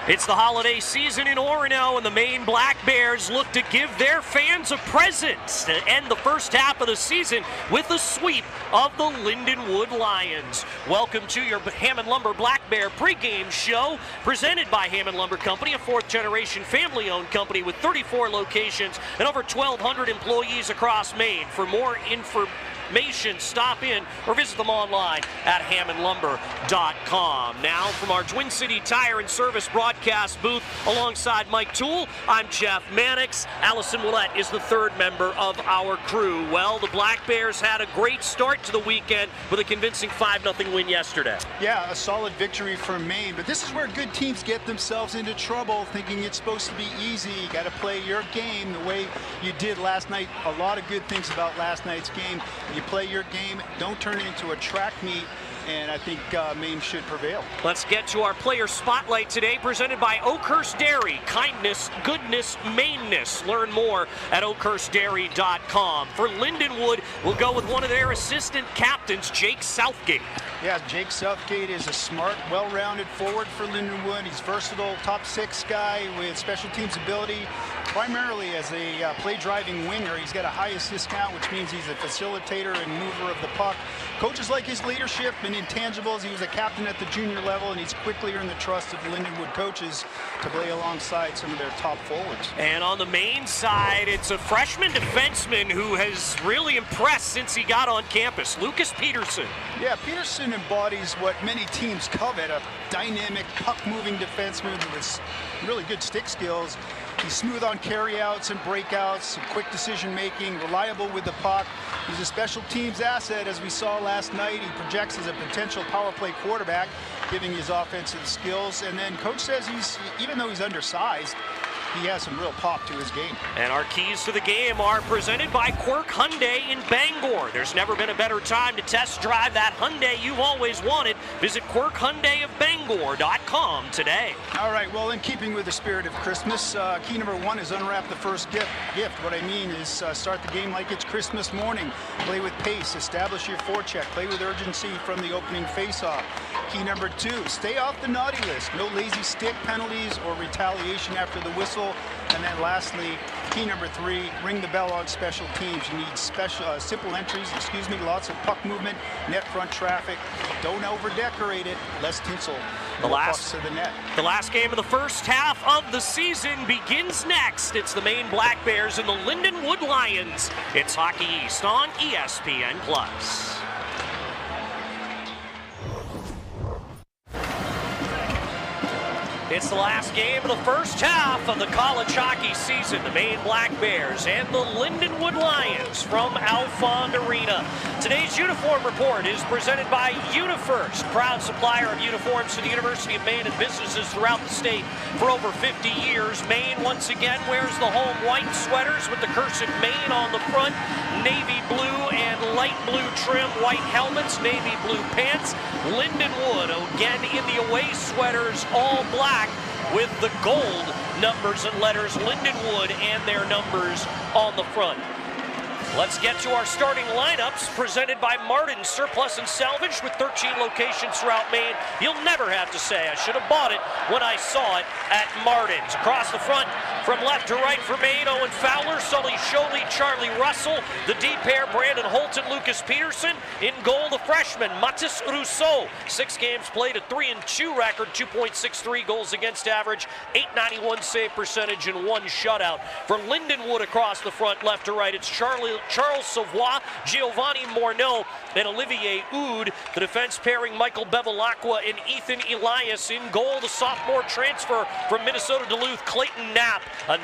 It's the holiday season in Orono, and the Maine Black Bears look to give their fans a present to end the first half of the season with a sweep of the Lindenwood Lions. Welcome to your Hammond Lumber Black Bear pregame show, presented by Hammond Lumber Company, a fourth-generation family-owned company with 34 locations and over 1,200 employees across Maine. For more information, stop in or visit them online at hammondlumber.com. Now, from our Twin City Tire and Service broadcast booth alongside Mike Toole, I'm Jeff Mannix. Allison Willett is the third member of our crew. Well, the Black Bears had a great start to the weekend with a convincing 5-0 win yesterday. Yeah, a solid victory for Maine, but this is where good teams get themselves into trouble, thinking it's supposed to be easy. You got to play your game the way you did last night. A lot of good things about last night's game. You play your game, don't turn it into a track meet, and I think Maine should prevail. Let's get to our player spotlight today, presented by Oakhurst Dairy. Kindness, goodness, Maineness. Learn more at oakhurstdairy.com. For Lindenwood, we'll go with one of their assistant captains, Jake Southgate. Yeah, Jake Southgate is a smart, well-rounded forward for Lindenwood. He's versatile, top six guy with special teams ability, primarily as a play-driving winger. He's got a high assist count, which means he's a facilitator and mover of the puck. Coaches like his leadership and intangibles. He was a captain at the junior level, and he's quickly earned the trust of the Lindenwood coaches to play alongside some of their top forwards. And on the Maine side, it's a freshman defenseman who has really impressed since he got on campus, Lucas Peterson. Yeah, Peterson embodies what many teams covet, a dynamic, puck-moving defenseman with really good stick skills. He's smooth on carryouts and breakouts, quick decision-making, reliable with the puck. He's a special teams asset, as we saw last night. He projects as a potential power play quarterback, giving his offensive skills. And then coach says even though he's undersized, he has some real pop to his game. And our keys to the game are presented by Quirk Hyundai in Bangor. There's never been a better time to test drive that Hyundai you've always wanted. Visit QuirkHyundaiofBangor.com today. All right, well, in keeping with the spirit of Christmas, key number one is unwrap the first gift. What I mean is start the game like it's Christmas morning. Play with pace, establish your forecheck, play with urgency from the opening faceoff. Key number two, stay off the naughty list. No lazy stick penalties or retaliation after the whistle. And then lastly, key number three, ring the bell on special teams. You need simple entries, lots of puck movement, net front traffic. Don't over-decorate it, less tinsel. The last game of the first half of the season begins next. It's the Maine Black Bears and the Lindenwood Lions. It's Hockey East on ESPN+. It's the last game of the first half of the college hockey season. The Maine Black Bears and the Lindenwood Lions from Alfond Arena. Today's uniform report is presented by UniFirst, proud supplier of uniforms to the University of Maine and businesses throughout the state for over 50 years. Maine once again wears the home white sweaters with the cursive Maine on the front, navy blue and light blue trim, white helmets, navy blue pants. Lindenwood again in the away sweaters, all black, with the gold numbers and letters, Lindenwood, and their numbers on the front. Let's get to our starting lineups, presented by Martin Surplus and Salvage with 13 locations throughout Maine. You'll never have to say, I should have bought it when I saw it at Martin's. Across the front, from left to right for Maine, Owen Fowler, Sully Sholey, Charlie Russell. The D pair, Brandon Holt and Lucas Peterson. In goal, the freshman, Mathis Rousseau. 6 games played, a 3-2 record, 2.63 goals against average, .891 save percentage, and 1 shutout. For Lindenwood across the front, left to right, it's Charles Savoie, Giovanni Morneau, and Olivier Oud. The defense pairing, Michael Bevilacqua and Ethan Elias. In goal, the sophomore transfer from Minnesota Duluth, Clayton Knapp. A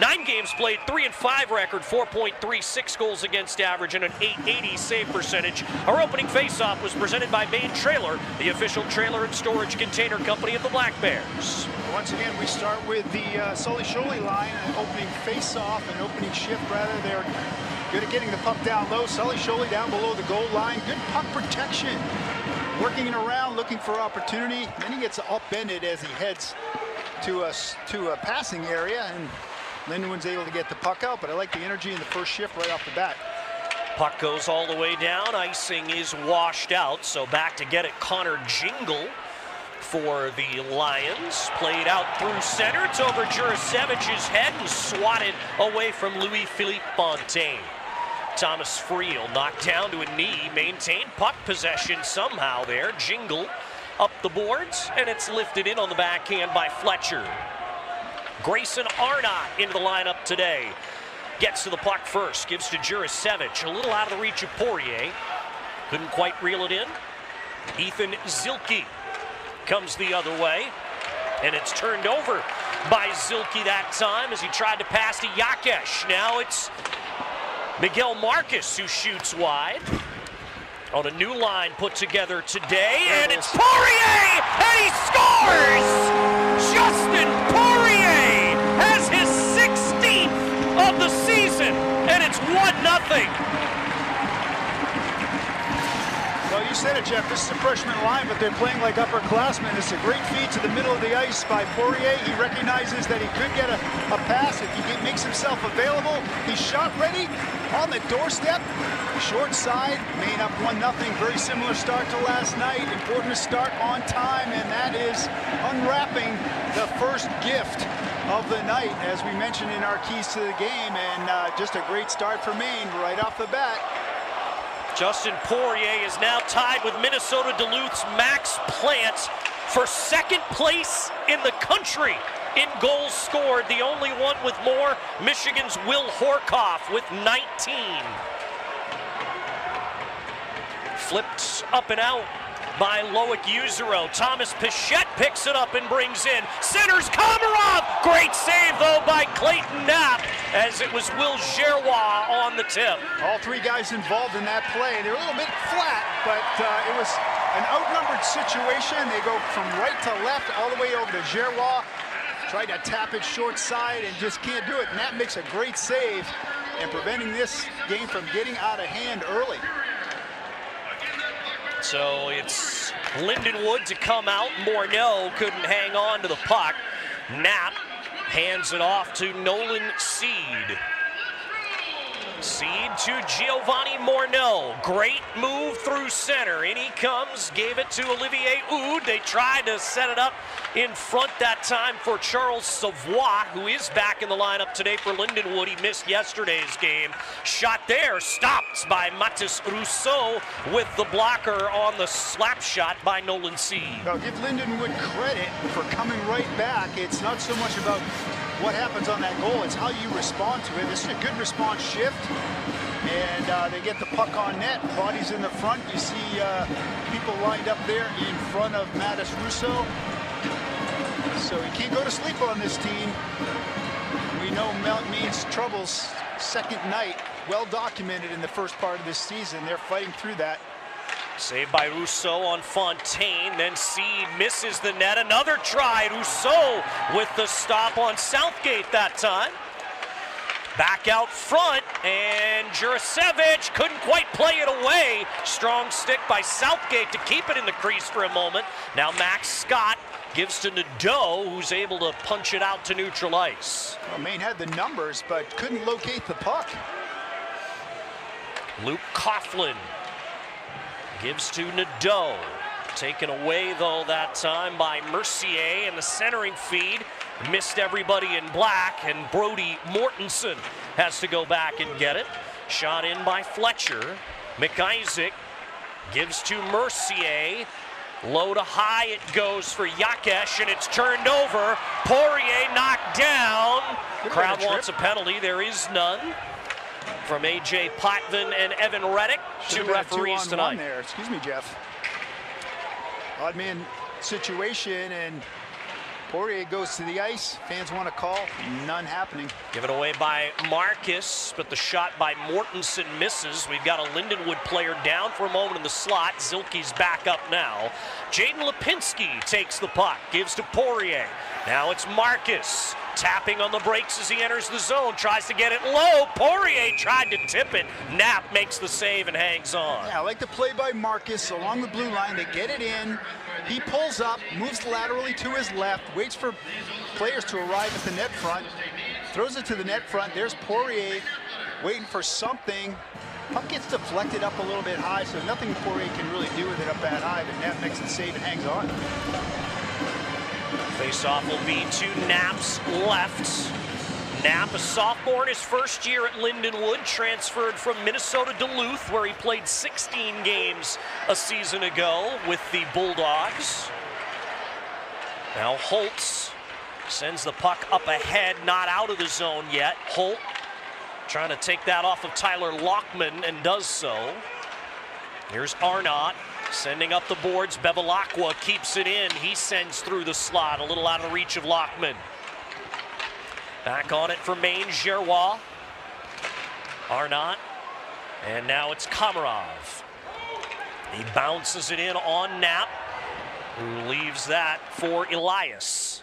9 games played, 3-5 record, 4.36 goals against average, and an .880 save percentage. Our opening faceoff was presented by Maine Trailer, the official trailer and storage container company of the Black Bears. Once again, we start with the Sully Sholey line, an opening faceoff, an opening shift rather. They're good at getting the puck down low. Sully Sholey down below the goal line. Good puck protection. Working it around, looking for opportunity. Then he gets upended as he heads to a passing area, and Lindenwood's able to get the puck out, but I like the energy in the first shift right off the bat. Puck goes all the way down. Icing is washed out, so back to get it, Connor Jingle. for the Lions. Played out through center. It's over Jurasevich's head and swatted away from Louis-Philippe Fontaine. Thomas Friel knocked down to a knee, maintained puck possession somehow there. Jingle up the boards, and it's lifted in on the backhand by Fletcher. Grayson Arnott into the lineup today. Gets to the puck first, gives to Jurasevich. A little out of the reach of Poirier. Couldn't quite reel it in. Ethan Zilke comes the other way, and it's turned over by Zilke that time as he tried to pass to Yakesh. Now it's Miguel Marcus who shoots wide on a new line put together today, and it's Poirier, and he scores! Justin Poirier has his 16th of the season, and it's 1-0. Well, you said it, Jeff. This is a freshman line, but they're playing like upperclassmen. It's a great feed to the middle of the ice by Poirier. He recognizes that he could get a pass if he makes himself available. He's shot ready on the doorstep. Short side, Maine up 1-0. Very similar start to last night. Important to start on time, and that is unwrapping the first gift of the night, as we mentioned in our keys to the game, and just a great start for Maine right off the bat. Justin Poirier is now tied with Minnesota Duluth's Max Plant for second place in the country in goals scored. The only one with more, Michigan's Will Horkoff with 19. Flipped up and out by Loic Usero. Thomas Pichette picks it up and brings in. Centers Komarov. Great save, though, by Clayton Knapp, as it was Will Gerrois on the tip. All three guys involved in that play. They're a little bit flat, but it was an outnumbered situation. They go from right to left all the way over to Gerrois. Tried to tap it short side and just can't do it. Knapp makes a great save and preventing this game from getting out of hand early. So it's Lindenwood to come out. Morneau couldn't hang on to the puck. Knapp hands it off to Nolan Seed. Seed to Giovanni Morneau. Great move through center. In he comes, gave it to Olivier Oud. They tried to set it up in front that time for Charles Savoie, who is back in the lineup today for Lindenwood. He missed yesterday's game. Shot there, stopped by Mathis Rousseau with the blocker on the slap shot by Nolan Seed. I'll give Lindenwood credit for coming right back. It's not so much about what happens on that goal, it's how you respond to it. This is a good response shift, and they get the puck on net. Bodies in the front. You see people lined up there in front of Mathis Rousseau. So you can't go to sleep on this team. We know Maine's troubles second night, well documented in the first part of this season. They're fighting through that. Saved by Rousseau on Fontaine, then Seed misses the net. Another try, Rousseau with the stop on Southgate that time. Back out front, and Jurasevich couldn't quite play it away. Strong stick by Southgate to keep it in the crease for a moment. Now Max Scott gives to Nadeau, who's able to punch it out to neutral ice. Well, Maine had the numbers, but couldn't locate the puck. Luke Coughlin gives to Nadeau. Taken away, though, that time by Mercier, and the centering feed missed everybody in black, and Brody Mortensen has to go back and get it. Shot in by Fletcher. McIsaac gives to Mercier. Low to high it goes for Yakesh, and it's turned over. Poirier knocked down. Crowd wants a penalty. There is none. From A.J. Potvin and Evan Reddick, two referees tonight. There. Excuse me, Jeff. Odd man situation, and Poirier goes to the ice. Fans want to call. None happening. Given away by Marcus, but the shot by Mortensen misses. We've got a Lindenwood player down for a moment in the slot. Zilke's back up now. Jaden Lipinski takes the puck, gives to Poirier. Now it's Marcus. Tapping on the brakes as he enters the zone, tries to get it low. Poirier tried to tip it. Knapp makes the save and hangs on. Yeah, I like the play by Marcus along the blue line. They get it in. He pulls up, moves laterally to his left, waits for players to arrive at the net front, throws it to the net front. There's Poirier waiting for something. Puck gets deflected up a little bit high, so nothing Poirier can really do with it up that high, but Knapp makes the save and hangs on. Face-off will be to Knapp's left. Knapp, a sophomore in his first year at Lindenwood, transferred from Minnesota Duluth, where he played 16 games a season ago with the Bulldogs. Now Holtz sends the puck up ahead, not out of the zone yet. Holt trying to take that off of Tyler Lockman and does so. Here's Arnott sending up the boards. Bevilacqua keeps it in. He sends through the slot, a little out of reach of Lockman. Back on it for Maine, Giroir. Arnott. And now it's Komarov. He bounces it in on Knapp, who leaves that for Elias.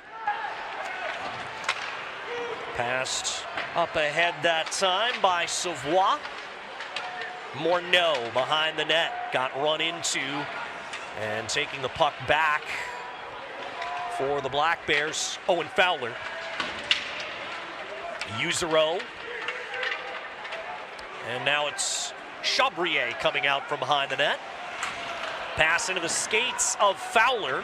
Passed up ahead that time by Savoie. Morneau behind the net, got run into, and taking the puck back for the Black Bears, Owen Fowler. Usereau. And now it's Chabrier coming out from behind the net. Pass into the skates of Fowler,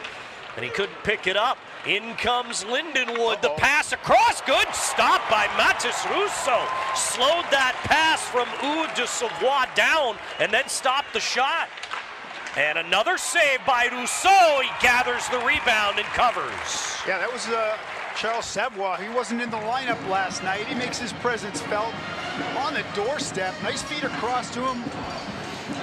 and he couldn't pick it up. In comes Lindenwood. The pass across, good. Stopped by Matis Russo. Slowed that pass from Oud de Savoie down, and then stopped the shot. And another save by Rousseau. He gathers the rebound and covers. Yeah, that was Charles Savoie. He wasn't in the lineup last night. He makes his presence felt on the doorstep. Nice feed across to him.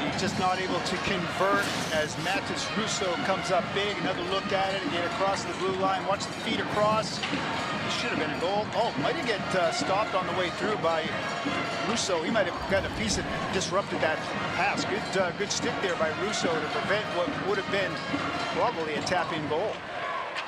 He's just not able to convert as Matis Russo comes up big. Another look at it and get across the blue line. Watch the feed across. This should have been a goal. Oh, might have get stopped on the way through by Russo. He might have gotten a piece and disrupted that pass. Good stick there by Russo to prevent what would have been probably a tap-in goal.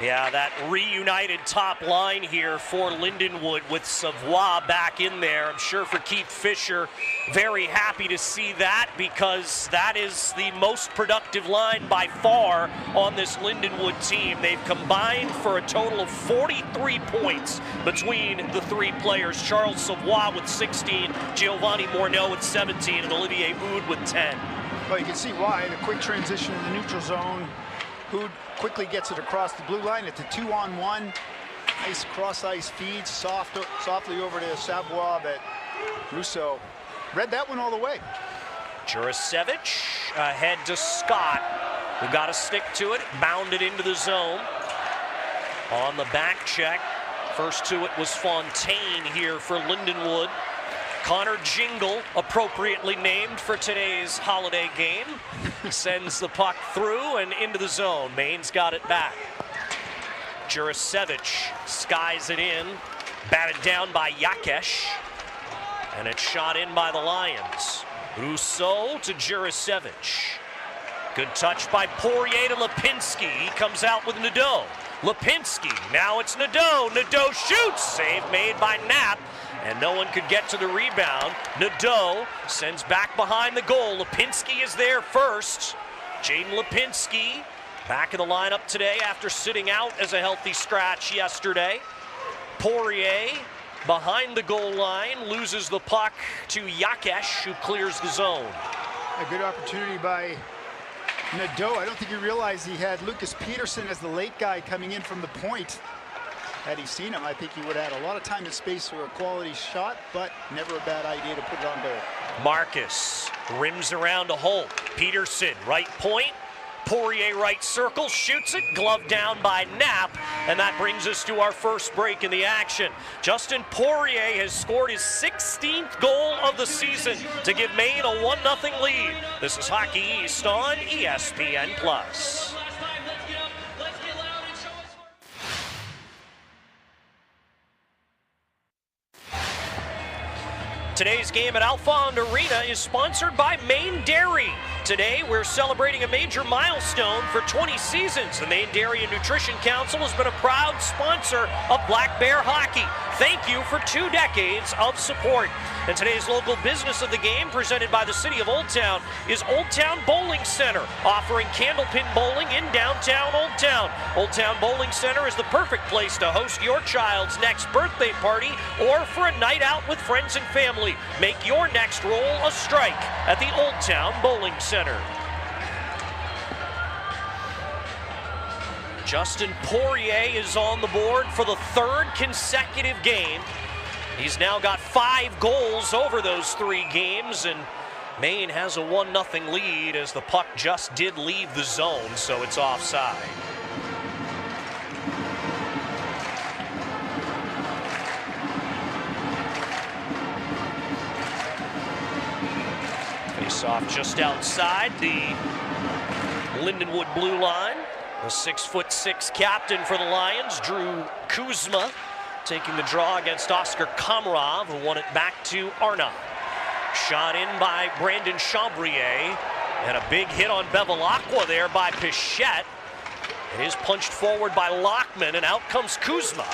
Yeah, that reunited top line here for Lindenwood with Savoie back in there. I'm sure for Keith Fisher, very happy to see that, because that is the most productive line by far on this Lindenwood team. They've combined for a total of 43 points between the three players. Charles Savoie with 16, Giovanni Morneau with 17, and Olivier Oud with 10. Well, you can see why. The quick transition in the neutral zone. Oud quickly gets it across the blue line. It's a 2-on-1. Nice cross-ice feed, softly over to Savoie, but Russo read that one all the way. Jurasevich ahead to Scott, who got a stick to it, bounded into the zone. On the back check, first to it was Fontaine here for Lindenwood. Connor Jingle, appropriately named for today's holiday game, sends the puck through and into the zone. Maine's got it back. Jurasevich skies it in, batted down by Yakesh, and it's shot in by the Lions. Rousseau to Jurasevich. Good touch by Poirier to Lipinski. He comes out with Nadeau. Lipinski, now it's Nadeau. Nadeau shoots, save made by Knapp, and no one could get to the rebound. Nadeau sends back behind the goal. Lipinski is there first. Jaden Lipinski back in the lineup today after sitting out as a healthy scratch yesterday. Poirier behind the goal line, loses the puck to Yakesh, who clears the zone. A good opportunity by Nadeau. I don't think he realized he had Lucas Peterson as the late guy coming in from the point. Had he seen him, I think he would have had a lot of time and space for a quality shot, but never a bad idea to put it on goal. Marcus rims around to Holt. Peterson, right point. Poirier, right circle, shoots it, glove down by Knapp, and that brings us to our first break in the action. Justin Poirier has scored his 16th goal of the season to give Maine a 1-0 lead. This is Hockey East on ESPN+. Today's game at Alfond Arena is sponsored by Maine Dairy. Today, we're celebrating a major milestone for 20 seasons. The Maine Dairy and Nutrition Council has been a proud sponsor of Black Bear hockey. Thank you for 2 decades of support. And today's local business of the game, presented by the City of Old Town, is Old Town Bowling Center, offering candlepin bowling in downtown Old Town. Old Town Bowling Center is the perfect place to host your child's next birthday party or for a night out with friends and family. Make your next roll a strike at the Old Town Bowling Center. Justin Poirier is on the board for the third consecutive game. He's now got 5 goals over those 3 games, and Maine has a 1-0 lead as the puck just did leave the zone, so it's offside. Face off just outside the Lindenwood blue line. The 6'6" captain for the Lions, Drew Kuzma, taking the draw against Oscar Komarov, who won it back to Arna. Shot in by Brandon Chambrier, and a big hit on Bevilacqua there by Pichette. It is punched forward by Lockman, and out comes Kuzma.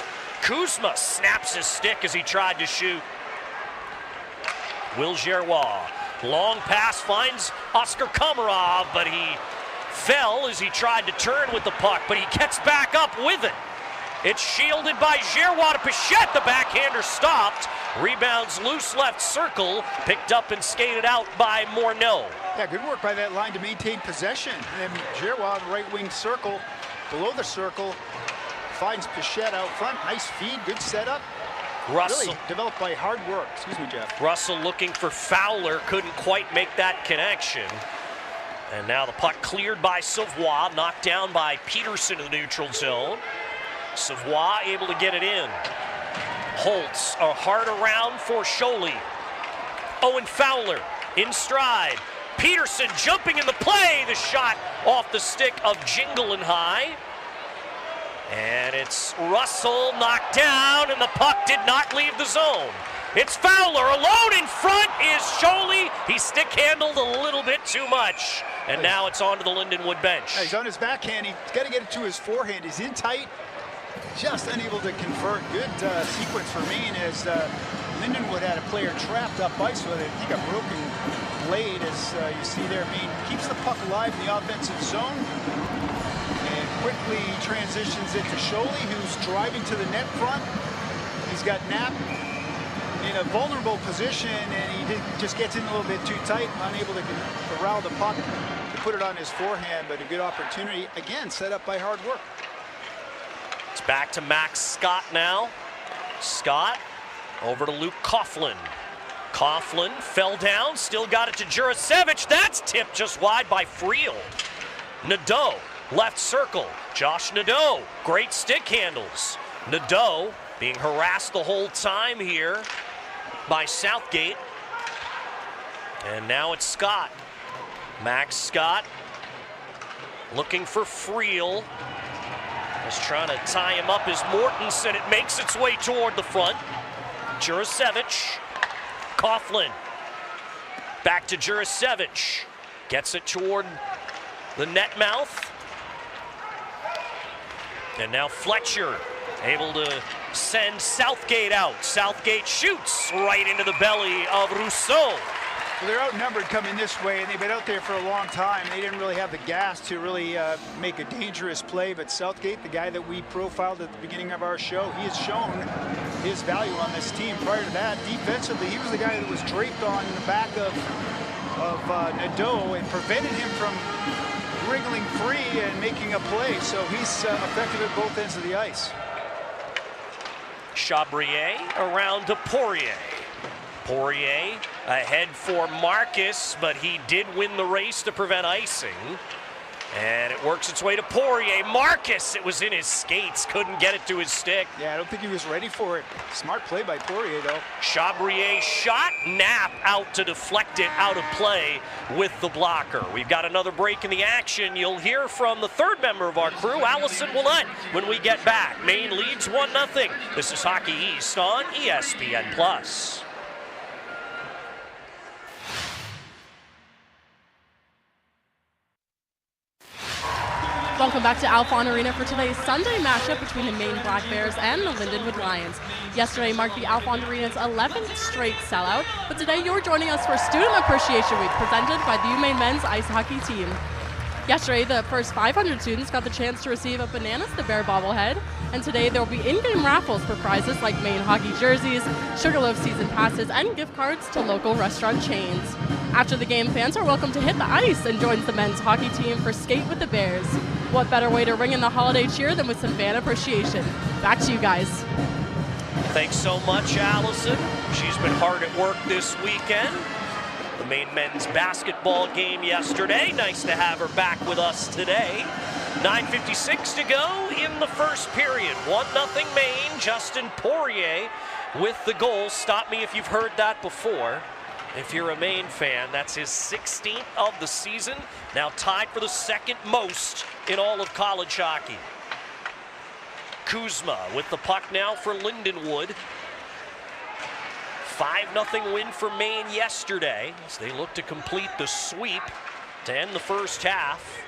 Kuzma snaps his stick as he tried to shoot. Will Gerrois, long pass, finds Oscar Komarov, but he fell as he tried to turn with the puck, but he gets back up with it. It's shielded by Gerrois to Pichette. The backhander stopped. Rebounds loose left circle. Picked up and skated out by Morneau. Yeah, good work by that line to maintain possession. And Gerrois, the right wing circle, below the circle, finds Pichette out front. Nice feed, good setup. Russell. Really developed by hard work. Excuse me, Jeff. Russell looking for Fowler. Couldn't quite make that connection. And now the puck cleared by Savoie, knocked down by Peterson in the neutral zone. Savoie able to get it in. Holtz, a hard around for Scholey. Owen Fowler in stride. Peterson jumping in the play. The shot off the stick of Jingle and High. And it's Russell knocked down, and the puck did not leave the zone. It's Fowler, alone in front is Scholey. He stick handled a little bit too much. And now it's on to the Lindenwood bench. Yeah, he's on his backhand. He's got to get it to his forehand. He's in tight, just unable to convert. Good sequence for Maine as Lindenwood had a player trapped up ice with it. I think a broken blade, as you see there. Maine keeps the puck alive in the offensive zone and quickly transitions it to Scholey, who's driving to the net front. He's got Knapp in a vulnerable position, and he just gets in a little bit too tight, unable to corral the puck to put it on his forehand, but a good opportunity, again, set up by hard work. It's back to Max Scott now. Scott over to Luke Coughlin. Coughlin fell down, still got it to Jurasevich. That's tipped just wide by Friel. Nadeau, left circle. Josh Nadeau, great stick handles. Nadeau being harassed the whole time here by Southgate. And now it's Scott. Max Scott looking for Friel. Just trying to tie him up as Mortensen. It makes its way toward the front. Jurasevich. Coughlin. Back to Jurasevich. Gets it toward the net mouth. And now Fletcher able to send Southgate out. Southgate shoots right into the belly of Rousseau. Well, they're outnumbered coming this way, and they've been out there for a long time. They didn't really have the gas to really make a dangerous play, but Southgate, the guy that we profiled at the beginning of our show, he has shown his value on this team. Prior to that, defensively, he was the guy that was draped on the back of Nadeau and prevented him from wriggling free and making a play, so he's effective at both ends of the ice. Chabrier around to Poirier. Poirier ahead for Marcus, but he did win the race to prevent icing. And it works its way to Poirier. Marcus, it was in his skates, couldn't get it to his stick. Yeah, I don't think he was ready for it. Smart play by Poirier, though. Chabrier shot, Knapp out to deflect it out of play with the blocker. We've got another break in the action. You'll hear from the third member of our crew, Allison Willett, when we get back. Maine leads 1-0. This is Hockey East on ESPN+. Welcome back to Alphon Arena for today's Sunday matchup between the Maine Black Bears and the Lindenwood Lions. Yesterday marked the Alphon Arena's 11th straight sellout, but today you're joining us for Student Appreciation Week presented by the UMaine men's ice hockey team. Yesterday, the first 500 students got the chance to receive a Bananas the Bear bobblehead, and today there will be in-game raffles for prizes like Maine hockey jerseys, Sugarloaf season passes, and gift cards to local restaurant chains. After the game, fans are welcome to hit the ice and join the men's hockey team for Skate with the Bears. What better way to ring in the holiday cheer than with some fan appreciation? Back to you guys. Thanks so much, Allison. She's been hard at work this weekend. The Maine men's basketball game yesterday. Nice to have her back with us today. 9:56 to go in the first period. 1-0 Maine. Justin Poirier with the goal. Stop me if you've heard that before. If you're a Maine fan, that's his 16th of the season. Now tied for the second most in all of college hockey. Kuzma with the puck now for Lindenwood. 5-0 win for Maine yesterday as they look to complete the sweep to end the first half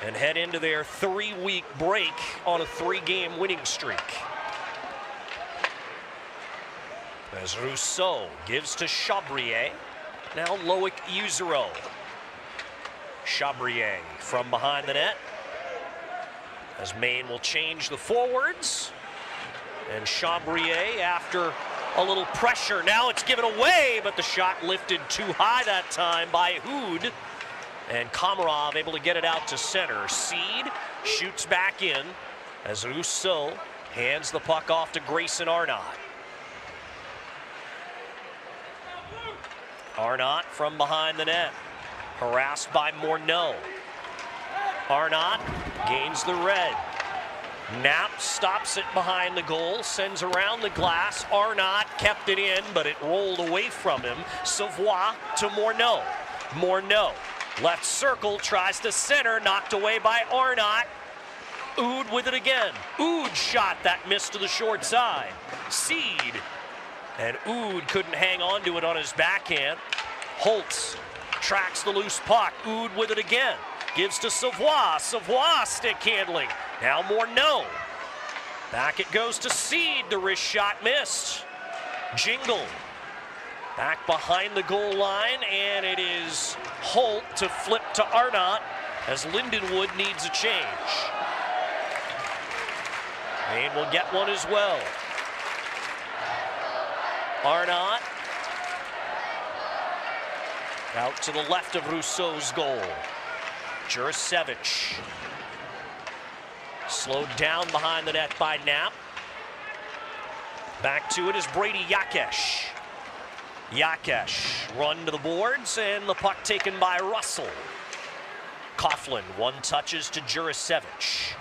and head into their 3-week break on a 3-game winning streak. As Rousseau gives to Chabrier. Now Loic Usero. Chabrier from behind the net. As Maine will change the forwards. And Chabrier, after a little pressure, now it's given away, but the shot lifted too high that time by Hood. And Komarov able to get it out to center. Seed shoots back in as Rousseau hands the puck off to Grayson Arnott. Arnott from behind the net, harassed by Morneau. Arnott gains the red. Knapp stops it behind the goal, sends around the glass. Arnott kept it in, but it rolled away from him. Savoie to Morneau. Morneau, left circle, tries to center, knocked away by Arnott. Oud with it again. Oud shot that missed to the short side. Seed. And Oud couldn't hang on to it on his backhand. Holtz tracks the loose puck. Oud with it again. Gives to Savoie. Savoie stick handling. Now Morneau. Back it goes to Seed. The wrist shot missed. Jingle. Back behind the goal line, and it is Holt to flip to Arnott as Lindenwood needs a change. Maine will get one as well. Arnott out to the left of Rousseau's goal. Jurasevich slowed down behind the net by Knapp. Back to it is Brady Yakesh. Yakesh run to the boards and the puck taken by Russell. Coughlin one touches to Jurasevich.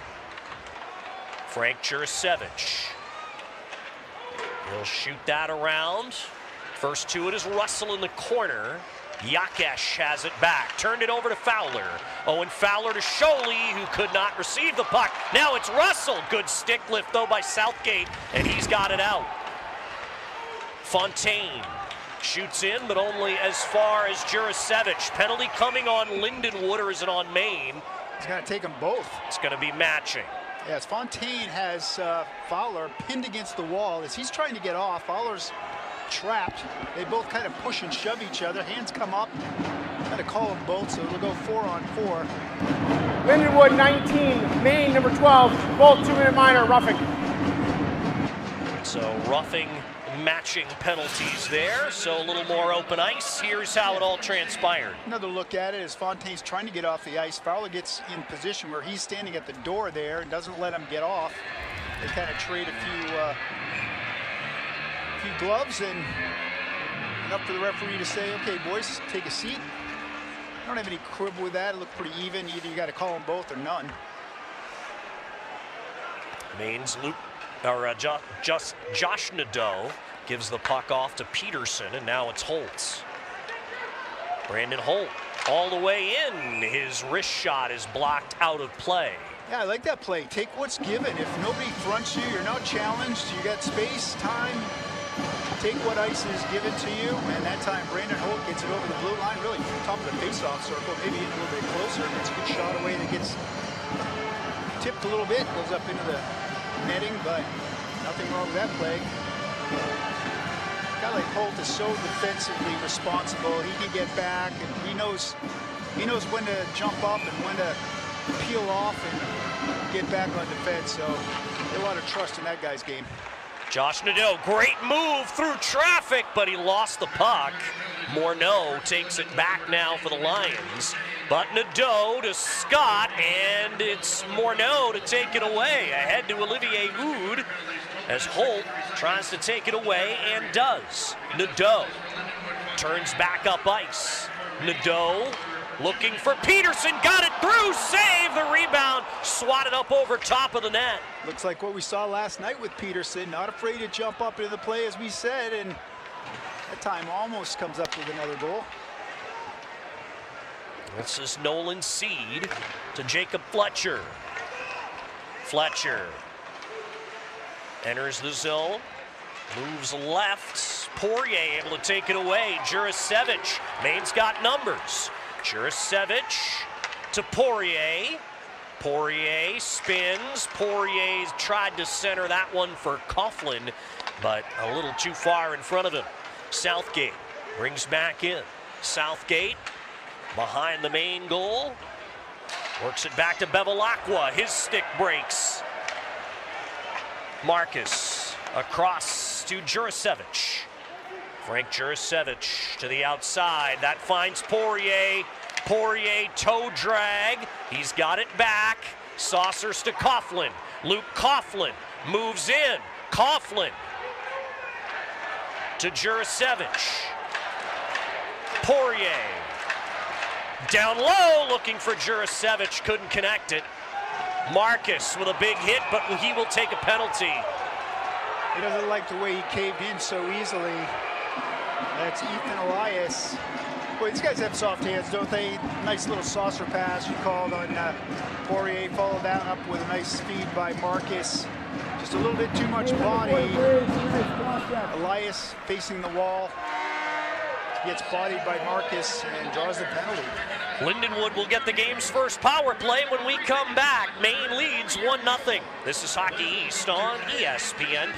Frank Jurasevich. He'll shoot that around. First to it is Russell in the corner. Yakesh has it back. Turned it over to Fowler. Owen Fowler to Sholey, who could not receive the puck. Now it's Russell. Good stick lift, though, by Southgate, and he's got it out. Fontaine shoots in, but only as far as Jurasevich. Penalty coming on Lindenwood, or is it on Maine? He's got to take them both. It's going to be matching. Yes, Fontaine has Fowler pinned against the wall. As he's trying to get off, Fowler's trapped. They both kind of push and shove each other. Hands come up. Got to call them both, so it'll go 4-on-4. Lindenwood 19, Maine number 12, both 2-minute minor, roughing. So roughing matching penalties there, so a little more open ice. Here's how it all transpired. Another look at it as Fontaine's trying to get off the ice. Fowler gets in position where he's standing at the door there and doesn't let him get off. They kind of trade a few gloves, and up for the referee to say, okay, boys, take a seat. I don't have any quibble with that. It looked pretty even. Either you got to call them both or none. Maine's Luke, or Josh Nadeau gives the puck off to Peterson, and now it's Holtz. Brandon Holt all the way in. His wrist shot is blocked out of play. Yeah, I like that play. Take what's given. If nobody fronts you, you're not challenged. You got space, time. Take what ice is given to you, and that time Brandon Holt gets it over the blue line, really from top of the face-off circle, maybe in a little bit closer. It's a good shot away that gets tipped a little bit, goes up into the netting, but nothing wrong with that play. A guy like Holt is so defensively responsible. He can get back, and he knows when to jump up and when to peel off and get back on defense. So a lot of trust in that guy's game. Josh Nadeau, great move through traffic, but he lost the puck. Morneau takes it back now for the Lions. But Nadeau to Scott, and it's Morneau to take it away. Ahead to Olivier Hood as Holt tries to take it away and does. Nadeau turns back up ice. Nadeau looking for Peterson, got it through, save, the rebound, swatted up over top of the net. Looks like what we saw last night with Peterson, not afraid to jump up into the play as we said, and that time almost comes up with another goal. This is Nolan Seed to Jacob Fletcher. Fletcher enters the zone, moves left, Poirier able to take it away, Jurasevich, Maine's got numbers. Jurasevich to Poirier. Poirier spins. Poirier's tried to center that one for Coughlin, but a little too far in front of him. Southgate brings back in. Southgate behind the main goal. Works it back to Bevilacqua. His stick breaks. Marcus across to Jurasevich. Frank Jurasevich to the outside. That finds Poirier. Poirier toe drag. He's got it back. Saucers to Coughlin. Luke Coughlin moves in. Coughlin to Jurasevich. Poirier down low looking for Jurasevich. Couldn't connect it. Marcus with a big hit, but he will take a penalty. He doesn't like the way he caved in so easily. That's Ethan Elias. Boy, these guys have soft hands, don't they? Nice little saucer pass you called on Poirier, followed down up with a nice speed by Marcus. Just a little bit too much body. Elias facing the wall. Gets bodied by Marcus and draws the penalty. Lindenwood will get the game's first power play when we come back. Maine leads 1-0. This is Hockey East on ESPN+.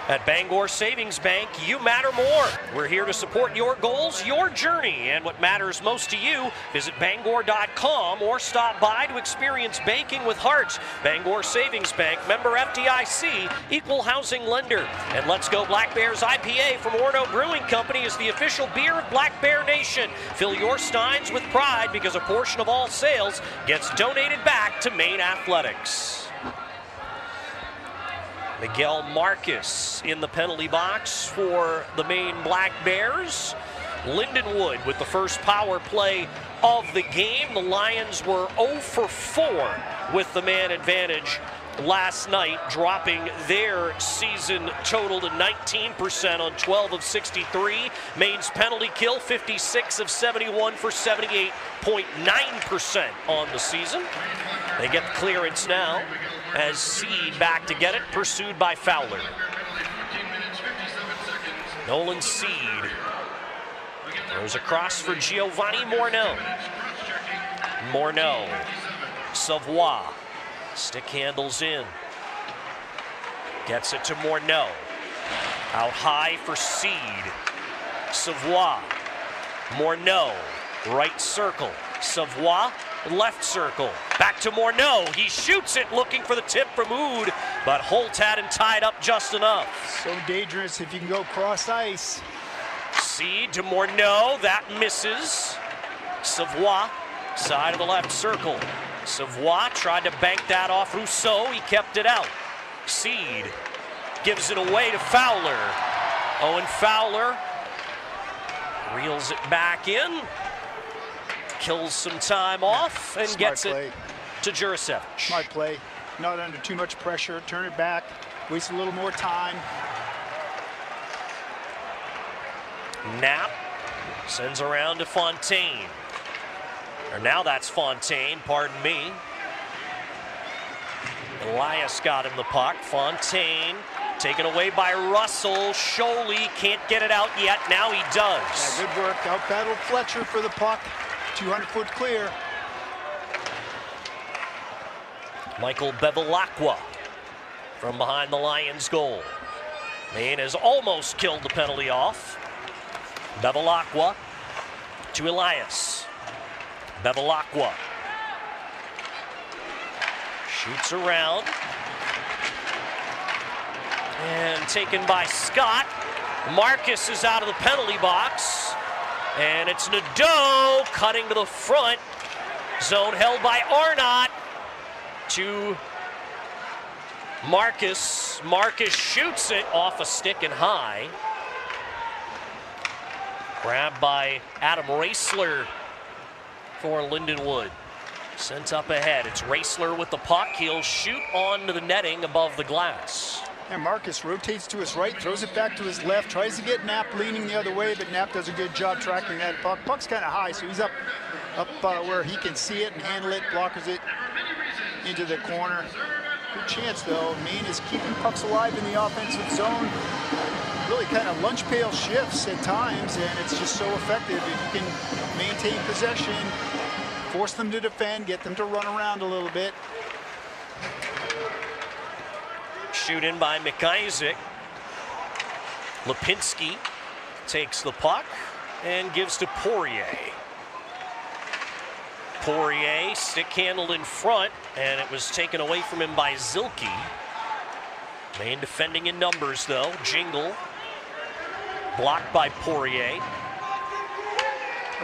At Bangor Savings Bank, you matter more. We're here to support your goals, your journey, and what matters most to you. Visit Bangor.com or stop by to experience banking with heart. Bangor Savings Bank, member FDIC, equal housing lender. And Let's Go Black Bears IPA from Orno Brewing Company is the official beer of Black Bear Nation. Fill your steins with pride because a portion of all sales gets donated back to Maine Athletics. Miguel Marcus in the penalty box for the Maine Black Bears. Lindenwood with the first power play of the game. The Lions were 0 for 4 with the man advantage last night, dropping their season total to 19% on 12 of 63. Maine's penalty kill, 56 of 71 for 78.9% on the season. They get the clearance now as Seed back to get it, pursued by Fowler. Nolan Seed goes across for Giovanni Morneau. Morneau, Savoie, stick handles in. Gets it to Morneau. Out high for Seed. Savoie, Morneau, right circle. Savoie, left circle. Back to Morneau. He shoots it, looking for the tip from Oud, but Holt had him tied up just enough. So dangerous if you can go cross ice. Seed to Morneau. That misses. Savoie, side of the left circle. Savoie tried to bank that off Rousseau. He kept it out. Seed gives it away to Fowler. Owen Fowler reels it back in. Kills some time off and gets it to Jurasevich. Smart play, not under too much pressure. Turn it back, waste a little more time. Knapp sends around to Fontaine. Or now that's Fontaine, pardon me. Elias got him the puck. Fontaine taken away by Russell. Sholey can't get it out yet. Now he does. Yeah, good work. Out battled Fletcher for the puck. 200-foot clear. Michael Bevilacqua from behind the Lions' goal. Maine has almost killed the penalty off. Bevilacqua to Elias. Bevilacqua shoots around. And taken by Scott. Marcus is out of the penalty box. And it's Nadeau cutting to the front. Zone held by Arnott to Marcus. Marcus shoots it off a stick and high. Grabbed by Adam Raisler for Lindenwood. Sent up ahead. It's Raisler with the puck. He'll shoot onto the netting above the glass. And Marcus rotates to his right, throws it back to his left, tries to get Knapp leaning the other way, but Knapp does a good job tracking that puck. Puck's kind of high, so he's up where he can see it and handle it, blockers it into the corner. Good chance, though. Maine is keeping pucks alive in the offensive zone. Really kind of lunch pail shifts at times, and it's just so effective. If you can maintain possession, force them to defend, get them to run around a little bit. Shoot in by McIsaac. Lipinski takes the puck and gives to Poirier. Poirier stick handled in front, and it was taken away from him by Zilke. Maine defending in numbers, though. Jingle blocked by Poirier.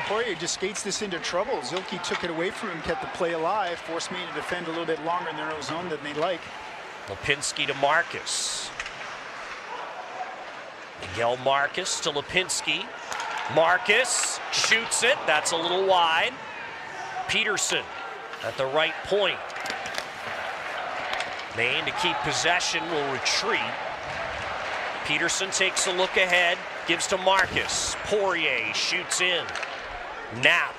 Poirier just skates this into trouble. Zilke took it away from him, kept the play alive, forced Maine to defend a little bit longer in their own zone than they like. Lipinski to Marcus. Miguel Marcus to Lipinski. Marcus shoots it. That's a little wide. Peterson at the right point. Maine to keep possession will retreat. Peterson takes a look ahead. Gives to Marcus. Poirier shoots in. Knapp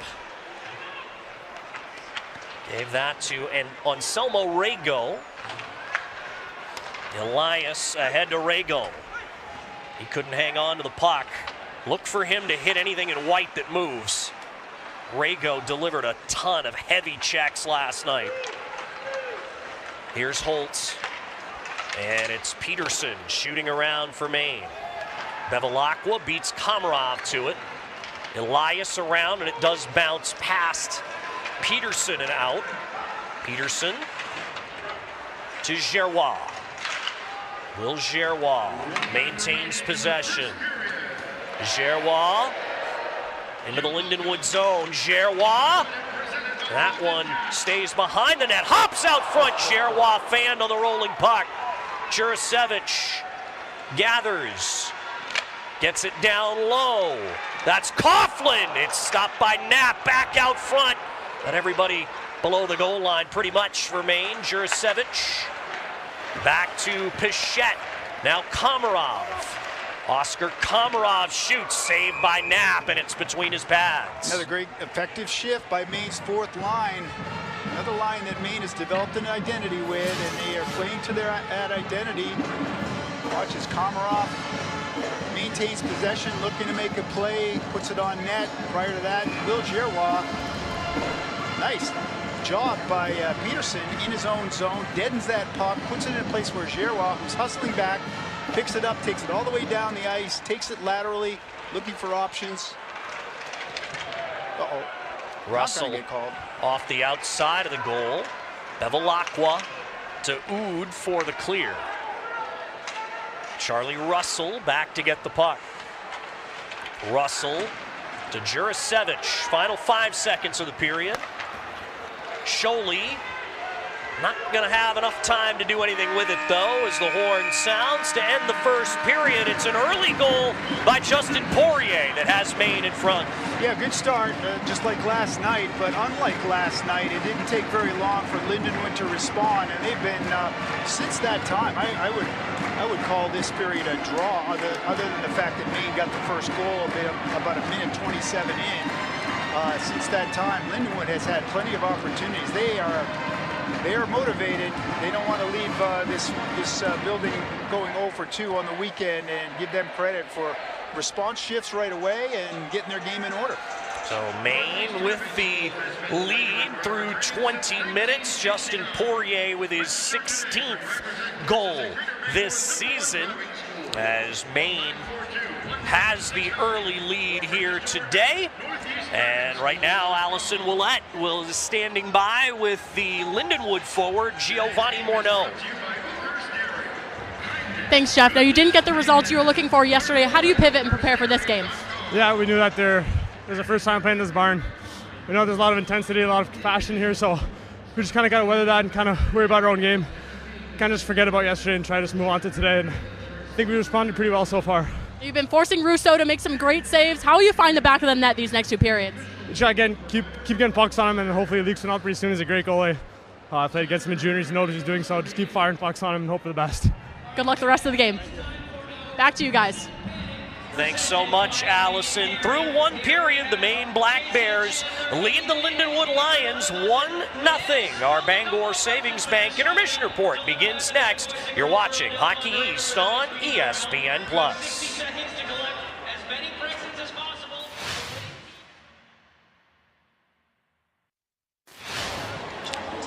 gave that to Anselmo Rego. Elias ahead to Rego. He couldn't hang on to the puck. Look for him to hit anything in white that moves. Rego delivered a ton of heavy checks last night. Here's Holtz. And it's Peterson shooting around for Maine. Bevilacqua beats Komarov to it. Elias around, and it does bounce past Peterson and out. Peterson to Gerrois. Will Gerrois maintains possession. Gerrois into the Lindenwood zone. Gerrois. That one stays behind the net. Hops out front. Gerrois fanned on the rolling puck. Jurasevich gathers. Gets it down low. That's Coughlin. It's stopped by Knapp. Back out front. And everybody below the goal line pretty much for Maine. Jurasevich. Back to Pichette. Now Komarov. Oscar Komarov shoots, saved by Knapp, and it's between his pads. Another great effective shift by Maine's fourth line. Another line that Maine has developed an identity with, and they are playing to that identity. Watch as Komarov maintains possession, looking to make a play, puts it on net. Prior to that, Will Gerrois. Nice job by Peterson in his own zone, deadens that puck, puts it in a place where Gerrois, who's hustling back, picks it up, takes it all the way down the ice, takes it laterally, looking for options. Russell get called off the outside of the goal. Bevilacqua to Oud for the clear. Charlie Russell back to get the puck. Russell to Jurasevich. Final 5 seconds of the period. Sholey not going to have enough time to do anything with it, though, as the horn sounds to end the first period. It's an early goal by Justin Poirier that has Maine in front. Yeah, good start, just like last night, but unlike last night, it didn't take very long for Lindenwood to respond, and they've been, since that time, I would call this period a draw, other than the fact that Maine got the first goal about a minute 27 in. Since that time, Lindenwood has had plenty of opportunities. They are motivated. They don't want to leave this building going 0 for 2 on the weekend, and give them credit for response shifts right away and getting their game in order. So Maine with the lead through 20 minutes. Justin Poirier with his 16th goal this season, as Maine has the early lead here today. And right now, Allison Willette is standing by with the Lindenwood forward, Giovanni Morneau. Thanks, Jeff. Now, you didn't get the results you were looking for yesterday. How do you pivot and prepare for this game? Yeah, we knew that there's the first time playing this barn. We know there's a lot of intensity, a lot of passion here, so we just kind of got to weather that and kind of worry about our own game. Kind of just forget about yesterday and try to just move on to today. And I think we responded pretty well so far. You've been forcing Russo to make some great saves. How will you find the back of the net these next two periods? Try again, keep getting pucks on him, and hopefully Luke's one out pretty soon. He's a great goalie. I played against him in juniors, knows what he's doing, so just keep firing pucks on him and hope for the best. Good luck the rest of the game. Back to you guys. Thanks so much, Allison. Through one period, the Maine Black Bears lead the Lindenwood Lions 1-0. Our Bangor Savings Bank intermission report begins next. You're watching Hockey East on ESPN+.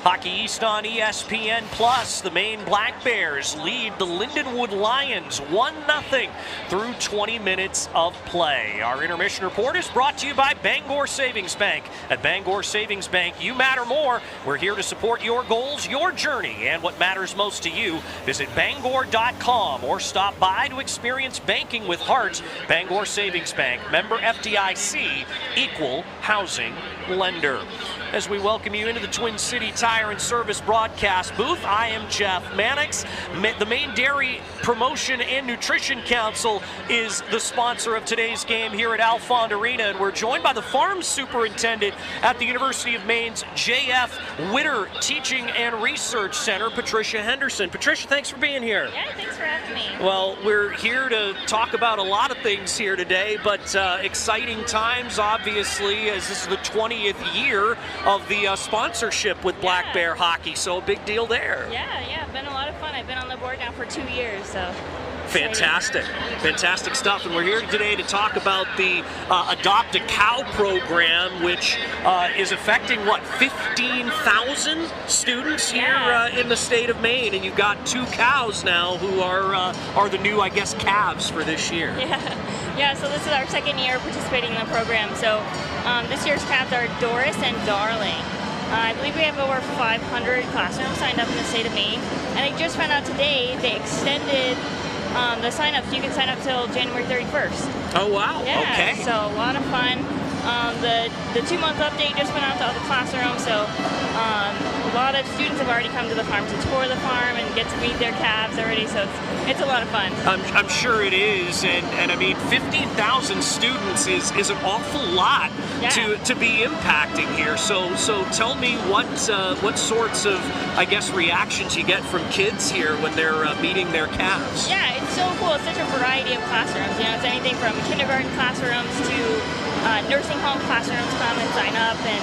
Hockey East on ESPN+. The Maine Black Bears lead the Lindenwood Lions 1-0 through 20 minutes of play. Our intermission report is brought to you by Bangor Savings Bank. At Bangor Savings Bank, you matter more. We're here to support your goals, your journey, and what matters most to you. Visit Bangor.com or stop by to experience banking with heart. Bangor Savings Bank, member FDIC, equal housing lender. As we welcome you into the Twin City Tire and Service broadcast booth, I am Jeff Mannix. The Maine Dairy Promotion and Nutrition Council is the sponsor of today's game here at Alfond Arena, and we're joined by the Farm Superintendent at the University of Maine's J.F. Witter Teaching and Research Center, Patricia Henderson. Patricia, thanks for being here. Yeah, thanks for having me. Well, we're here to talk about a lot of things here today, but exciting times, obviously, as this is the 20th year of the sponsorship with Black Bear Hockey, so a big deal there. Yeah, been a lot of fun. I've been on the board now for 2 years, so. Fantastic stuff, and we're here today to talk about the Adopt a Cow program, which is affecting, 15,000 students here in the state of Maine, and you've got 2 cows now who are the new, I guess, calves for this year. Yeah, so this is our second year participating in the program, so this year's calves are Doris and Darling. I believe we have over 500 classrooms signed up in the state of Maine, and I just found out today they extended the sign-ups. You can sign up till January 31st. Oh, wow. Yeah, okay. So a lot of fun. The 2-month update just went out to all the classrooms, so a lot of students have already come to the farm to tour the farm and get to meet their calves already, so it's a lot of fun. I'm sure it is, and I mean, 15,000 students is an awful lot to be impacting here. So tell me what sorts of, I guess, reactions you get from kids here when they're meeting their calves. Yeah, it's so cool. It's such a variety of classrooms. You know, it's anything from kindergarten classrooms to nursing home classrooms come and sign up, and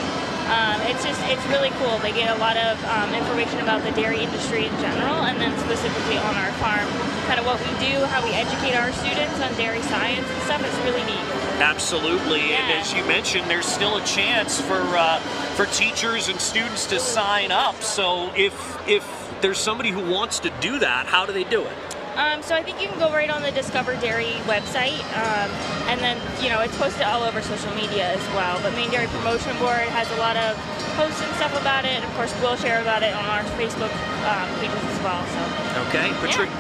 it's really cool. They get a lot of information about the dairy industry in general, and then specifically on our farm, kind of what we do, how we educate our students on dairy science and stuff. It's really neat. Absolutely, and as you mentioned, there's still a chance for teachers and students to sign up. So if there's somebody who wants to do that, how do they do it? So I think you can go right on the Discover Dairy website, and then, you know, it's posted all over social media as well. But Maine Dairy Promotion Board has a lot of posts and stuff about it, and of course we'll share about it on our Facebook pages as well. So. Okay,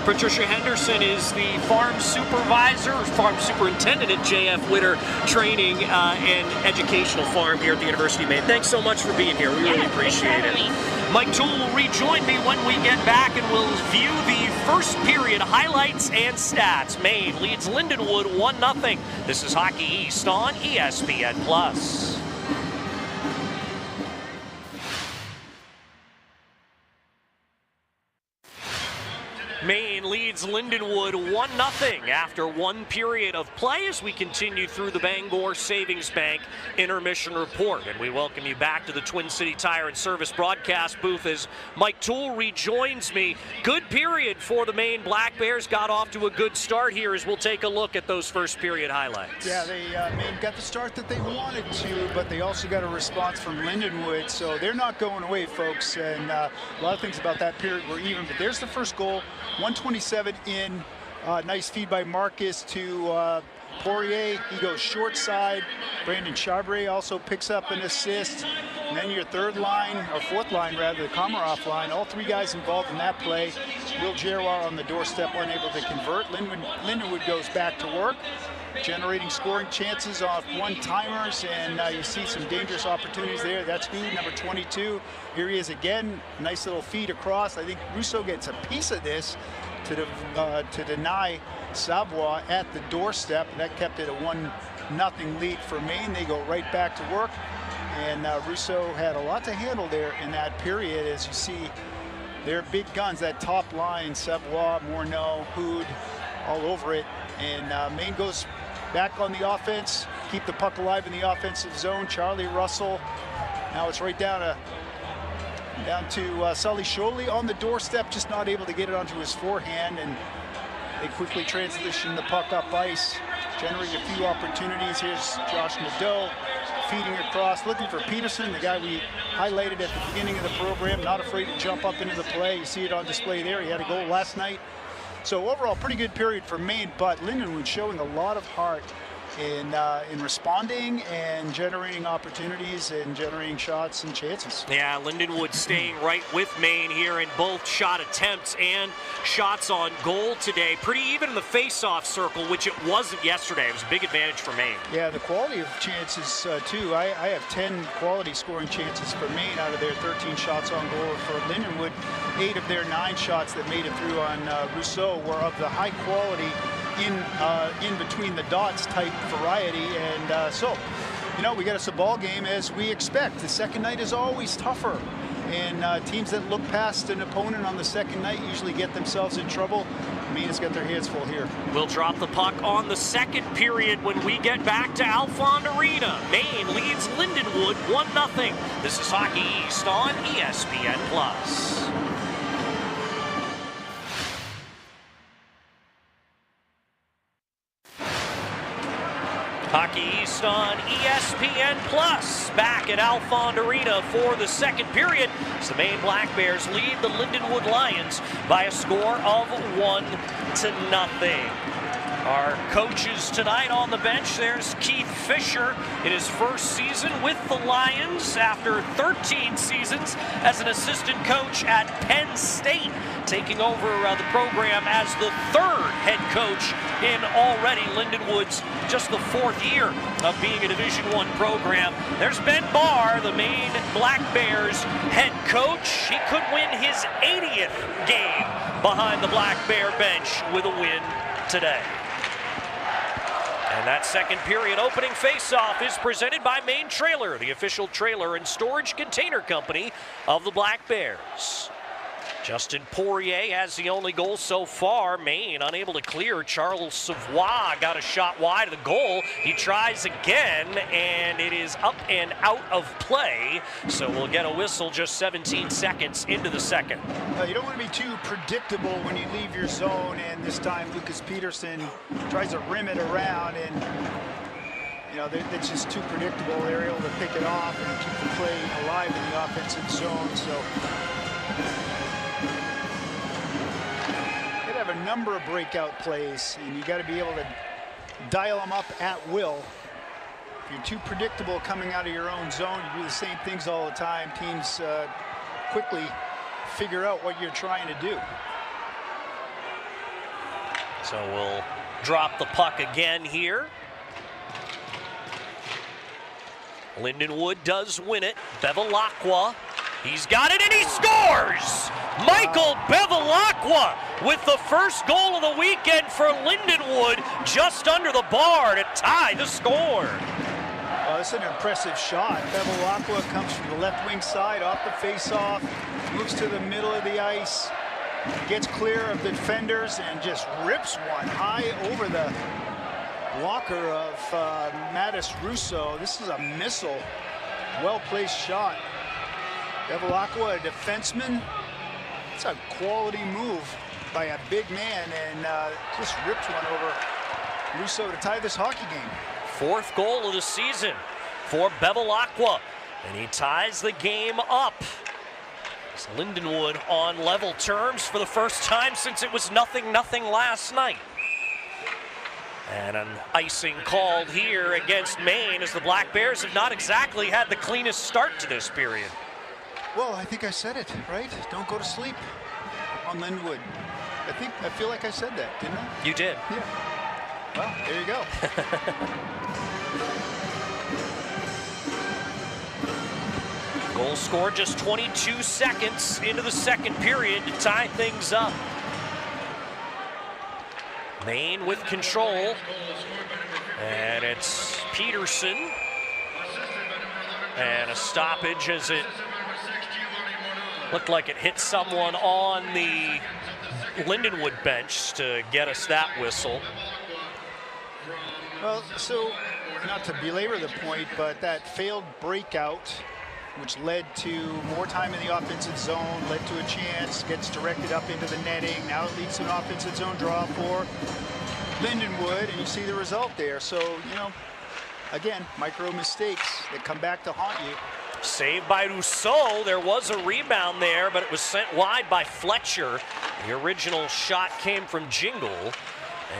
Patricia Henderson is the farm superintendent at J.F. Witter Training and Educational Farm here at the University of Maine. Thanks so much for being here. We really appreciate it. Mike Toole will rejoin me when we get back, and we'll view the first period highlights and stats. Maine leads Lindenwood 1-0. This is Hockey East on ESPN+. Maine leads Lindenwood 1-0 after one period of play as we continue through the Bangor Savings Bank intermission report. And we welcome you back to the Twin City Tire and Service broadcast booth as Mike Toole rejoins me. Good period for the Maine Black Bears. Got off to a good start here as we'll take a look at those first period highlights. Yeah, Maine got the start that they wanted to, but they also got a response from Lindenwood, so they're not going away, folks. And a lot of things about that period were even, but there's the first goal. 127 in, nice feed by Marcus to Poirier, he goes short side. Brandon Charbonnet also picks up an assist. And then your third line, or fourth line rather, the Komarov line, all three guys involved in that play. Will Giroir on the doorstep, unable to convert. Lindenwood goes back to work, generating scoring chances off one-timers, and you see some dangerous opportunities there. That's who, number 22. Here he is again, nice little feed across. I think Russo gets a piece of this to deny Savoie at the doorstep, and that kept it a 1-0 lead for Maine. They go right back to work, and Russo had a lot to handle there in that period. As you see, their big guns, that top line, Savoie, Morneau, Hood, all over it, and Maine goes back on the offense, keep the puck alive in the offensive zone. Charlie Russell, now it's right down to Sully Sholey on the doorstep, just not able to get it onto his forehand, and they quickly transition the puck up ice, generate a few opportunities. Here's Josh Nadeau feeding across, looking for Peterson, the guy we highlighted at the beginning of the program, not afraid to jump up into the play. You see it on display there. He had a goal last night. So overall, pretty good period for Maine, but Lindenwood showing a lot of heart in responding and generating opportunities and generating shots and chances. Yeah, Lindenwood staying right with Maine here in both shot attempts and shots on goal today. Pretty even in the face-off circle, which it wasn't yesterday. It was a big advantage for Maine. Yeah, the quality of chances too. I have 10 quality scoring chances for Maine out of their 13 shots on goal. For Lindenwood, 8 of their 9 shots that made it through on Rousseau were of the high quality in between the dots type variety, and so we got us a ball game as we expect. The second night is always tougher, and teams that look past an opponent on the second night usually get themselves in trouble. Maine has got their hands full here. We'll drop the puck on the second period when we get back to Alfond Arena. Maine leads Lindenwood 1-0. This is Hockey East on ESPN+. Hockey East on ESPN+, back at Alfond Arena for the second period as the Maine Black Bears lead the Lindenwood Lions by a score of 1-0. Our coaches tonight on the bench, there's Keith Fisher in his first season with the Lions after 13 seasons as an assistant coach at Penn State, taking over the program as the third head coach in already Lindenwood's just the fourth year of being a Division I program. There's Ben Barr, the Maine Black Bears head coach. He could win his 80th game behind the Black Bear bench with a win today. And that second period opening faceoff is presented by Maine Trailer, the official trailer and storage container company of the Black Bears. Justin Poirier has the only goal so far. Maine unable to clear. Charles Savoie got a shot wide of the goal. He tries again, and it is up and out of play. So we'll get a whistle just 17 seconds into the second. You don't want to be too predictable when you leave your zone, and this time Lucas Peterson tries to rim it around, and it's just too predictable. They're able to pick it off and keep the play alive in the offensive zone. So have a number of breakout plays, and you got to be able to dial them up at will. If you're too predictable coming out of your own zone, you do the same things all the time. Teams quickly figure out what you're trying to do. So we'll drop the puck again here. Lindenwood does win it. Bevilacqua, he's got it and he scores! Michael Bevilacqua with the first goal of the weekend for Lindenwood, just under the bar to tie the score. This is an impressive shot. Bevilacqua comes from the left wing side off the face-off, moves to the middle of the ice, gets clear of the defenders and just rips one high over the blocker of Mattis Russo. This is a missile, well-placed shot. Bevilacqua, a defenseman. It's a quality move by a big man, and just ripped one over Russo to tie this hockey game. Fourth goal of the season for Bevilacqua, and he ties the game up. It's Lindenwood on level terms for the first time since it was 0-0 last night. And an icing called here against Maine, as the Black Bears have not exactly had the cleanest start to this period. Well, I think I said it, right? Don't go to sleep on Lindenwood. I feel like I said that, didn't I? You did. Yeah. Well, there you go. Goal scored just 22 seconds into the second period to tie things up. Maine with control. And it's Peterson. And a stoppage as it looked like it hit someone on the Lindenwood bench to get us that whistle. Well, so not to belabor the point, but that failed breakout, which led to more time in the offensive zone, led to a chance, gets directed up into the netting. Now it leads to an offensive zone draw for Lindenwood, and you see the result there. So, you know, again, micro mistakes that come back to haunt you. Saved by Rousseau. There was a rebound there, but it was sent wide by Fletcher. The original shot came from Jingle.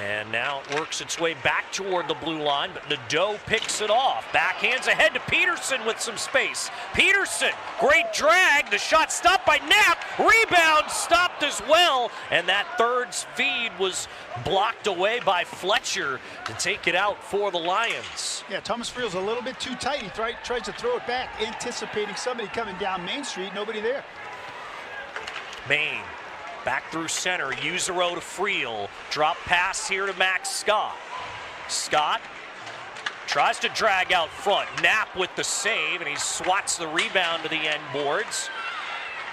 And now it works its way back toward the blue line, but Nadeau picks it off. Backhands ahead to Peterson with some space. Peterson, great drag. The shot stopped by Knapp. Rebound stopped as well. And that third feed was blocked away by Fletcher to take it out for the Lions. Yeah, Thomas Friel's a little bit too tight. He tries to throw it back, anticipating somebody coming down Main Street. Nobody there. Maine. Back through center, Usero to Friel. Drop pass here to Max Scott. Scott tries to drag out front. Knapp with the save, and he swats the rebound to the end boards.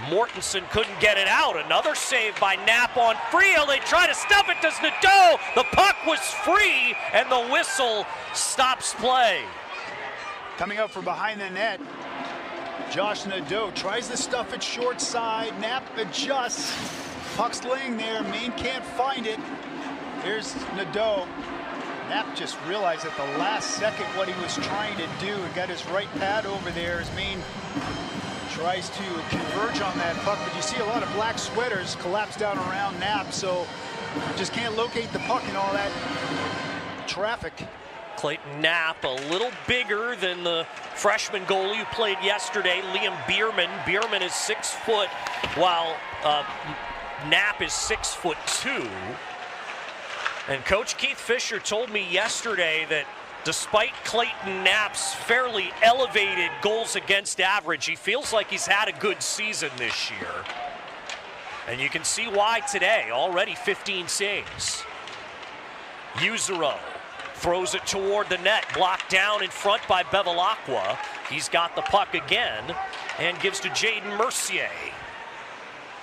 Mortensen couldn't get it out. Another save by Knapp on Friel. They try to stuff it. Does Nadeau? The puck was free, and the whistle stops play. Coming up from behind the net, Josh Nadeau tries to stuff it short side. Knapp adjusts. Puck's laying there. Maine can't find it. Here's Nadeau. Knapp just realized at the last second what he was trying to do and got his right pad over there as Maine tries to converge on that puck. But you see a lot of black sweaters collapse down around Knapp, so just can't locate the puck in all that traffic. Clayton Knapp, a little bigger than the freshman goalie who played yesterday, Liam Bierman. Bierman is 6 foot, while Knapp is 6'2". And Coach Keith Fisher told me yesterday that despite Clayton Knapp's fairly elevated goals against average, he feels like he's had a good season this year. And you can see why today, already 15 saves. Usero throws it toward the net, blocked down in front by Bevilacqua. He's got the puck again and gives to Jaden Mercier.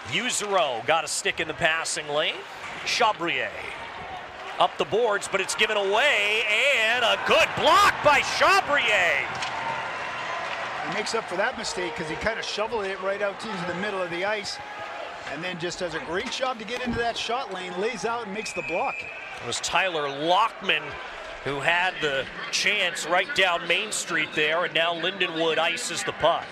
Usero got a stick in the passing lane. Chabrier up the boards, but it's given away, and a good block by Chabrier. He makes up for that mistake because he kind of shoveled it right out into the middle of the ice, and then just does a great job to get into that shot lane, lays out and makes the block. It was Tyler Lockman who had the chance right down Main Street there, and now Lindenwood ices the puck.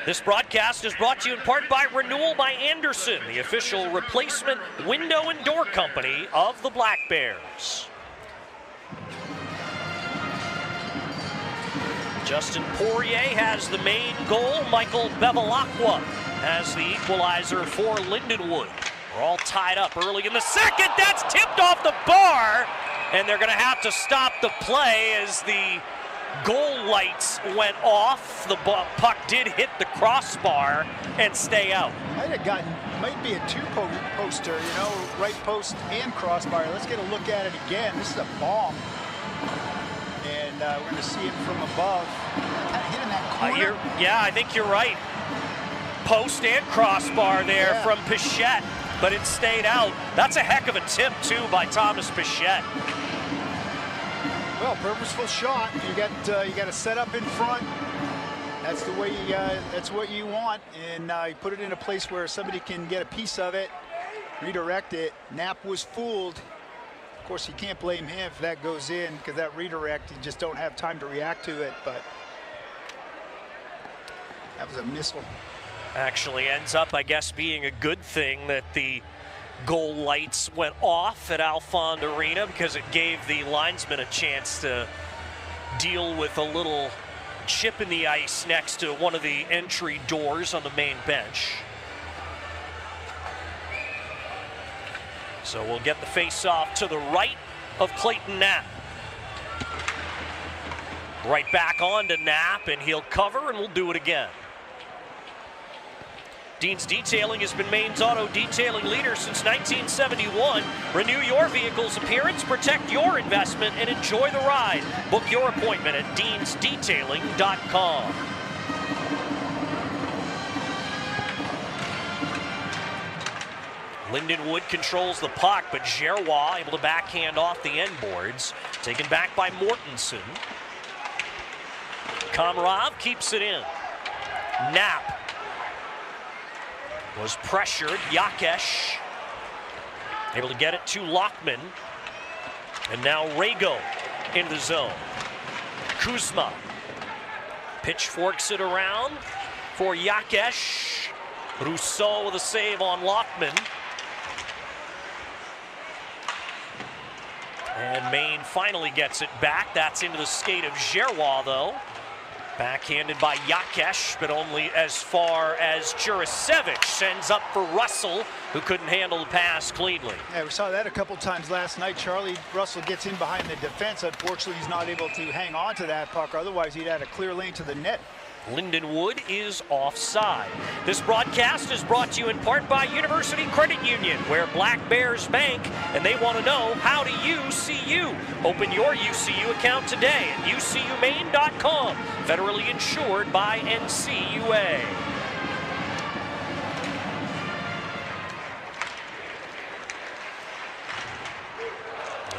This broadcast is brought to you in part by Renewal by Anderson, the official replacement window and door company of the Black Bears. Justin Poirier has the main goal. Michael Bevilacqua has the equalizer for Lindenwood. We're all tied up early in the second. That's tipped off the bar, and they're going to have to stop the play as the goal lights went off. The puck did hit the crossbar and stay out. Might be a two-poster, you know, right post and crossbar. Let's get a look at it again. This is a bomb. And we're going to see it from above. Kind of hitting that corner. Yeah, I think you're right. Post and crossbar there from Pichette, but it stayed out. That's a heck of a tip, too, by Thomas Pichette. Well, purposeful shot. You got to set up in front. That's the way that's what you want, and you put it in a place where somebody can get a piece of it, redirect it. Knapp was fooled. Of course, you can't blame him if that goes in, because that redirect, you just don't have time to react to it. But that was a missile. Actually ends up, I guess, being a good thing that the goal lights went off at Alfond Arena because it gave the linesman a chance to deal with a little chip in the ice next to one of the entry doors on the main bench. So we'll get the face-off to the right of Clayton Knapp. Right back on to Knapp, and he'll cover, and we'll do it again. Dean's Detailing has been Maine's auto detailing leader since 1971. Renew your vehicle's appearance, protect your investment, and enjoy the ride. Book your appointment at deansdetailing.com. Lindenwood controls the puck, but Gerrois able to backhand off the end boards. Taken back by Mortensen. Komarov keeps it in. Knapp was pressured. Yakesh able to get it to Lockman. And now Rago into the zone. Kuzma pitchforks it around for Yakesh. Rousseau with a save on Lockman. And Maine finally gets it back. That's into the skate of Gerrois, though. Backhanded by Yakesh, but only as far as Jurasevich sends up for Russell, who couldn't handle the pass cleanly. Yeah, we saw that a couple times last night. Charlie Russell gets in behind the defense. Unfortunately, he's not able to hang on to that puck. Otherwise, he'd had a clear lane to the net. Lindenwood is offside. This broadcast is brought to you in part by University Credit Union, where Black Bears bank, and they want to know, how do you see you? Open your UCU account today at ucumaine.com. Federally insured by NCUA.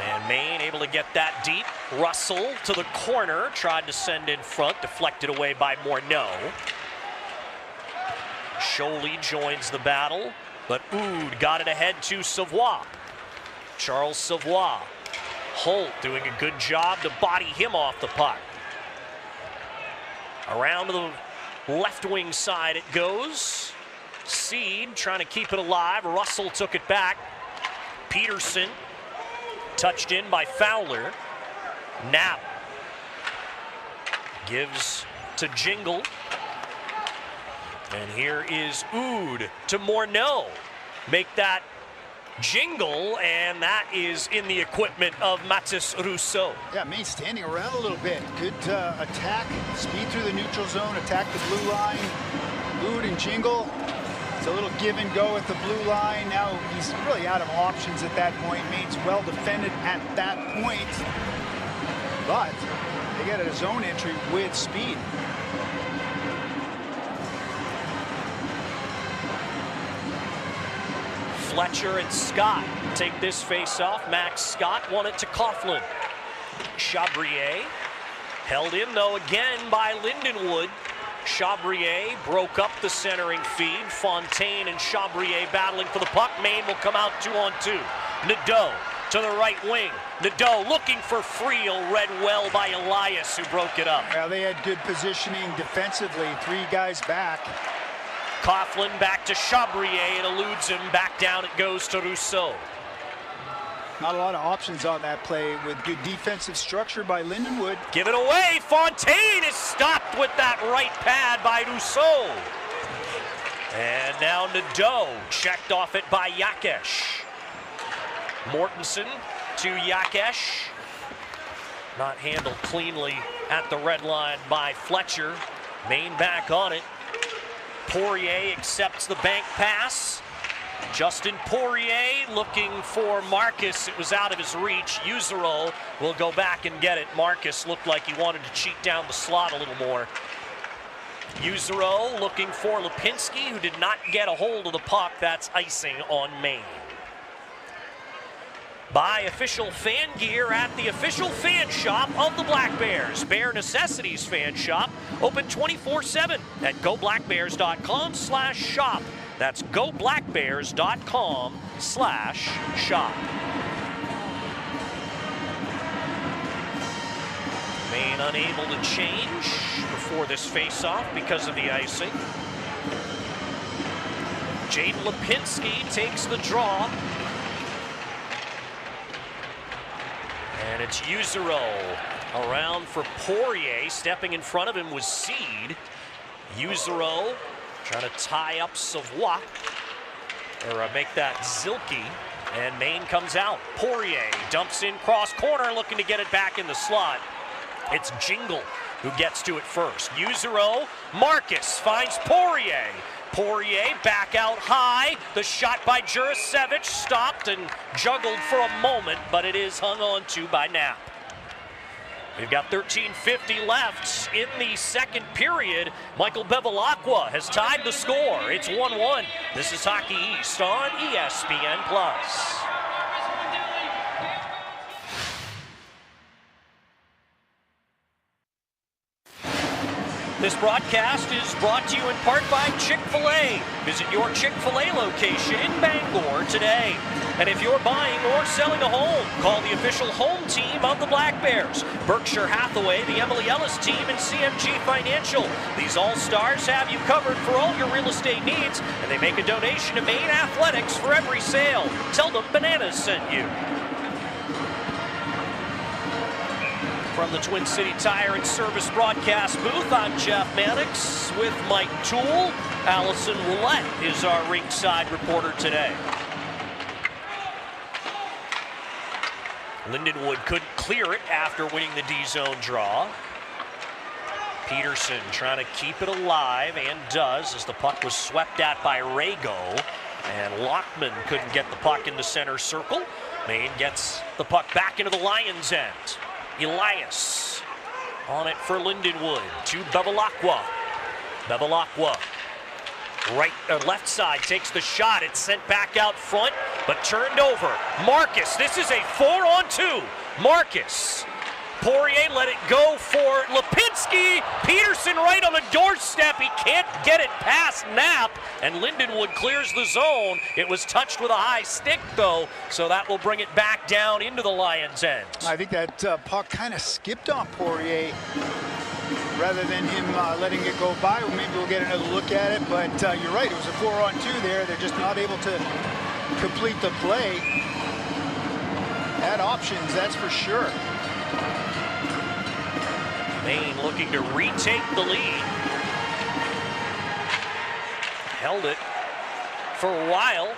And Maine able to get that deep. Russell to the corner, tried to send in front, deflected away by Morneau. Scholey joins the battle, but Oud got it ahead to Savoie. Charles Savoie. Holt doing a good job to body him off the puck. Around to the left wing side it goes. Seed trying to keep it alive. Russell took it back. Peterson touched in by Fowler. Knapp gives to Jingle. And here is Oud to Morneau. Make that Jingle, and that is in the equipment of Mathis Rousseau. Yeah, Maine standing around a little bit. Good attack, speed through the neutral zone, attack the blue line. Oud and Jingle. It's a little give and go at the blue line. Now he's really out of options at that point. Maine's well defended at that point. But they get a zone entry with speed. Fletcher and Scott take this face-off. Max Scott won it to Coughlin. Chabrier held in, though, again by Lindenwood. Chabrier broke up the centering feed. Fontaine and Chabrier battling for the puck. Maine will come out 2-on-2. Nadeau to the right wing. Nadeau looking for Friel, read well by Elias, who broke it up. Well, they had good positioning defensively. Three guys back. Coughlin back to Chabrier. It eludes him. Back down it goes to Rousseau. Not a lot of options on that play with good defensive structure by Lindenwood. Give it away. Fontaine is stopped with that right pad by Rousseau. And now Nadeau checked off it by Yakesh. Mortensen to Yakesh. Not handled cleanly at the red line by Fletcher. Maine back on it. Poirier accepts the bank pass. Justin Poirier looking for Marcus. It was out of his reach. Yuzero will go back and get it. Marcus looked like he wanted to cheat down the slot a little more. Yuzero looking for Lipinski, who did not get a hold of the puck. That's icing on Maine. Buy official fan gear at the official fan shop of the Black Bears. Bear Necessities fan shop, open 24/7 at goblackbears.com/shop. That's goblackbears.com/shop. Maine unable to change before this face-off because of the icing. Jaden Lipinski takes the draw. And it's Yuzero around for Poirier. Stepping in front of him was Seed. Yuzero trying to tie up Savoie, or make that Zilke. And Maine comes out. Poirier dumps in cross corner, looking to get it back in the slot. It's Jingle who gets to it first. Yuzero, Marcus finds Poirier. Poirier back out high. The shot by Jurasevich stopped and juggled for a moment, but it is hung on to by Knapp. We've got 13:50 left in the second period. Michael Bevilacqua has tied the score. It's 1-1. This is Hockey East on ESPN+. This broadcast is brought to you in part by Chick-fil-A. Visit your Chick-fil-A location in Bangor today. And if you're buying or selling a home, call the official home team of the Black Bears, Berkshire Hathaway, the Emily Ellis team, and CMG Financial. These all-stars have you covered for all your real estate needs, and they make a donation to Maine Athletics for every sale. Tell them Bananas sent you. From the Twin City Tire and Service broadcast booth, I'm Jeff Mannix with Mike Toole. Allison Roulette is our ringside reporter today. Lindenwood couldn't clear it after winning the D-zone draw. Peterson trying to keep it alive, and does, as the puck was swept at by Rago. And Lockman couldn't get the puck in the center circle. Maine gets the puck back into the Lions' end. Elias on it for Lindenwood to Bevilacqua. Bevilacqua, left side, takes the shot. It's sent back out front, but turned over. Marcus, this is a 4-on-2. Marcus. Poirier let it go for Lipinski. Peterson right on the doorstep. He can't get it past Knapp, and Lindenwood clears the zone. It was touched with a high stick, though, so that will bring it back down into the Lions' end. I think that puck kind of skipped on Poirier rather than him letting it go by. Maybe we'll get another look at it, but you're right. It was a 4-on-2 there. They're just not able to complete the play. Had options, that's for sure. Maine looking to retake the lead. Held it for a while.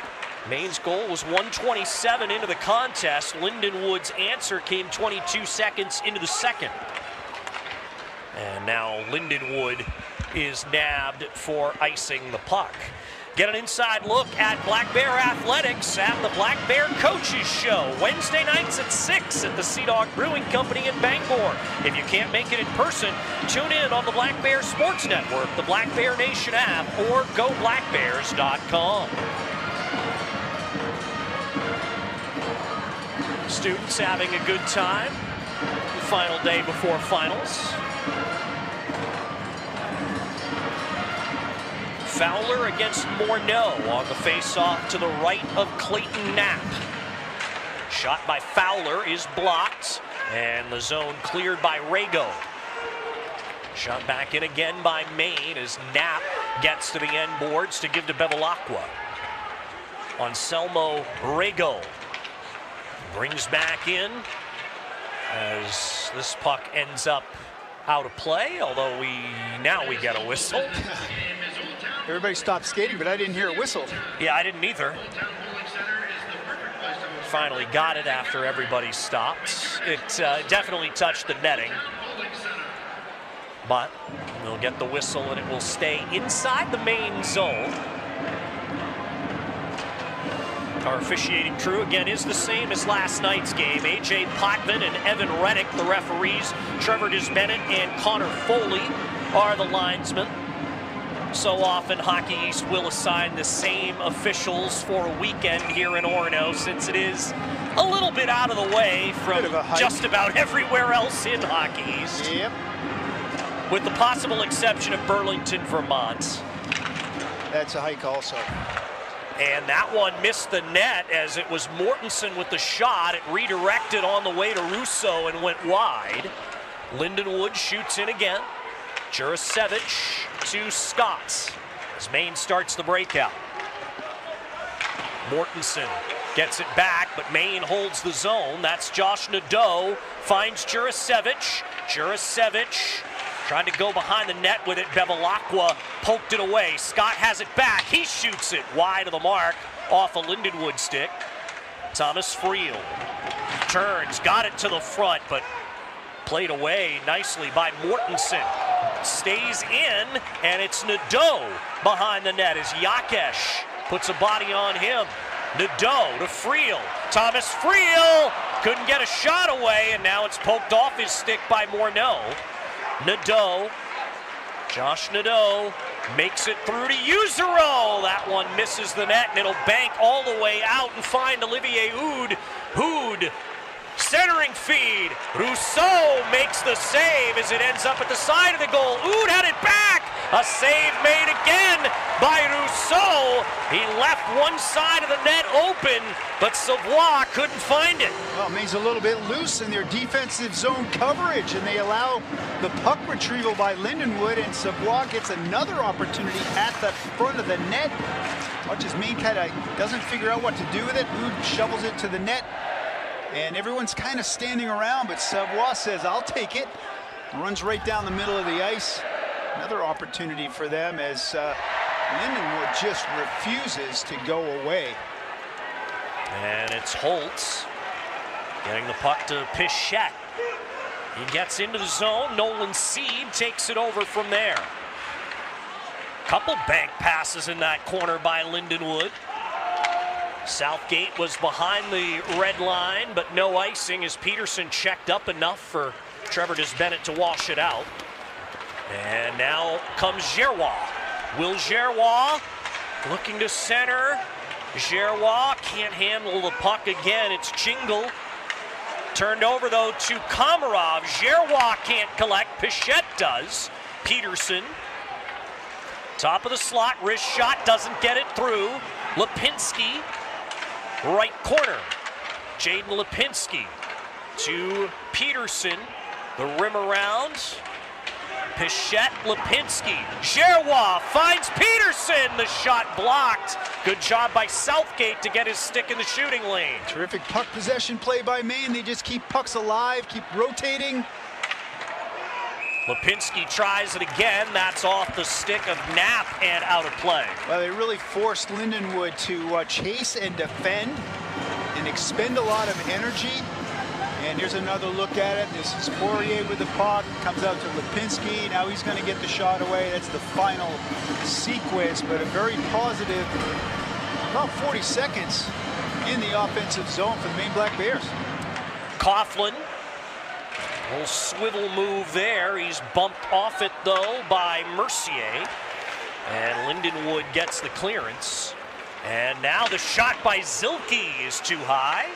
Maine's goal was 1:27 into the contest. Lindenwood's answer came 22 seconds into the second. And now Lindenwood is nabbed for icing the puck. Get an inside look at Black Bear Athletics at the Black Bear Coaches Show. Wednesday nights at 6 at the Sea Dog Brewing Company in Bangor. If you can't make it in person, tune in on the Black Bear Sports Network, the Black Bear Nation app, or goblackbears.com. Students having a good time. The final day before finals. Fowler against Morneau on the face-off to the right of Clayton Knapp. Shot by Fowler is blocked, and the zone cleared by Rago. Shot back in again by Maine as Knapp gets to the end boards to give to Bevilacqua. Anselmo Rago brings back in as this puck ends up out of play, although now we get a whistle. Everybody stopped skating, but I didn't hear a whistle. Yeah, I didn't either. Finally got it after everybody stopped. It definitely touched the netting. But we'll get the whistle, and it will stay inside the main zone. Our officiating crew, again, is the same as last night's game. A.J. Potvin and Evan Reddick, the referees. Trevor Disbennett and Connor Foley are the linesmen. So often, Hockey East will assign the same officials for a weekend here in Orono, since it is a little bit out of the way from just about everywhere else in Hockey East. Yep. With the possible exception of Burlington, Vermont. That's a hike also. And that one missed the net as it was Mortensen with the shot. It redirected on the way to Russo and went wide. Lindenwood shoots in again. Jurasevich to Scott as Maine starts the breakout. Mortensen gets it back, but Maine holds the zone. That's Josh Nadeau, finds Jurasevich. Jurasevich trying to go behind the net with it. Bevilacqua poked it away. Scott has it back. He shoots it wide of the mark off a Lindenwood stick. Thomas Friel turns, got it to the front, but played away nicely by Mortensen. Stays in, and it's Nadeau behind the net as Yakesh puts a body on him. Nadeau to Friel. Thomas Friel couldn't get a shot away, and now it's poked off his stick by Morneau. Nadeau, Josh Nadeau makes it through to Yuzero. That one misses the net, and it'll bank all the way out and find Olivier Hood. Hood, centering feed. Rousseau makes the save as it ends up at the side of the goal. Hood had it back. A save made again by Rousseau. He left one side of the net open, but Savoie couldn't find it. Well, Maine's a little bit loose in their defensive zone coverage, and they allow the puck retrieval by Lindenwood, and Savoie gets another opportunity at the front of the net. Much as Maine kind of doesn't figure out what to do with it, Hood shovels it to the net, and everyone's kind of standing around, but Savoie says, I'll take it. Runs right down the middle of the ice. Another opportunity for them as Lindenwood just refuses to go away. And it's Holtz getting the puck to Pichette. He gets into the zone. Nolan Seed takes it over from there. Couple bank passes in that corner by Lindenwood. Southgate was behind the red line, but no icing as Peterson checked up enough for Trevor Desbennett to wash it out. And now comes Gerrois. Will Gerrois looking to center. Gerrois can't handle the puck again. It's Jingle. Turned over though to Komarov. Gerrois can't collect. Pichette does. Peterson. Top of the slot. Wrist shot. Doesn't get it through. Lipinski. Right corner. Jaden Lipinski to Peterson. The rim around. Pichette, Lipinski. Gerrois finds Peterson. The shot blocked. Good job by Southgate to get his stick in the shooting lane. Terrific puck possession play by Maine. They just keep pucks alive, keep rotating. Lipinski tries it again. That's off the stick of Knapp and out of play. Well, they really forced Lindenwood to chase and defend and expend a lot of energy. And here's another look at it. This is Poirier with the puck. Comes out to Lipinski. Now he's going to get the shot away. That's the final sequence, but a very positive about 40 seconds in the offensive zone for the Maine Black Bears. Coughlin, a little swivel move there. He's bumped off it though by Mercier. And Lindenwood gets the clearance. And now the shot by Zilke is too high,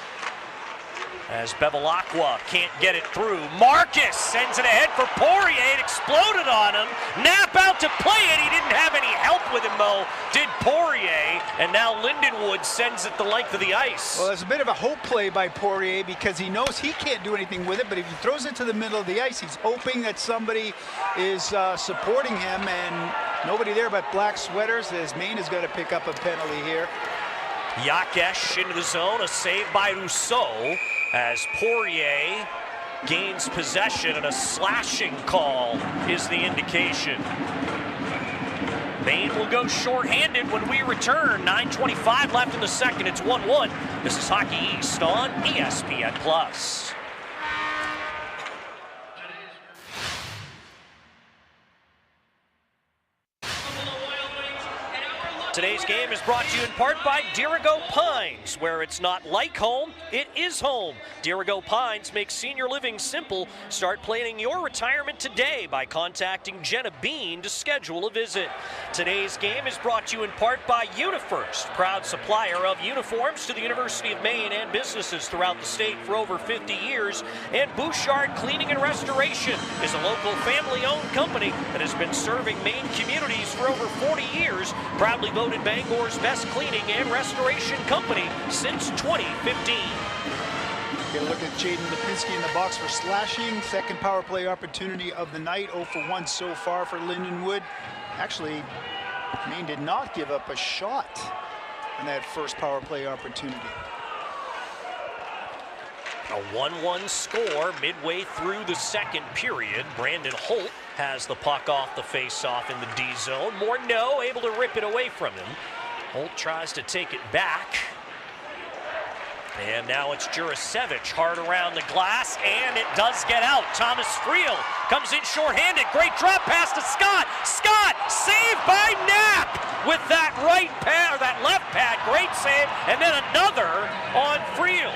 as Bevilacqua can't get it through. Marcus sends it ahead for Poirier. It exploded on him. Knapp out to play it. He didn't have any help with him, though, did Poirier. And now Lindenwood sends it the length of the ice. Well, it's a bit of a hope play by Poirier because he knows he can't do anything with it, but if he throws it to the middle of the ice, he's hoping that somebody is supporting him, and nobody there but black sweaters, as Maine is going to pick up a penalty here. Yakesh into the zone. A save by Rousseau, as Poirier gains possession, and a slashing call is the indication. Maine will go shorthanded when we return. 9:25 left in the second. It's 1-1. This is Hockey East on ESPN+. Today's game is brought to you in part by Dirigo Pines, where it's not like home, it is home. Dirigo Pines makes senior living simple. Start planning your retirement today by contacting Jenna Bean to schedule a visit. Today's game is brought to you in part by UniFirst, proud supplier of uniforms to the University of Maine and businesses throughout the state for over 50 years. And Bouchard Cleaning and Restoration is a local family-owned company that has been serving Maine communities for over 40 years, proudly voted Bangor's best cleaning and restoration company since 2015. Get a look at Jaden Lipinski in the box for slashing. Second power play opportunity of the night. 0 for 1 so far for Lindenwood. Actually, Maine did not give up a shot on that first power play opportunity. A 1-1 score midway through the second period. Brandon Holt has the puck off the face-off in the D zone. Morneau able to rip it away from him. Holt tries to take it back. And now it's Jurasevich hard around the glass, and it does get out. Thomas Friel comes in shorthanded. Great drop pass to Scott. Scott saved by Knapp with that right pad, or that left pad. Great save, and then another on Friel.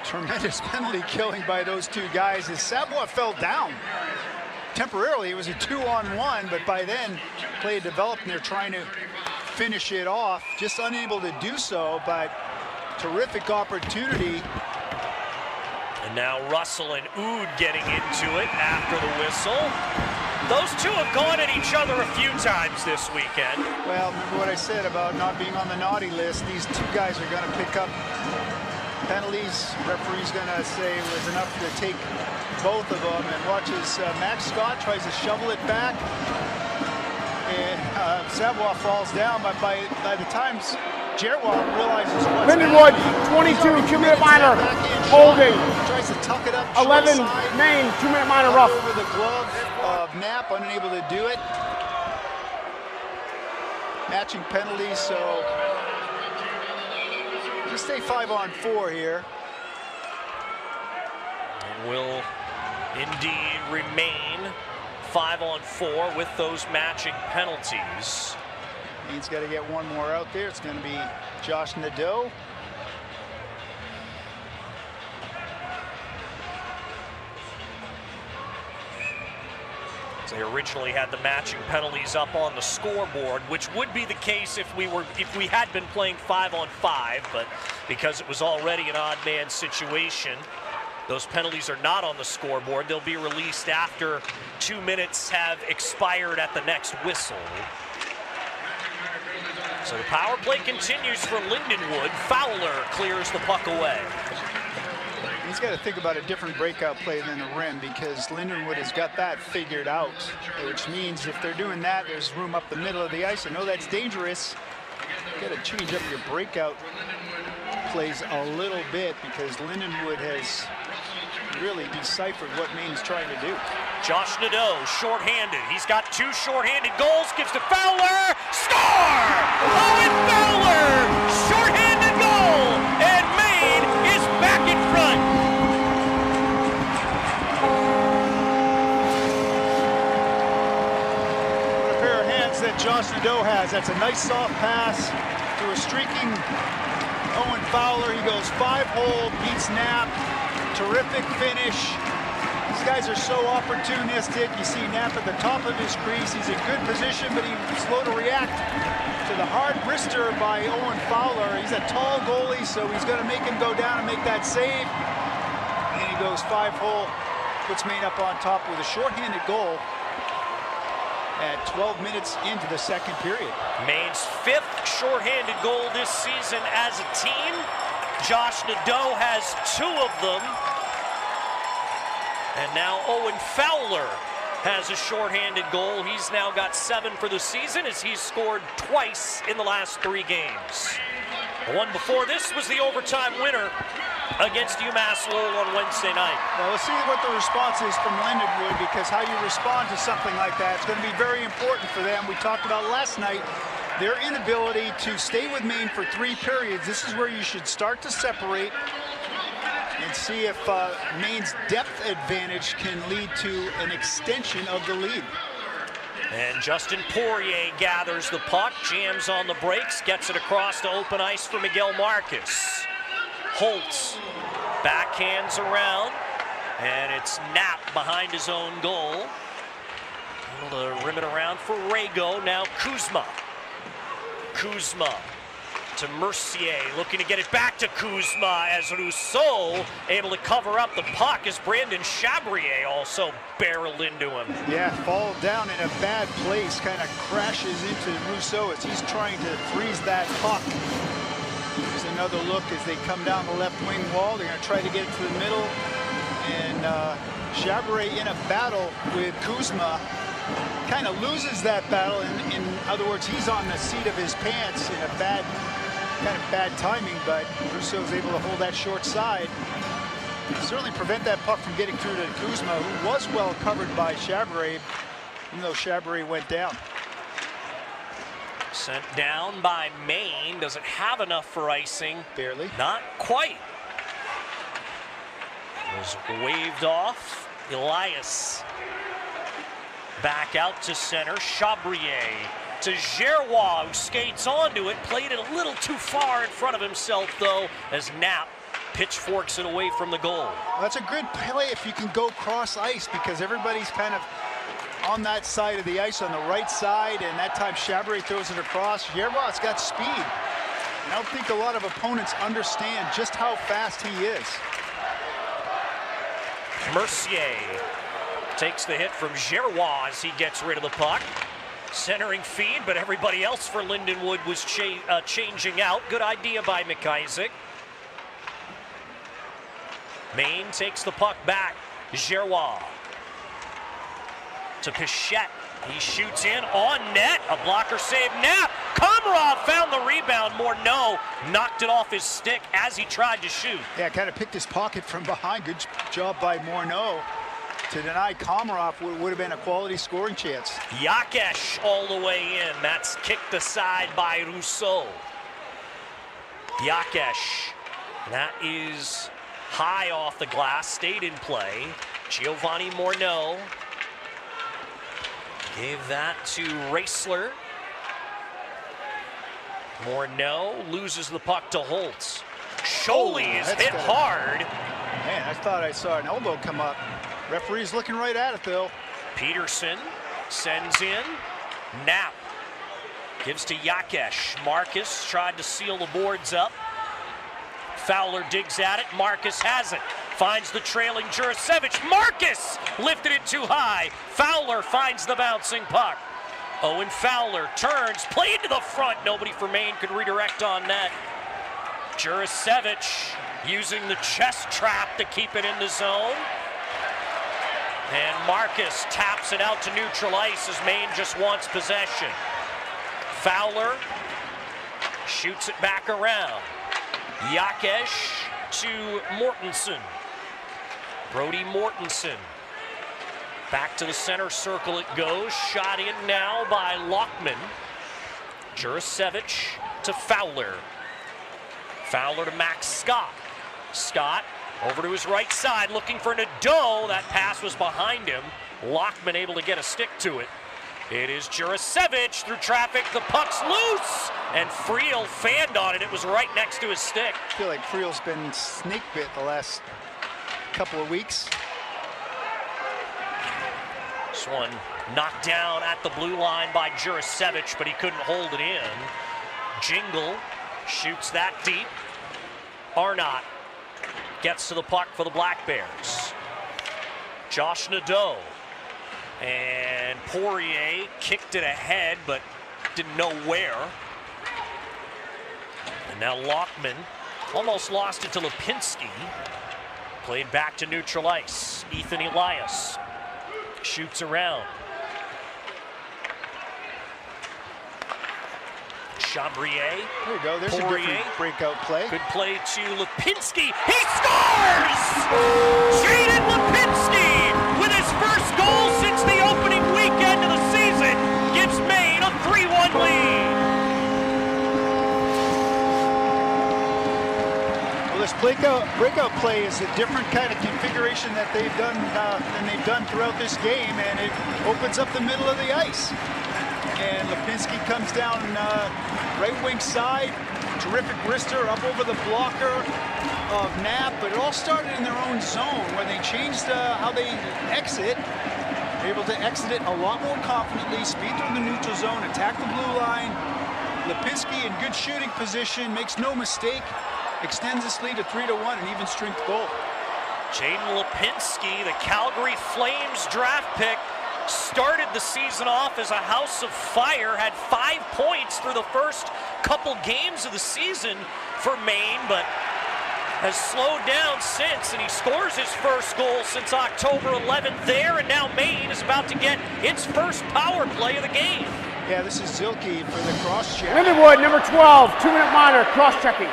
Tremendous penalty killing by those two guys as Savoie fell down. Temporarily, it was a 2-on-1, but by then, play had developed and they're trying to finish it off. Just unable to do so, but terrific opportunity. And now Russell and Oud getting into it after the whistle. Those two have gone at each other a few times this weekend. Well, remember what I said about not being on the naughty list. These two guys are going to pick up penalties. Referee's going to say it was enough to take both of them. And watch as Max Scott tries to shovel it back. And Savoie falls down, but by the time Gerwa realizes what's Lindenwood, happening, 22, 2-minute minor, holding. Tries to tuck it up. 11, side, Maine, 2-minute minor rough. over the glove of Knapp, unable to do it. Matching penalties, so we stay 5-on-4 here. And will indeed remain 5-on-4 with those matching penalties. He's got to get one more out there. It's going to be Josh Nadeau. They originally had the matching penalties up on the scoreboard, which would be the case if we had been playing 5-on-5, but because it was already an odd man situation, those penalties are not on the scoreboard. They'll be released after 2 minutes have expired at the next whistle. So the power play continues for Lindenwood. Fowler clears the puck away. He's got to think about a different breakout play than the rim because Lindenwood has got that figured out, which means if they're doing that, there's room up the middle of the ice. I know that's dangerous. You got to change up your breakout plays a little bit because Lindenwood has really deciphered what Maine's trying to do. Josh Nadeau, shorthanded. He's got 2 shorthanded goals, gives to Fowler, score! Owen Fowler, shorthanded goal, and Maine is back in front. What a pair of hands that Josh Nadeau has. That's a nice soft pass to a streaking Owen Fowler. He goes 5-hole, beats Knapp. Terrific finish. These guys are so opportunistic. You see Knapp at the top of his crease. He's in good position, but he's slow to react to the hard wrister by Owen Fowler. He's a tall goalie, so he's going to make him go down and make that save. And he goes 5-hole, puts Maine up on top with a shorthanded goal at 12 minutes into the second period. Maine's 5th shorthanded goal this season as a team. Josh Nadeau has 2 of them. And now Owen Fowler has a shorthanded goal. He's now got 7 for the season as he's scored twice in the last 3 games. The one before this was the overtime winner against UMass Lowell on Wednesday night. Well, let's see what the response is from Lindenwood, because how you respond to something like that is going to be very important for them. We talked about last night their inability to stay with Maine for 3 periods. This is where you should start to separate and see if Maine's depth advantage can lead to an extension of the lead. And Justin Poirier gathers the puck, jams on the brakes, gets it across to open ice for Miguel Marcus. Holtz backhands around, and it's Knapp behind his own goal. Able to rim it around for Rago, now Kuzma. Kuzma to Mercier, looking to get it back to Kuzma as Rousseau able to cover up the puck as Brandon Chabrier also barreled into him. Yeah, fall down in a bad place, kind of crashes into Rousseau as he's trying to freeze that puck. Here's another look as they come down the left wing wall. They're going to try to get it to the middle. And Chabrier in a battle with Kuzma kind of loses that battle, and In other words, he's on the seat of his pants in a kind of bad timing, but Russo's able to hold that short side. Certainly prevent that puck from getting through to Kuzma, who was well covered by Chabray, even though Chabray went down. Sent down by Maine. Does it have enough for icing? Barely. Not quite. Was waved off. Elias back out to center. Chabrier to Gerrois, who skates onto it. Played it a little too far in front of himself, though, as Knapp pitchforks it away from the goal. Well, that's a good play if you can go cross ice, because everybody's kind of on that side of the ice, on the right side, and that time Chabrier throws it across. Gerrois got speed. And I don't think a lot of opponents understand just how fast he is. Mercier takes the hit from Gerrois as he gets rid of the puck. Centering feed, but everybody else for Lindenwood was changing out. Good idea by McIsaac. Maine takes the puck back. Gerrois to Pichette. He shoots in on net. A blocker save. Knapp. Komarov found the rebound. Morneau knocked it off his stick as he tried to shoot. Yeah, kind of picked his pocket from behind. Good job by Morneau to deny Komarov. Would have been a quality scoring chance. Yakesh all the way in. That's kicked aside by Rousseau. Yakesh. That is high off the glass. Stayed in play. Giovanni Morneau gave that to Raisler. Morneau loses the puck to Holtz. Scholey is hit hard. Man, I thought I saw an elbow come up. Referee's looking right at it, though. Peterson sends in. Knapp gives to Yakesh. Marcus tried to seal the boards up. Fowler digs at it. Marcus has it. Finds the trailing Jurasevich. Marcus lifted it too high. Fowler finds the bouncing puck. Owen Fowler turns, played to the front. Nobody for Maine could redirect on net. Jurasevich using the chest trap to keep it in the zone. And Marcus taps it out to neutral ice as Maine just wants possession. Fowler shoots it back around. Yakesh to Mortensen. Brody Mortensen. Back to the center circle it goes. Shot in now by Lockman. Jurasevich to Fowler. Fowler to Max Scott. Scott over to his right side looking for Nadeau. That pass was behind him. Lockman able to get a stick to it. It is Jurasevich through traffic. The puck's loose. And Friel fanned on it. It was right next to his stick. I feel like Friel's been snake bit the last couple of weeks. This one knocked down at the blue line by Jurasevich, but he couldn't hold it in. Jingle shoots that deep. Arnott gets to the puck for the Black Bears. Josh Nadeau. And Poirier kicked it ahead, but didn't know where. And now Lockman almost lost it to Lipinski. Played back to neutral ice. Ethan Elias shoots around. Chabrier. There you go. There's Poirier. a good breakout play. Good play to Lipinski. He scores! Jaden Lipinski with his first goal since the opening weekend of the season gives Maine a 3-1 lead. Well, this breakout play is a different kind of configuration that they've done than they've done throughout this game, and it opens up the middle of the ice. And Lipinski comes down right wing side, terrific wrister up over the blocker of Knapp, but it all started in their own zone where they changed how they exit. They're able to exit it a lot more confidently, speed through the neutral zone, attack the blue line. Lipinski in good shooting position, makes no mistake, extends this lead to 3-1, an even strength goal. Jaden Lipinski, the Calgary Flames draft pick, started the season off as a house of fire, had 5 points through the first couple games of the season for Maine, but has slowed down since, and he scores his first goal since October 11th there, and now Maine is about to get its first power play of the game. Yeah, this is Zilke for the cross-check. Lindenwood, number 12, 2-minute minor, cross-checking.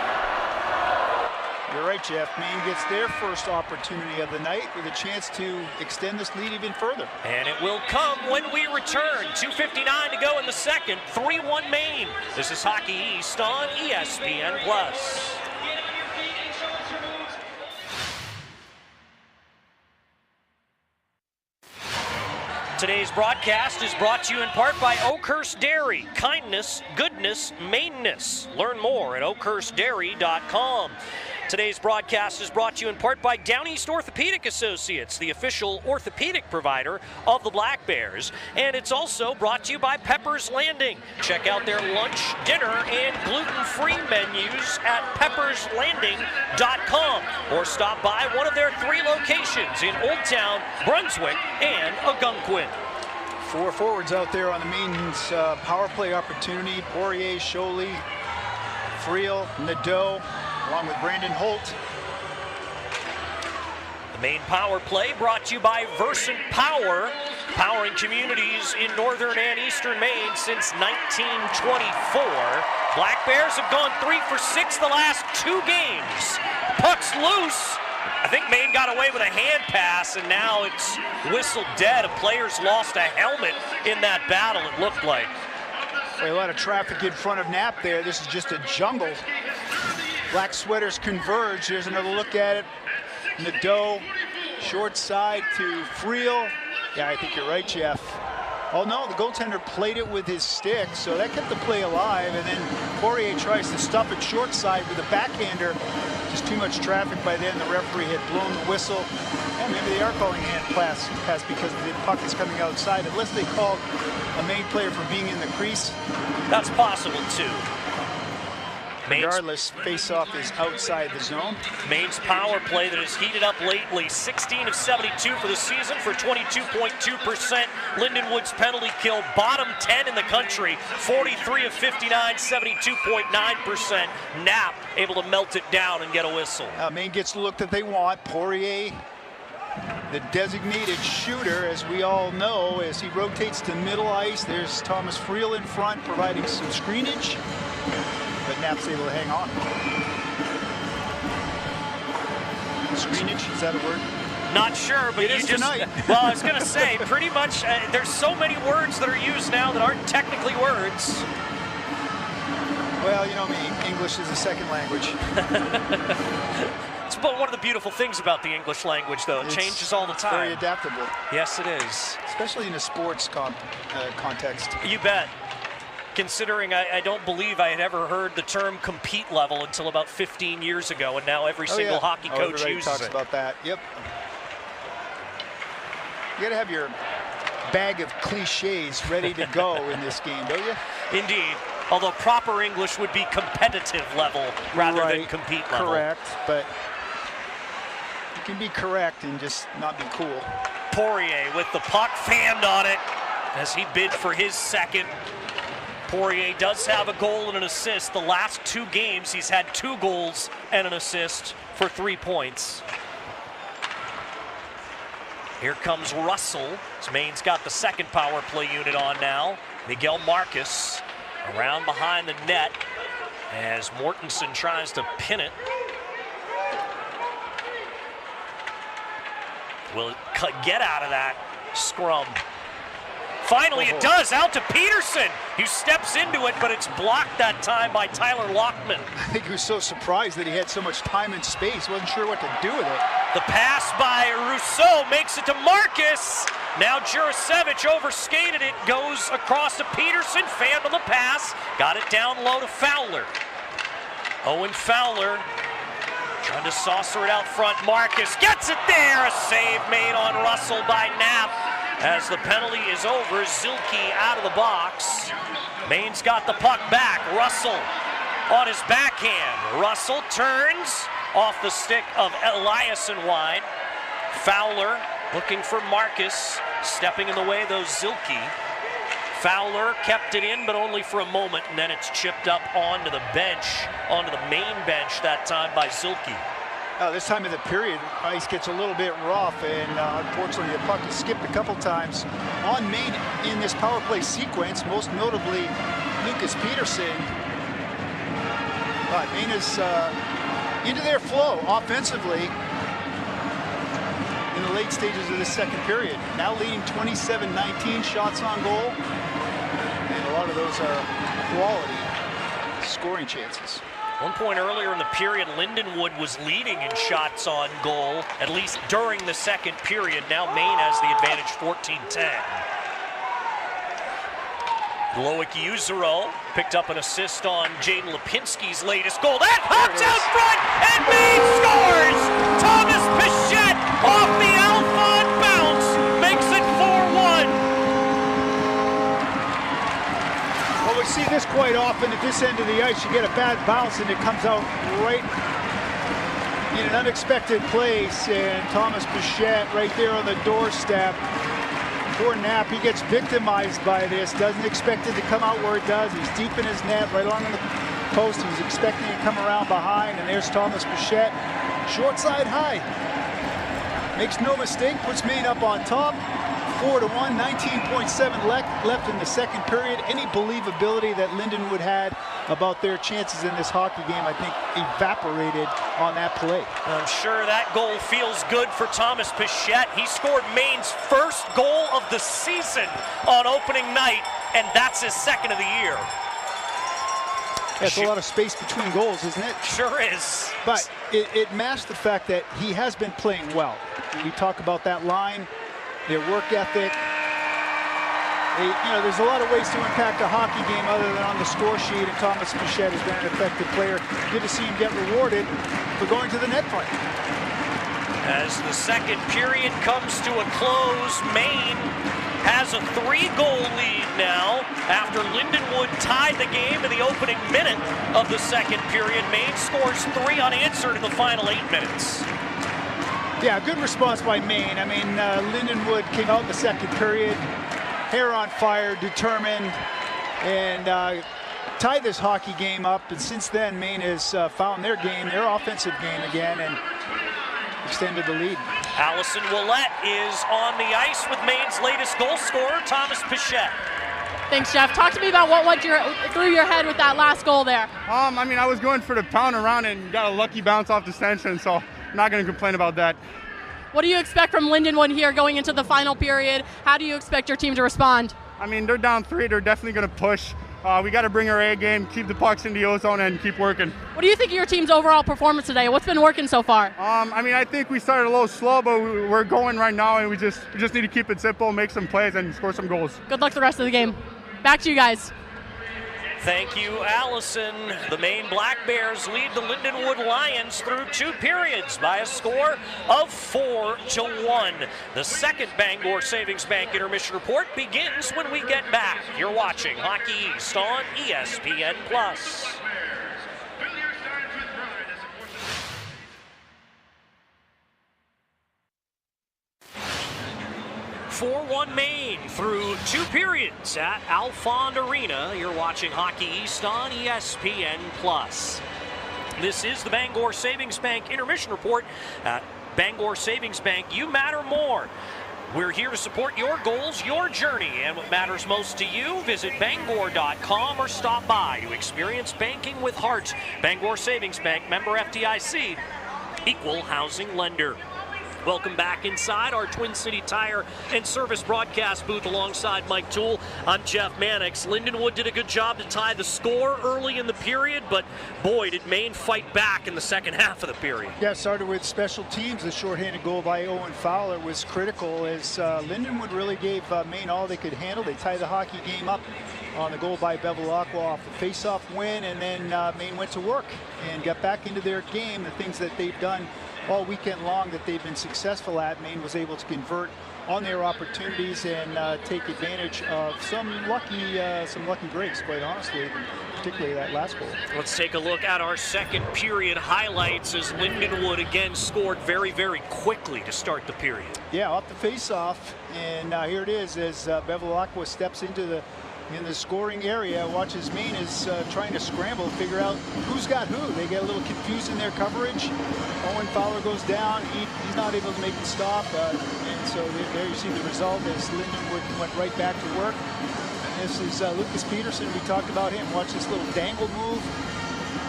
You're right, Jeff. Maine gets their first opportunity of the night with a chance to extend this lead even further. And it will come when we return. 2:59 to go in the second. 3-1 Maine. This is Hockey East on ESPN+. Today's broadcast is brought to you in part by Oakhurst Dairy. Kindness, goodness, Maineness. Learn more at oakhurstdairy.com. Today's broadcast is brought to you in part by Down East Orthopedic Associates, the official orthopedic provider of the Black Bears. And it's also brought to you by Pepper's Landing. Check out their lunch, dinner, and gluten-free menus at pepperslanding.com or stop by one of their 3 locations in Old Town, Brunswick, and Algonquin. 4 forwards out there on the Maine's power play opportunity. Poirier, Scholey, Friel, Nadeau, along with Brandon Holt. The Maine power play brought to you by Versant Power, powering communities in northern and eastern Maine since 1924. Black Bears have gone 3 for 6 the last 2 games. Puck's loose. I think Maine got away with a hand pass, and now it's whistled dead. A player's lost a helmet in that battle, it looked like. A lot of traffic in front of Knapp there. This is just a jungle. Black sweaters converge. There's another look at it. Nadeau, short side to Friel. Yeah, I think you're right, Jeff. Oh no, the goaltender played it with his stick, so that kept the play alive. And then Poirier tries to stuff it short side with a backhander. Just too much traffic by then. The referee had blown the whistle. Yeah, maybe they are calling hand pass because the puck is coming outside, unless they called a Maine player for being in the crease. That's possible too. Regardless, face-off is outside the zone. Maine's power play that has heated up lately, 16 of 72 for the season for 22.2%. Lindenwood's penalty kill, bottom 10 in the country, 43 of 59, 72.9%. Knapp able to melt it down and get a whistle. Maine gets the look that they want. Poirier, the designated shooter, as we all know, as he rotates to middle ice. There's Thomas Friel in front, providing some screenage. But Knapp's able to hang on. Screenage, is that a word? Not sure, but it is tonight. Well, I was going to say, pretty much, there's so many words that are used now that aren't technically words. Well, you know me, English is a second language. It's one of the beautiful things about the English language, though. It changes all the time. It's very adaptable. Yes, it is. Especially in a sports context. You bet. Considering I don't believe I had ever heard the term compete level until about 15 years ago, and now every single hockey coach uses talks it. About that. Yep. You got to have your bag of cliches ready to go in this game, don't you? Indeed. Although proper English would be competitive level rather than compete level. Correct, but you can be correct and just not be cool. Poirier with the puck, fanned on it as he bid for his second. Poirier does have a goal and an assist. The last 2 games, he's had 2 goals and an assist for 3 points. Here comes Russell. Maine's got the second power play unit on now. Miguel Marcus around behind the net as Mortensen tries to pin it. Will it get out of that scrum? Finally, it does, out to Peterson, who steps into it, but it's blocked that time by Tyler Lockman. I think he was so surprised that he had so much time and space, wasn't sure what to do with it. The pass by Rousseau makes it to Marcus. Now Jurasevich overskated it, goes across to Peterson, fanned on the pass, got it down low to Fowler. Owen Fowler trying to saucer it out front. Marcus gets it there, a save made on Russell by Knapp. As the penalty is over, Zilke out of the box. Maine's got the puck back. Russell on his backhand. Russell turns off the stick of Eliason wide. Fowler looking for Marcus. Stepping in the way, though, Zilke. Fowler kept it in, but only for a moment, and then it's chipped up onto the bench, onto the Maine bench that time by Zilke. This time of the period, ice gets a little bit rough, and unfortunately the puck is skipped a couple times on Maine in this power play sequence, most notably Lucas Peterson. But Maine is into their flow offensively in the late stages of the second period. Now leading 27-19 shots on goal, and a lot of those are quality scoring chances. 1 point earlier in the period, Lindenwood was leading in shots on goal, at least during the second period. Now Maine has the advantage, 14-10. Loic Uzero picked up an assist on Jaden Lipinski's latest goal. That pops out front, and Maine scores! Thomas Pichette off the Alphon bounce makes it 4-1. Well, we see this quite often at this end of the ice. You get a bad bounce, and it comes out right in an unexpected place, and Thomas Pichette right there on the doorstep. Poor Knapp, he gets victimized by this, doesn't expect it to come out where it does. He's deep in his net, right along the post. He's expecting it to come around behind, and there's Thomas Pichette. Short side high. Makes no mistake, puts Maine up on top. 4-1, 19.7 left in the second period. Any believability that Lindenwood had about their chances in this hockey game, I think, evaporated on that play. I'm sure that goal feels good for Thomas Pichette. He scored Maine's first goal of the season on opening night, and that's his second of the year. That's a lot of space between goals, isn't it? Sure is. But it masks the fact that he has been playing well. We talk about that line, their work ethic. There's a lot of ways to impact a hockey game other than on the score sheet, and Thomas Pichette has been an effective player. Good to see him get rewarded for going to the net front. As the second period comes to a close, Maine has a 3-goal lead now after Lindenwood tied the game in the opening minute of the second period. Maine scores 3 unanswered in the final 8 minutes. Yeah, good response by Maine. I mean, Lindenwood came out in the second period, hair on fire, determined, and tied this hockey game up. And since then, Maine has found their game, their offensive game again, and extended the lead. Allison Willette is on the ice with Maine's latest goal scorer, Thomas Pichette. Thanks, Jeff. Talk to me about what went through your head with that last goal there. I mean, I was going for the pound around and got a lucky bounce off the stanchion, so I'm not going to complain about that. What do you expect from Lindenwood here going into the final period? How do you expect your team to respond? I mean, they're down 3. They're definitely going to push. We got to bring our A game, keep the pucks in the O-zone, and keep working. What do you think of your team's overall performance today? What's been working so far? I mean, I think we started a little slow, but we're going right now, and we just need to keep it simple, make some plays, and score some goals. Good luck the rest of the game. Back to you guys. Thank you, Allison. The Maine Black Bears lead the Lindenwood Lions through 2 periods by a score of 4-1. The second Bangor Savings Bank intermission report begins when we get back. You're watching Hockey East on ESPN+. 4-1 Maine through 2 periods at Alphon Arena. You're watching Hockey East on ESPN+. This is the Bangor Savings Bank intermission report. At Bangor Savings Bank, you matter more. We're here to support your goals, your journey, and what matters most to you. Visit Bangor.com or stop by to experience banking with heart. Bangor Savings Bank, member FDIC, equal housing lender. Welcome back inside our Twin City Tire and Service broadcast booth alongside Mike Toole. I'm Jeff Mannix. Lindenwood did a good job to tie the score early in the period, but boy, did Maine fight back in the second half of the period. Yeah, started with special teams. The shorthanded goal by Owen Fowler was critical as Lindenwood really gave Maine all they could handle. They tied the hockey game up on the goal by Bevilacqua off the face-off win, and then Maine went to work and got back into their game, the things that they've done all weekend long that they've been successful at. Maine was able to convert on their opportunities and take advantage of some lucky breaks, quite honestly, particularly that last goal. Let's take a look at our second period highlights as Lindenwood again scored very, very quickly to start the period. Yeah, off the face-off, and here it is as Bevilacqua steps into the scoring area. Watches Maine is trying to scramble, figure out who's got who. They get a little confused in their coverage. Owen Fowler goes down. He's not able to make the stop. And so there you see the result as Lindenwood went right back to work. And this is Lucas Peterson. We talked about him. Watch this little dangle move.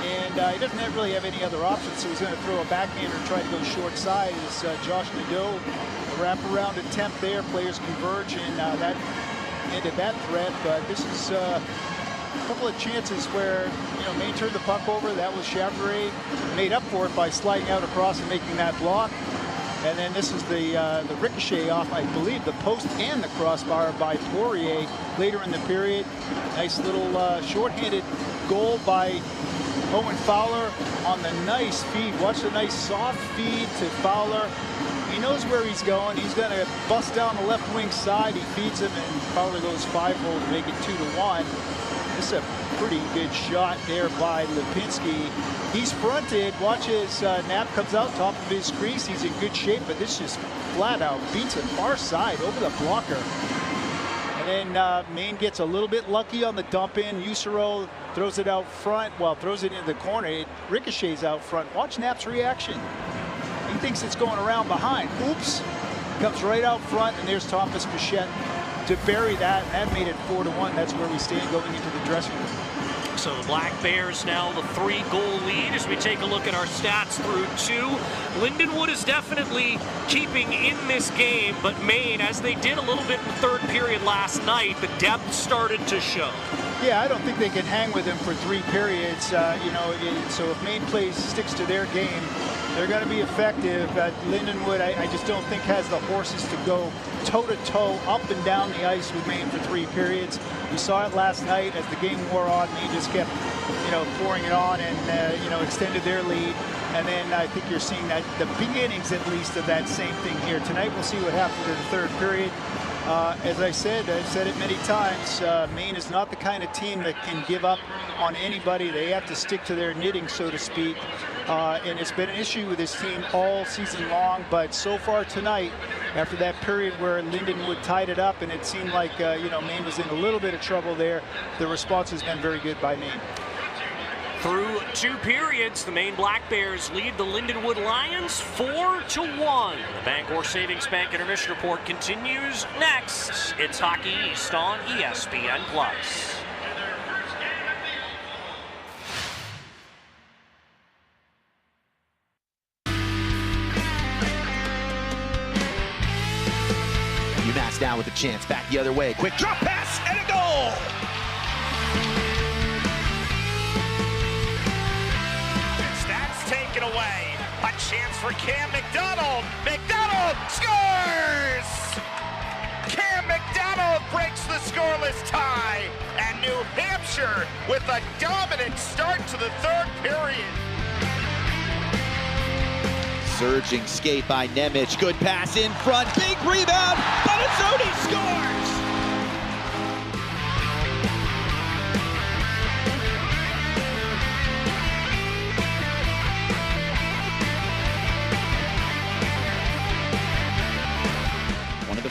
And he doesn't really have any other options, so he's going to throw a backhander and try to go short side. As Josh Nadeau, a wraparound attempt there. Players converge, and that ended that threat. But this is a couple of chances where, Maine turned the puck over. That was Chavrier, made up for it by sliding out across and making that block. And then this is the ricochet off, I believe, the post and the crossbar by Poirier later in the period. Nice little shorthanded goal by Owen Fowler on the nice feed. Watch the nice soft feed to Fowler. He knows where he's going. He's going to bust down the left wing side. He feeds him, and Fowler goes 5-hole to make it 2-1. This is a pretty good shot there by Lipinski. He's fronted. Watch as Knapp comes out top of his crease. He's in good shape, but this just flat out beats him far side over the blocker. And then Maine gets a little bit lucky on the dump in. Usero throws it out front. Well, throws it into the corner. It ricochets out front. Watch Knapp's reaction. He thinks it's going around behind. Oops. Comes right out front, and there's Thomas Pichette to bury that, and that made it 4-1. That's where we stand going into the dressing room. So the Black Bears now the 3-goal lead as we take a look at our stats through 2. Lindenwood is definitely keeping in this game, but Maine, as they did a little bit in the third period last night, the depth started to show. Yeah, I don't think they can hang with him for 3 periods. So if Maine sticks to their game, they're going to be effective. Lindenwood, I just don't think has the horses to go toe-to-toe up and down the ice with Maine for 3 periods. We saw it last night as the game wore on. Maine just kept, pouring it on and, extended their lead. And then I think you're seeing that the beginnings, at least, of that same thing here. Tonight we'll see what happens in the third period. As I've said it many times, Maine is not the kind of team that can give up on anybody. They have to stick to their knitting, so to speak. And it's been an issue with this team all season long, but so far tonight, after that period where Lindenwood tied it up and it seemed like, Maine was in a little bit of trouble there, the response has been very good by Maine. Through 2 periods, the Maine Black Bears lead the Lindenwood Lions 4-1. The Bangor Savings Bank Intermission Report continues next. It's Hockey East on ESPN+. UMass now with a chance, back the other way. Quick drop pass and a goal! Taken away. A chance for Cam McDonald. McDonald scores! Cam McDonald breaks the scoreless tie. And New Hampshire with a dominant start to the third period. Surging skate by Nemec. Good pass in front. Big rebound. Bonazzoni scores!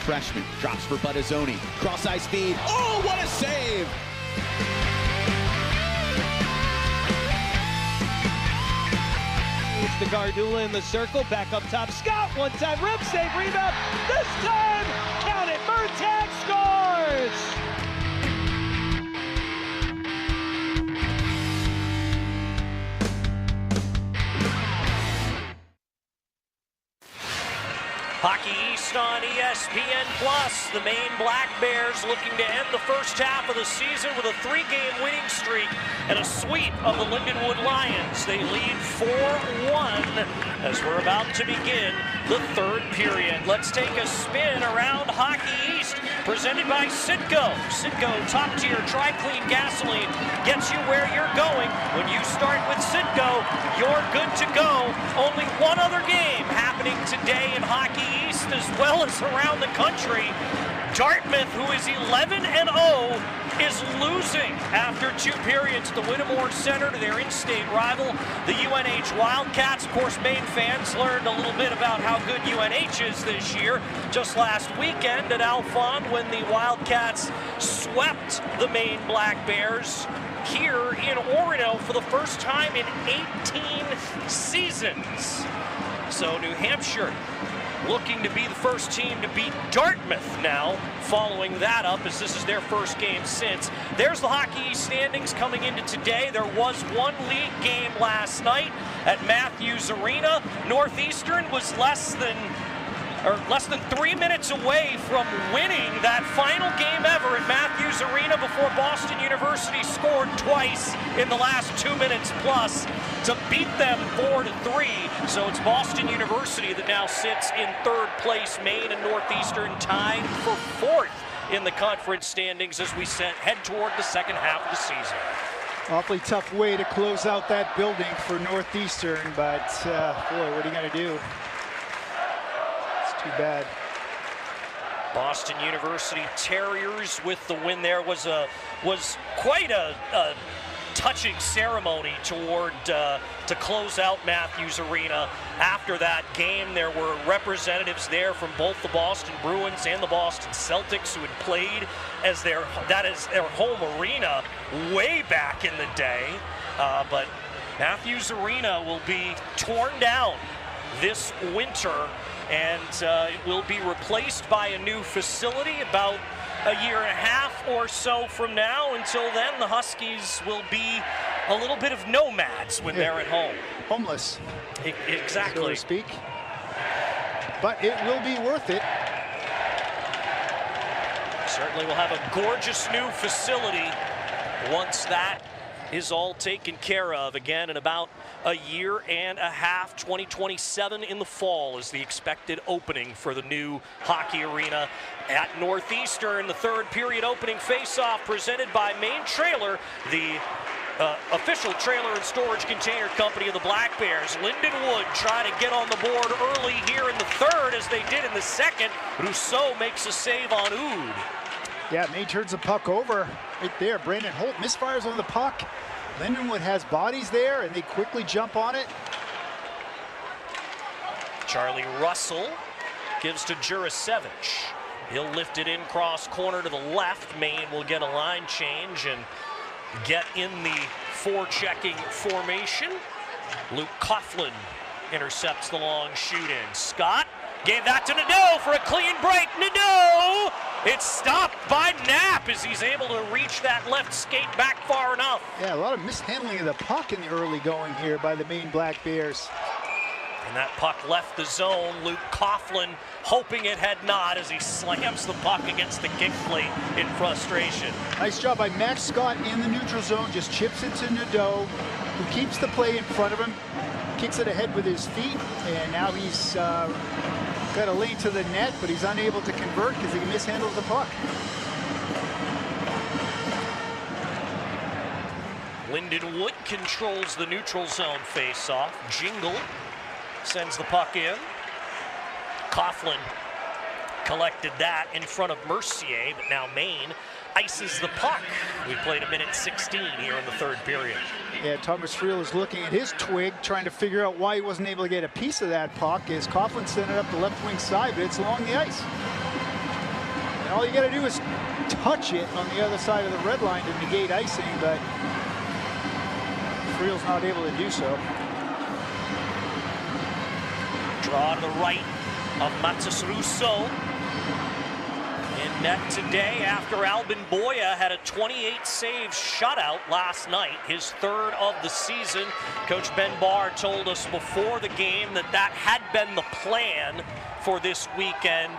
Freshman drops for Bonazzoni. Cross-ice feed. Oh, what a save! It's the Gardula in the circle. Back up top. Scott, one-time rip save, rebound. This time, count it. Murtagh scores! Hockey East on ESPN+. The Maine Black Bears looking to end the first half of the season with a 3-game winning streak and a sweep of the Lindenwood Lions. They lead 4-1 as we're about to begin the third period. Let's take a spin around Hockey East, presented by Citgo. Citgo top-tier tri-clean gasoline gets you where you're going. When you start with Citgo, you're good to go. Only one other game happening today in Hockey East as well as around the country. Dartmouth, who is 11-0, is losing after 2 periods at the Whittemore Center to their in-state rival, the UNH Wildcats. Of course, Maine fans learned a little bit about how good UNH is this year just last weekend at Alphon when the Wildcats swept the Maine Black Bears here in Orono for the first time in 18 seasons. So New Hampshire looking to be the first team to beat Dartmouth now, following that up, as this is their first game since. There's the Hockey East standings coming into today. There was one league game last night at Matthews Arena. Northeastern was less than 3 minutes away from winning that final game ever at Matthews Arena before Boston University scored twice in the last 2 minutes plus to beat them 4-3. So it's Boston University that now sits in third place. Maine and Northeastern tied for fourth in the conference standings as we head toward the second half of the season. Awfully tough way to close out that building for Northeastern, but boy, what are you going to do? Too bad. Boston University Terriers with the win there. Was quite a touching ceremony to close out Matthews Arena. After that game, there were representatives there from both the Boston Bruins and the Boston Celtics who had played as their home arena way back in the day. But Matthews Arena will be torn down this winter, and it will be replaced by a new facility about a year and a half or so from now. Until then, the Huskies will be a little bit of nomads when they're at home. Homeless. Exactly. So to speak. But it will be worth it. Certainly will have a gorgeous new facility once that is all taken care of. Again, in about a year and a half, 2027 in the fall is the expected opening for the new hockey arena at Northeastern. The third period opening face-off presented by Maine Trailer, the official trailer and storage container company of the Black Bears. Lindenwood trying to get on the board early here in the third, as they did in the second. Rousseau makes a save on Oud. Yeah, Maine turns the puck over right there. Brandon Holt misfires on the puck. Lindenwood has bodies there, and they quickly jump on it. Charlie Russell gives to Jurasevich. He'll lift it in cross corner to the left. Maine will get a line change and get in the forechecking formation. Luke Coughlin intercepts the long shoot-in. Scott gave that to Nadeau for a clean break. Nadeau! It's stopped by Knapp as he's able to reach that left skate back far enough. Yeah, a lot of mishandling of the puck in the early going here by the Maine Black Bears. And that puck left the zone. Luke Coughlin hoping it had not as he slams the puck against the kick plate in frustration. Nice job by Max Scott in the neutral zone. Just chips it to Nadeau, who keeps the play in front of him, kicks it ahead with his feet, and now he's got a lane to the net, but he's unable to convert because he mishandles the puck. Lindenwood controls the neutral zone face-off. Jingle sends the puck in. Coughlin collected that in front of Mercier, but now Maine ices the puck. We played a minute 16 here in the third period. Yeah, Thomas Friel is looking at his twig, trying to figure out why he wasn't able to get a piece of that puck, as Coughlin sent it up the left wing side, but it's along the ice. And all you got to do is touch it on the other side of the red line to negate icing, but Friel's not able to do so. Draw to the right of Matis Rousseau. In net today after Albin Boya had a 28-save shutout last night, his third of the season. Coach Ben Barr told us before the game that had been the plan for this weekend,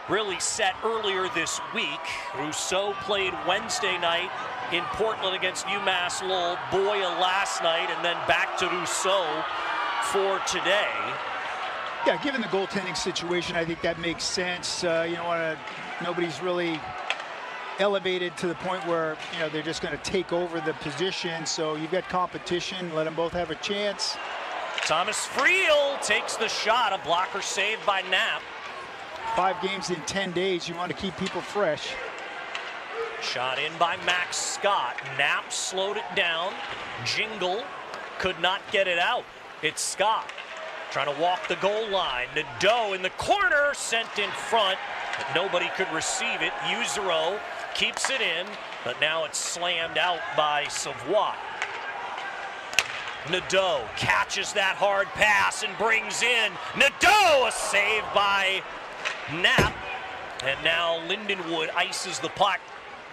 really set earlier this week. Rousseau played Wednesday night in Portland against UMass Lowell, Boya last night, and then back to Rousseau for today. Yeah, given the goaltending situation, I think that makes sense. Nobody's really elevated to the point where, they're just going to take over the position. So you've got competition. Let them both have a chance. Thomas Friel takes the shot. A blocker saved by Knapp. 5 games in 10 days. You want to keep people fresh. Shot in by Max Scott. Knapp slowed it down. Jingle could not get it out. It's Scott trying to walk the goal line. Nadeau in the corner, sent in front, but nobody could receive it. Usereau keeps it in, but now it's slammed out by Savoie. Nadeau catches that hard pass and brings in Nadeau, a save by Knapp. And now Lindenwood ices the puck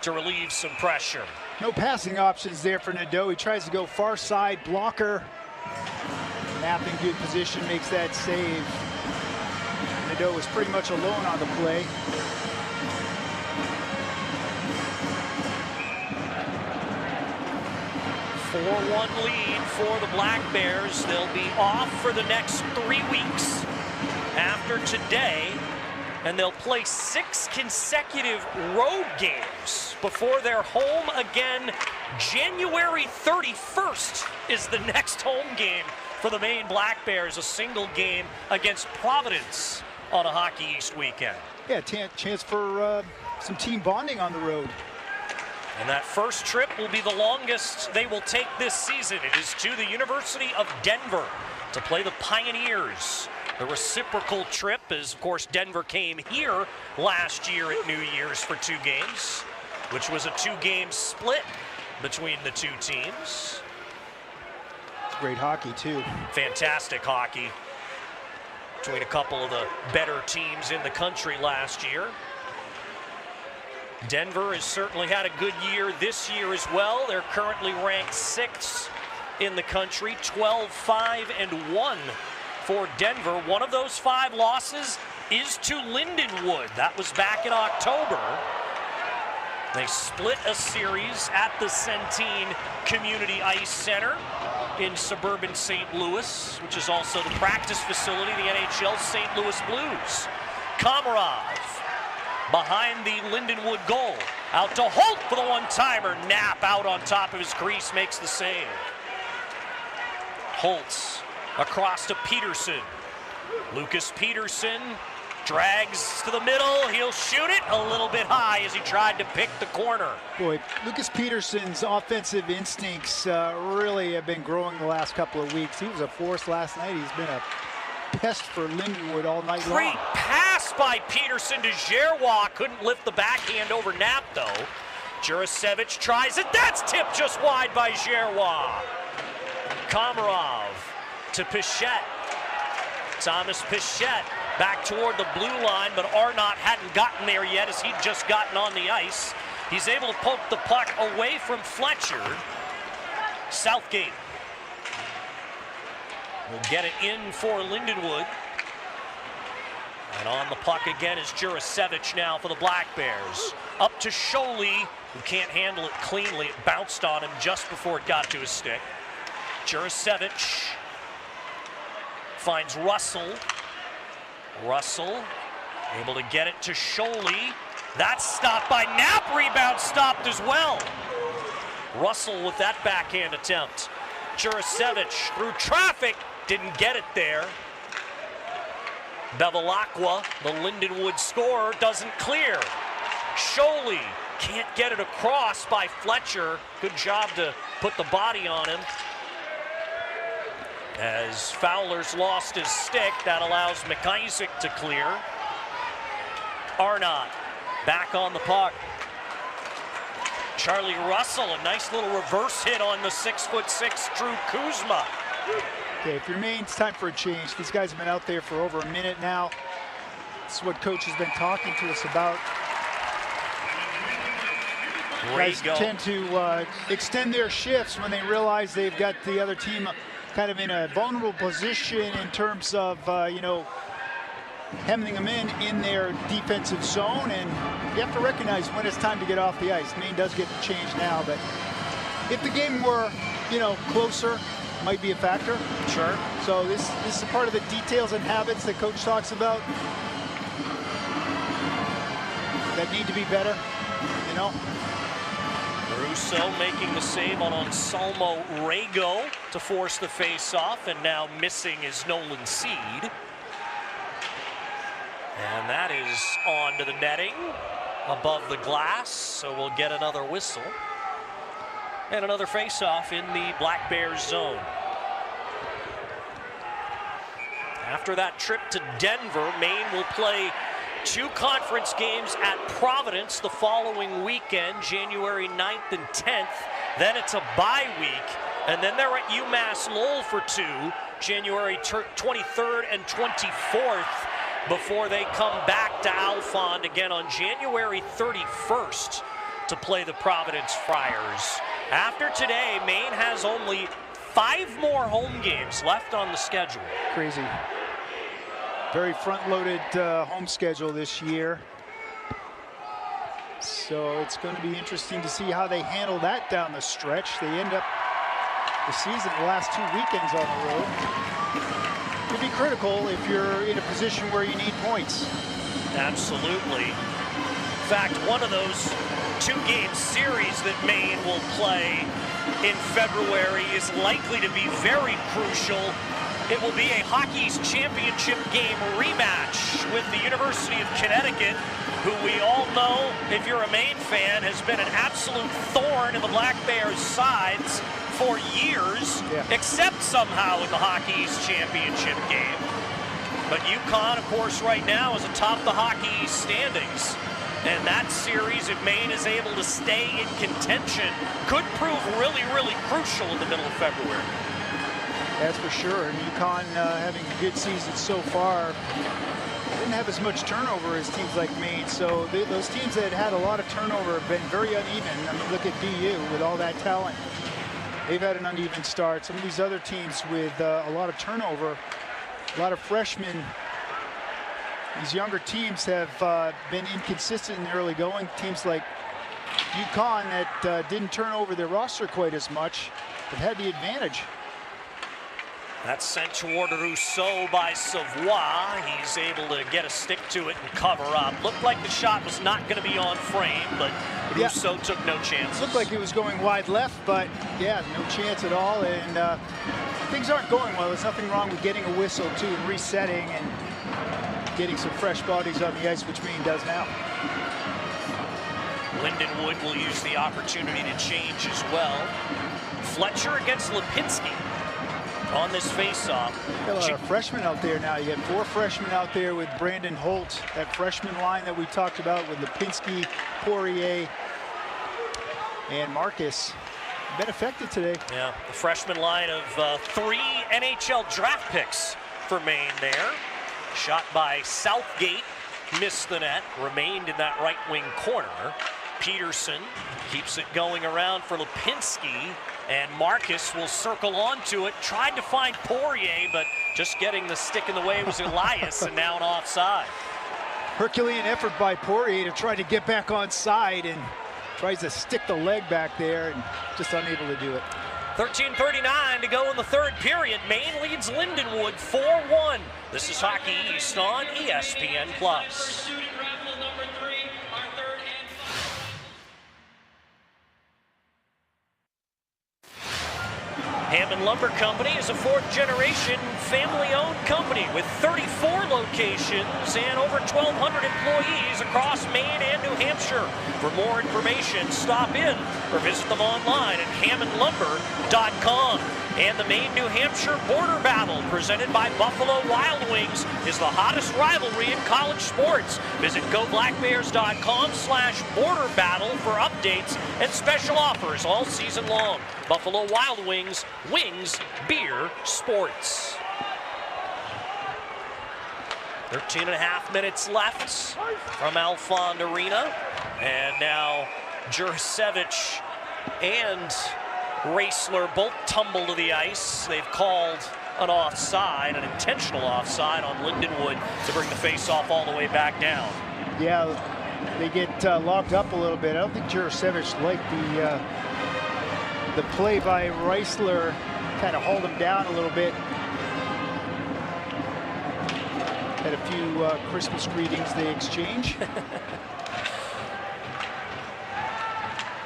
to relieve some pressure. No passing options there for Nadeau. He tries to go far side blocker. Knapp in good position, makes that save. Nadeau was pretty much alone on the play. Four-1 lead for the Black Bears. They'll be off for the next 3 weeks after today, and they'll play 6 consecutive road games before they're home again. January 31st is the next home game for the Maine Black Bears, a single game against Providence on a Hockey East weekend. Yeah, chance for some team bonding on the road. And that first trip will be the longest they will take this season. It is to the University of Denver to play the Pioneers. The reciprocal trip is, of course, Denver came here last year at New Year's for 2 games, which was a 2-game split between the 2 teams. Great hockey, too. Fantastic hockey between a couple of the better teams in the country last year. Denver has certainly had a good year this year as well. They're currently ranked 6th in the country, 12-5-1 for Denver. One of those 5 losses is to Lindenwood. That was back in October. They split a series at the Centene Community Ice Center in suburban St. Louis, which is also the practice facility of the NHL St. Louis Blues. Komarov behind the Lindenwood goal. Out to Holt for the one-timer. Knapp out on top of his crease makes the save. Holtz across to Peterson. Lucas Peterson drags to the middle. He'll shoot it a little bit high as he tried to pick the corner. Boy, Lucas Peterson's offensive instincts really have been growing the last couple of weeks. He was a force last night. He's been a pest for Lindenwood all night long. Great pass by Peterson to Gerrois. Couldn't lift the backhand over Knapp, though. Jurasevich tries it. That's tipped just wide by Gerrois. Komarov to Pichette. Thomas Pichette back toward the blue line, but Arnott hadn't gotten there yet as he'd just gotten on the ice. He's able to poke the puck away from Fletcher. Southgate will get it in for Lindenwood. And on the puck again is Jurasevich now for the Black Bears. Up to Scholey, who can't handle it cleanly. It bounced on him just before it got to his stick. Jurasevich finds Russell. Russell able to get it to Scholey. That's stopped by Knapp. Rebound stopped as well. Russell with that backhand attempt. Jurasevich through traffic. Didn't get it there. Bevilacqua, the Lindenwood scorer, doesn't clear. Scholey can't get it across by Fletcher. Good job to put the body on him. As Fowler's lost his stick, that allows McIsaac to clear. Arnott back on the puck. Charlie Russell, a nice little reverse hit on the 6'6" Drew Kuzma. Okay, for Maine, it's time for a change. These guys have been out there for over a minute now. This is what coach has been talking to us about. Guys tend to extend their shifts when they realize they've got the other team kind of in a vulnerable position in terms of, you know, hemming them in their defensive zone, and you have to recognize when it's time to get off the ice. Maine does get the change now, but if the game were, you know, closer, might be a factor. Sure. So this is a part of the details and habits that coach talks about that need to be better, you know. Russo making the save on Anselmo Rego to force the face-off, and now missing is Nolan Seed. And that is on to the netting above the glass, so we'll get another whistle. And another face-off in the Black Bears zone. After that trip to Denver, Maine will play 2 conference games at Providence the following weekend, January 9th and 10th. Then it's a bye week And then they're at UMass Lowell for 2, January 23rd and 24th, before they come back to Alphond again on January 31st to play the Providence Friars. After today, Maine has only 5 more home games left on the schedule. Crazy. Very front-loaded home schedule this year. So it's going to be interesting to see how they handle that down the stretch. They end up the season the last 2 weekends on the road. Could be critical if you're in a position where you need points. Absolutely. In fact, one of those 2-game series that Maine will play in February is likely to be very crucial. It will be a Hockey's Championship game rematch with the University of Connecticut, who we all know, if you're a Maine fan, has been an absolute thorn in the Black Bears' sides for years, except somehow in the Hockey's Championship game. But UConn, of course, right now is atop the Hockey standings. And that series, if Maine is able to stay in contention, could prove really, really crucial in the middle of February. That's for sure. And UConn having a good season so far. Didn't have as much turnover as teams like Maine. So those teams that had a lot of turnover have been very uneven. I mean, look at BU with all that talent. They've had an uneven start. Some of these other teams with a lot of turnover, a lot of freshmen. These younger teams have been inconsistent in the early going. Teams like UConn that didn't turn over their roster quite as much have had the advantage. That's sent toward Rousseau by Savoie. He's able to get a stick to it and cover up. Looked like the shot was not going to be on frame, but Rousseau took no chances. Looked like it was going wide left, but yeah, no chance at all. And things aren't going well. There's nothing wrong with getting a whistle too and resetting and getting some fresh bodies on the ice, which Maine does now. Lindenwood will use the opportunity to change as well. Fletcher against Lipinski on this face-off. Got a lot of freshmen out there now. You got 4 freshmen out there with Brandon Holt, that freshman line that we talked about with Lipinski, Poirier, and Marcus. Been affected today. Yeah, the freshman line of 3 NHL draft picks for Maine there. Shot by Southgate, missed the net, remained in that right wing corner. Peterson keeps it going around for Lipinski, and Marcus will circle onto it. Tried to find Poirier, but just getting the stick in the way was Elias, and now an offside. Herculean effort by Poirier to try to get back on side, and tries to stick the leg back there, and just unable to do it. 13:39 to go in the third period. Maine leads Lindenwood 4-1. This is Hockey East on ESPN+. Hammond Lumber Company is a 4th-generation family-owned company with 34 locations and over 1,200 employees across Maine and New Hampshire. For more information, stop in or visit them online at hammondlumber.com. And the Maine-New Hampshire border battle presented by Buffalo Wild Wings is the hottest rivalry in college sports. Visit goblackbears.com/border battle for updates and special offers all season long. Buffalo Wild Wings, wings, beer, sports. 13.5 minutes left from Alphond Arena. And now Jurasevich and Raisler both tumble to the ice. They've called an offside, an intentional offside on Lindenwood to bring the face-off all the way back down. Yeah, they get locked up a little bit. I don't think Jurasevich liked the play by Raisler, kind of hauled him down a little bit. Had a few Christmas greetings they exchange.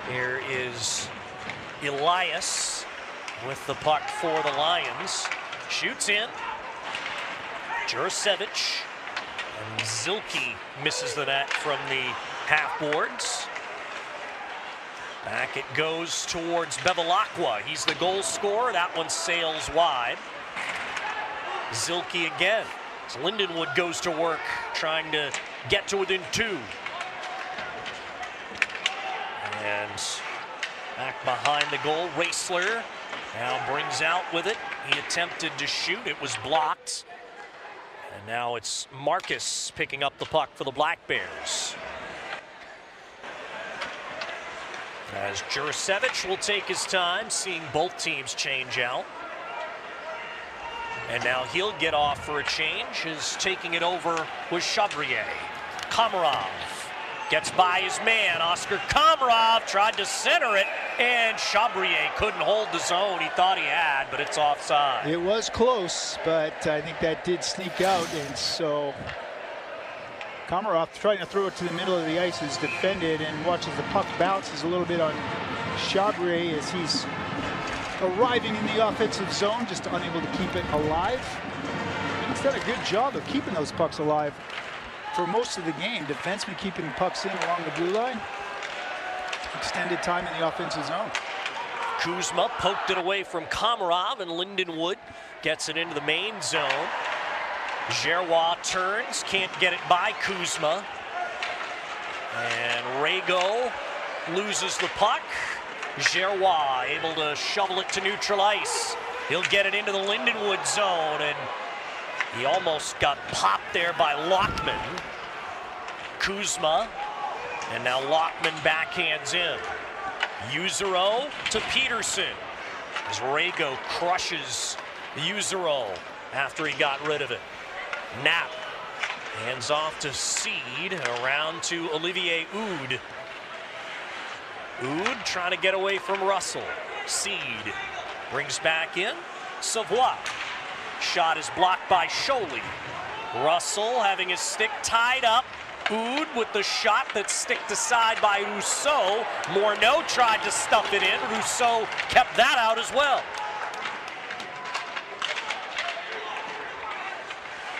Here is Elias with the puck for the Lions. Shoots in. Jurasevich, and Zilke misses the net from the half boards. Back it goes towards Bevilacqua. He's the goal scorer. That one sails wide. Zilke again. So Lindenwood goes to work trying to get to within 2. And Back behind the goal, Raisler now brings out with it. He attempted to shoot, it was blocked. And now it's Marcus picking up the puck for the Black Bears. As Jurasevich will take his time, seeing both teams change out. And now he'll get off for a change, as taking it over was Chabrier. Komarov gets by his man. Oscar Komarov tried to center it, and Chabrier couldn't hold the zone he thought he had, but it's offside. It was close, but I think that did sneak out, and so Komarov trying to throw it to the middle of the ice is defended and watches the puck bounces a little bit on Chabrier as he's arriving in the offensive zone, just unable to keep it alive. He's done a good job of keeping those pucks alive for most of the game. Defensemen keeping pucks in along the blue line. Extended time in the offensive zone. Kuzma poked it away from Komarov, and Lindenwood gets it into the Maine zone. Gerrois turns, can't get it by Kuzma. And Rago loses the puck. Gerrois able to shovel it to neutral ice. He'll get it into the Lindenwood zone, and he almost got popped there by Lockman. Kuzma, and now Lockman backhands in. Yuzero to Peterson as Rago crushes Yuzero after he got rid of it. Knapp hands off to Seed, around to Olivier Oud. Oud trying to get away from Russell. Seed brings back in Savoie. Shot is blocked by Scholey. Russell having his stick tied up. Oud with the shot that's sticked aside by Rousseau. Morneau tried to stuff it in. Rousseau kept that out as well.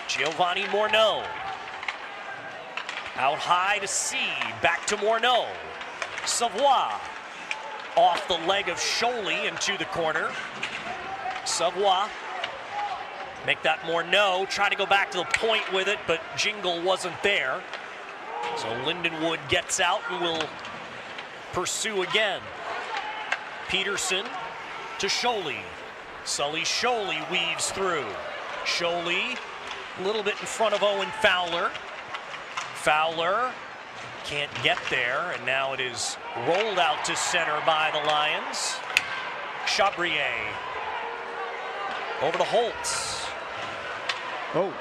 Giovanni Morneau. Out high to Seed. Back to Morneau. Savoie off the leg of Scholey into the corner. Savoie make that Morneau, try to go back to the point with it, but Jingle wasn't there. So Lindenwood gets out and will pursue again. Peterson to Scholey. Sully Scholey weaves through. Scholey a little bit in front of Owen Fowler. Fowler can't get there, and now it is rolled out to center by the Lions. Chabrier over to Holtz. Oh.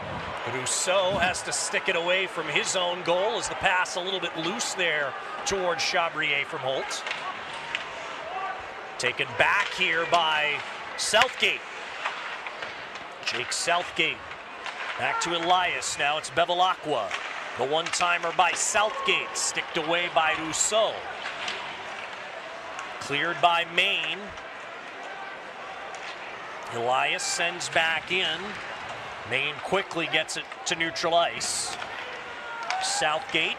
Rousseau has to stick it away from his own goal as the pass a little bit loose there towards Chabrier from Holtz. Taken back here by Southgate. Jake Southgate back to Elias. Now it's Bevilacqua. The one-timer by Southgate, sticked away by Rousseau. Cleared by Maine. Elias sends back in. Maine quickly gets it to neutral ice. Southgate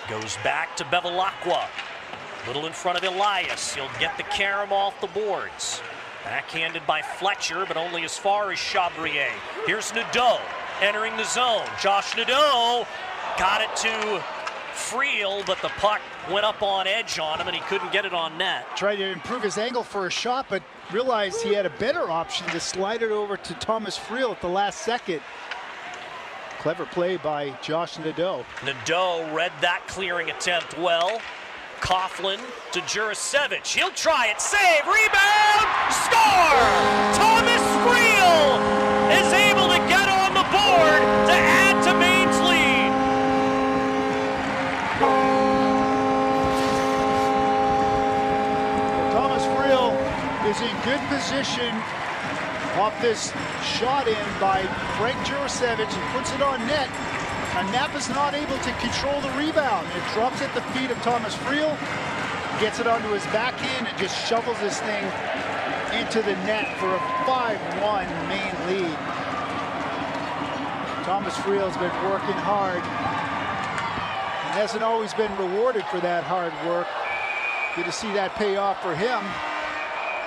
goes back to Bevilacqua. Little in front of Elias. He'll get the carom off the boards. Backhanded by Fletcher, but only as far as Chabrier. Here's Nadeau entering the zone. Josh Nadeau got it to Friel, but the puck went up on edge on him and he couldn't get it on net. Tried to improve his angle for a shot, but realized he had a better option to slide it over to Thomas Friel at the last second. Clever play by Josh Nadeau. Nadeau read that clearing attempt well. Coughlin to Jurasevich. He'll try it. Save. Rebound. Score! Thomas Friel is able to get on the board to add to Maine's lead. Thomas Friel is in good position off this shot in by Frank Jurasevich. He puts it on net. And Knapp is not able to control the rebound. It drops at the feet of Thomas Friel, gets it onto his backhand, and just shovels this thing into the net for a 5-1 Maine lead. Thomas Friel's been working hard and hasn't always been rewarded for that hard work. Good to see that pay off for him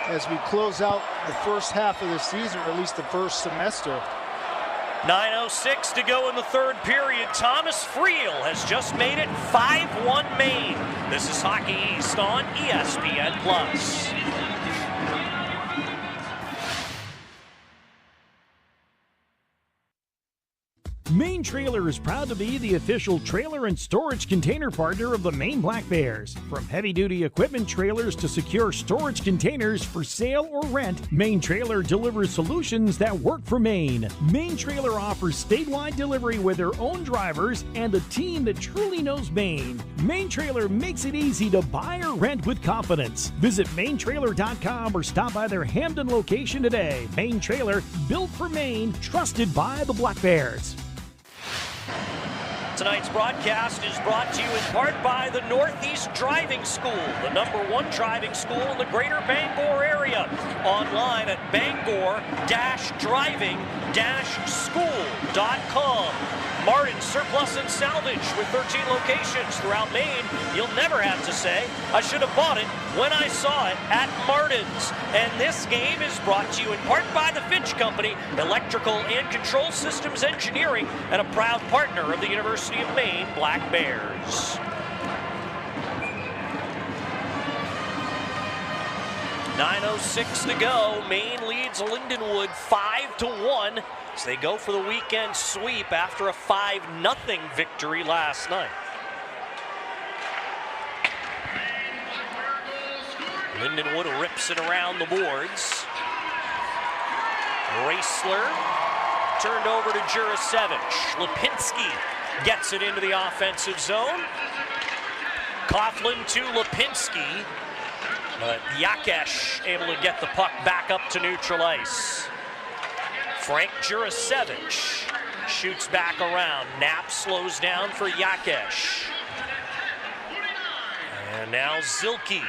as we close out the first half of the season, or at least the first semester. 9:06 to go in the third period. Thomas Friel has just made it 5-1 Maine. This is Hockey East on ESPN+. Maine Trailer is proud to be the official trailer and storage container partner of the Maine Black Bears. From heavy-duty equipment trailers to secure storage containers for sale or rent, Maine Trailer delivers solutions that work for Maine. Maine Trailer offers statewide delivery with their own drivers and a team that truly knows Maine. Maine Trailer makes it easy to buy or rent with confidence. Visit MaineTrailer.com or stop by their Hamden location today. Maine Trailer, built for Maine, trusted by the Black Bears. Tonight's broadcast is brought to you in part by the Northeast Driving School, the #1 driving school in the greater Bangor area. Online at bangor-driving-school.com. Martin Surplus and Salvage with 13 locations throughout Maine. You'll never have to say, I should have bought it when I saw it at Martin's. And this game is brought to you in part by the Finch Company, Electrical and Control Systems Engineering, and a proud partner of the University of Maine Black Bears. 9:06 to go. Maine leads Lindenwood 5-1 as they go for the weekend sweep after a 5-0 victory last night. Lindenwood rips it around the boards. Raisler turned over to Jurasevich. Lipinski gets it into the offensive zone. Coughlin to Lipinski. But Yakesh able to get the puck back up to neutral ice. Frank Jurasevich shoots back around. Knapp slows down for Yakesh. And now Zilke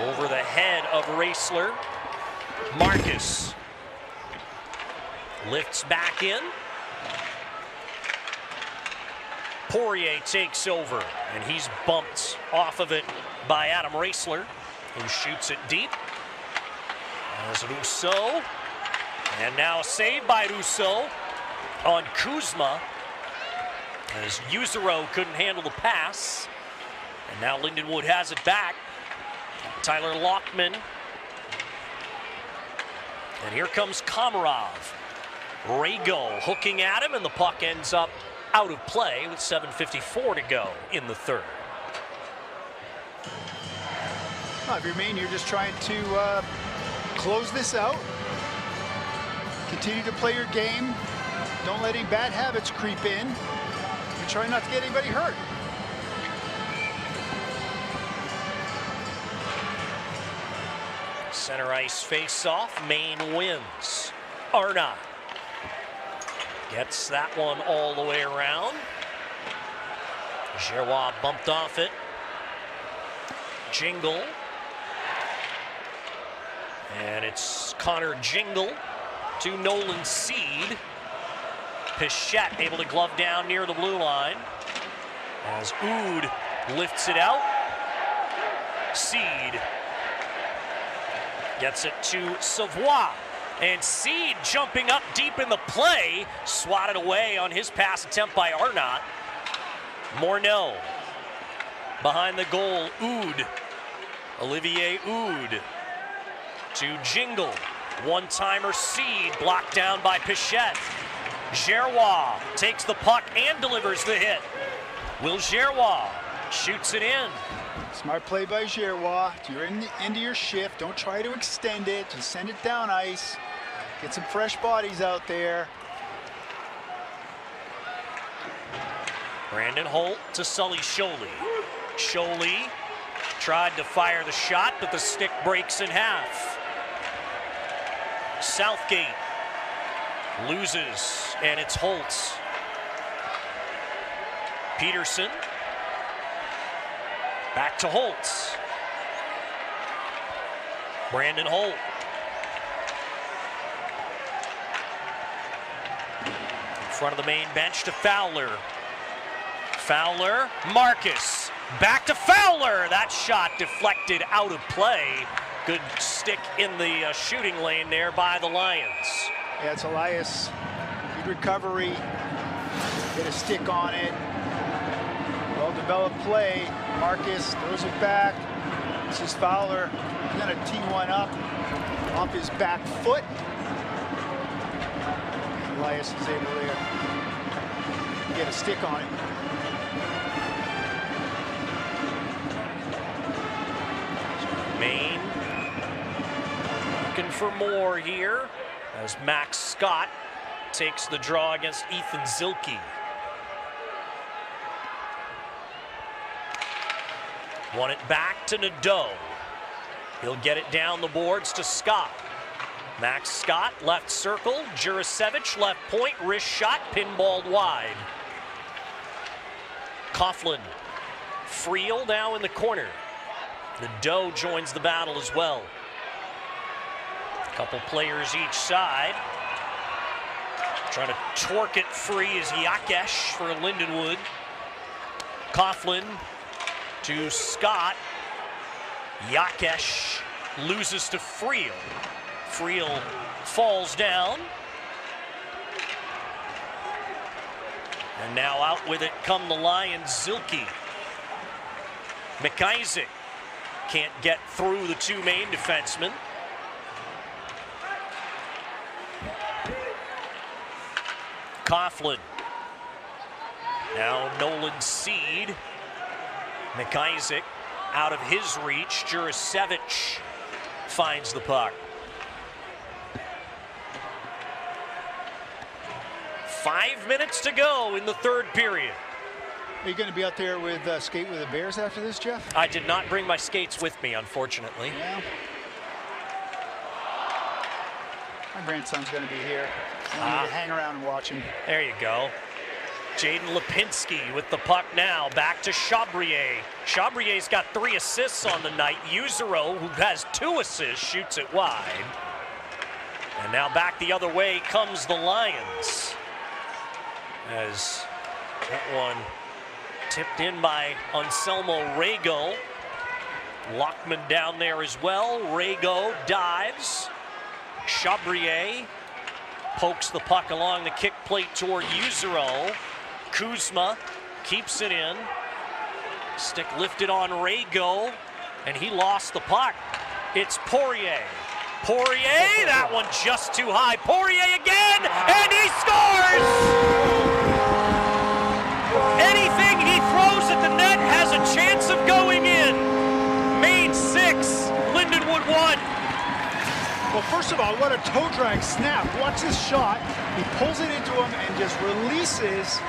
over the head of Raisler. Marcus lifts back in. Poirier takes over, and he's bumped off of it by Adam Raisler, who shoots it deep. As Rousseau, and now a save by Rousseau on Kuzma, as Yuzero couldn't handle the pass. And now Lindenwood has it back. Tyler Lockman. And here comes Komarov. Rago hooking at him, and the puck ends up out of play with 7:54 to go in the third. Well, if you're Maine, you're just trying to close this out. Continue to play your game. Don't let any bad habits creep in. And try not to get anybody hurt. Center ice face-off. Maine wins. Arnott gets that one all the way around. Giroir bumped off it. Jingle. And it's Connor Jingle to Nolan Seed. Pichette able to glove down near the blue line. As Oud lifts it out. Seed gets it to Savoie. And Seed jumping up deep in the play, swatted away on his pass attempt by Arnott. Morneau behind the goal, Oud. Olivier Oud to Jingle. One-timer Seed blocked down by Pichette. Giroir takes the puck and delivers the hit. Will Giroir shoots it in. Smart play by Giroir. You're into your shift. Don't try to extend it. Just send it down ice. Get some fresh bodies out there. Brandon Holt to Sully Sholey. Sholey tried to fire the shot, but the stick breaks in half. Southgate loses, and it's Holtz. Peterson. Back to Holtz. Brandon Holt. In front of the main bench to Fowler. Fowler, Marcus. Back to Fowler. That shot deflected out of play. Good stick in the shooting lane there by the Lions. Yeah, it's Elias Good recovery. Get a stick on it. Well-developed play. Marcus throws it back. This is Fowler. He's going to tee one up off his back foot. Elias is able to get a stick on it. Maine looking for more here as Max Scott takes the draw against Ethan Zilke. Won it back to Nadeau. He'll get it down the boards to Scott. Max Scott, left circle. Jurasevich, left point. Wrist shot, pinballed wide. Coughlin. Friel now in the corner. Nadeau joins the battle as well. A couple players each side. Trying to torque it free is Yakesh for Lindenwood. Coughlin to Scott. Yakesh loses to Friel. Friel falls down. And now out with it come the Lions, Zilke. McIsaac can't get through the two Maine defensemen. Coughlin. Now Nolan Seed. McIsaac out of his reach. Jurasevich finds the puck. 5 minutes to go in the third period. Are you going to be out there with skate with the Bears after this, Jeff? I did not bring my skates with me, unfortunately. Yeah. My grandson's going to be here. I need to hang around and watch him. There you go. Jaden Lipinski with the puck now. Back to Chabrier. Chabrier's got 3 assists on the night. Yuzero, who has 2 assists, shoots it wide. And now back the other way comes the Lions. As that one tipped in by Anselmo Rego. Lockman down there as well. Rego dives. Chabrier pokes the puck along the kick plate toward Yuzero. Kuzma keeps it in. Stick lifted on Rego, and he lost the puck. It's Poirier. Poirier, that one just too high. Poirier again, and he scores! Anything he throws at the net has a chance of going in. Maine 6, Lindenwood 1. Well, first of all, what a toe drag snap. Watch this shot. He pulls it into him and just releases.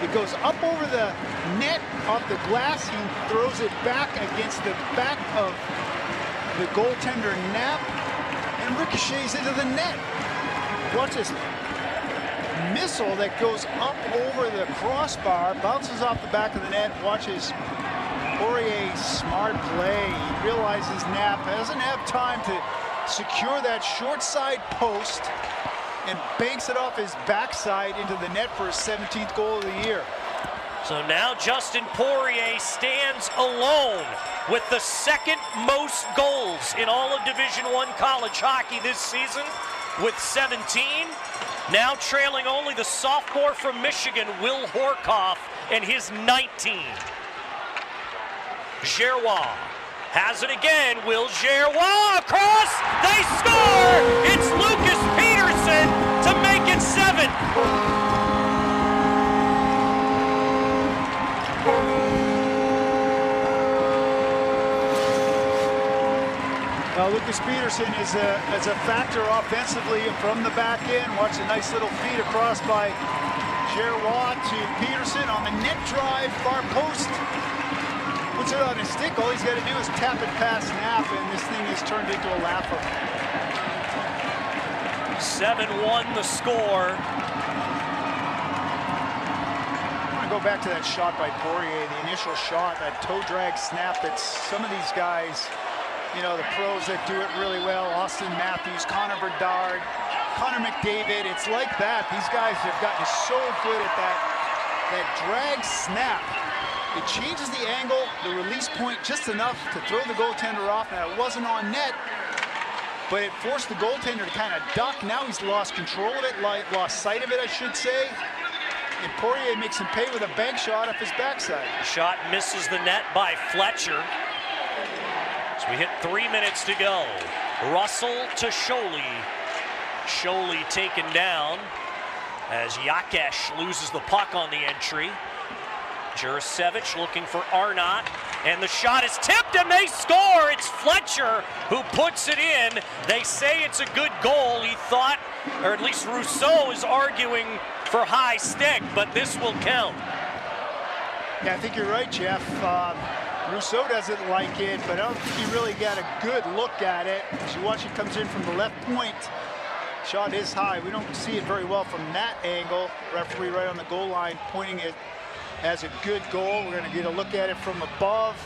It goes up over the net, off the glass. He throws it back against the back of the goaltender Knapp and ricochets into the net. Watch this missile that goes up over the crossbar, bounces off the back of the net. Watches Poirier's smart play. He realizes Knapp doesn't have time to secure that short side post and banks it off his backside into the net for his 17th goal of the year. So now Justin Poirier stands alone with the second most goals in all of Division I college hockey this season with 17. Now trailing only the sophomore from Michigan, Will Horkoff, and his 19. Gerrois has it again. Will Gerrois across. They score. It's Lucas Peterson to make it 7. Now Lucas Peterson is a factor offensively from the back end. Watch a nice little feed across by Gerrois to Peterson on the net drive, far post. Puts it on his stick. All he's got to do is tap it past Knapp, and this thing is turned into a laugher. 7-1 the score. I want to go back to that shot by Poirier, the initial shot, that toe drag snap. That some of these guys, you know, the pros that do it really well, Austin Matthews, Connor Bedard, Connor McDavid, it's like that. These guys have gotten so good at that drag snap. It changes the angle, the release point just enough to throw the goaltender off. Now, it wasn't on net, but it forced the goaltender to kind of duck. Now he's lost control of it, lost sight of it, I should say. And Poirier makes him pay with a bank shot off his backside. The shot misses the net by Fletcher. So we hit 3 minutes to go. Russell to Sholey. Sholey taken down as Yakesh loses the puck on the entry. Jurasevich looking for Arnott, and the shot is tipped and they score. It's Fletcher who puts it in. They say it's a good goal. He thought, or at least Rousseau is arguing for high stick, but this will count. Yeah, I think you're right, Jeff. Rousseau doesn't like it, but I don't think he really got a good look at it. As you watch, it comes in from the left point. Shot is high. We don't see it very well from that angle. Referee right on the goal line pointing it as a good goal. We're going to get a look at it from above.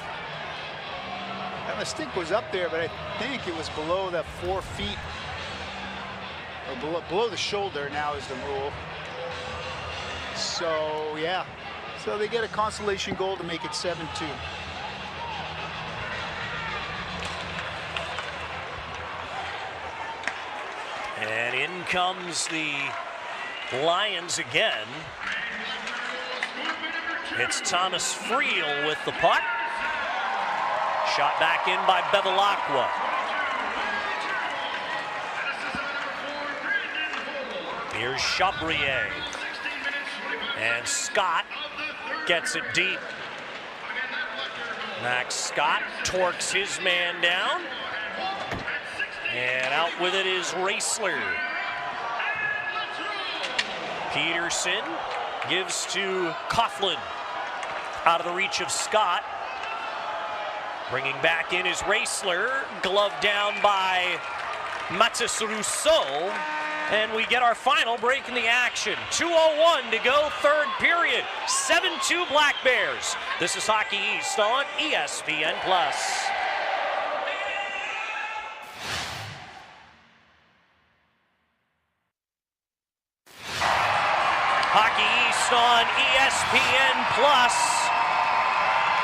And the stick was up there, but I think it was below the 4 feet. Or below the shoulder now is the rule. So, yeah. So they get a consolation goal to make it 7-2. And in comes the Lions again. It's Thomas Friel with the puck. Shot back in by Bevilacqua. Here's Chabrier. And Scott gets it deep. Max Scott torques his man down. And out with it is Raisler. Peterson gives to Coughlin. Out of the reach of Scott. Bringing back in is Raisler. Gloved down by Mathis Rousseau. And we get our final break in the action. 2:01 to go, third period. 7-2 Black Bears. This is Hockey East on ESPN+. Hockey East on ESPN+.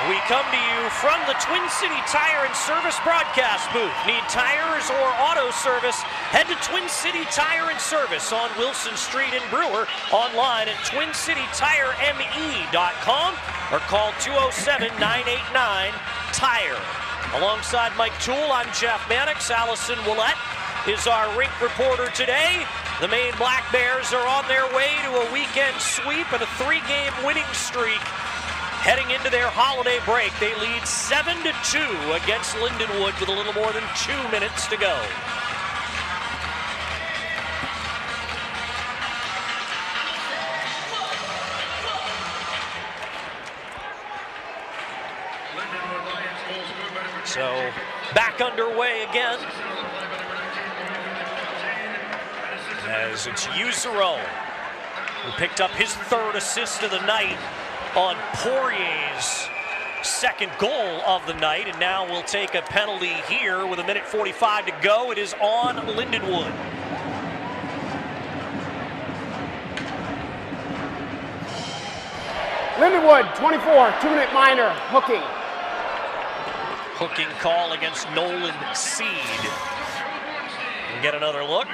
We come to you from the Twin City Tire and Service broadcast booth. Need tires or auto service? Head to Twin City Tire and Service on Wilson Street in Brewer. Online at twincitytireme.com or call 207-989-TIRE. Alongside Mike Toole, I'm Jeff Mannix. Allison Willette is our rink reporter today. The Maine Black Bears are on their way to a weekend sweep and a 3-game winning streak. Heading into their holiday break, they lead 7-2 against Lindenwood with a little more than 2 minutes to go. So, back underway again. As it's Usero, who picked up his 3rd assist of the night on Poirier's 2nd goal of the night, and now we'll take a penalty here with 1:45 to go. It is on Lindenwood. Lindenwood, 24, 2-minute minor, hooking. Hooking call against Nolan Seed. We'll get another look.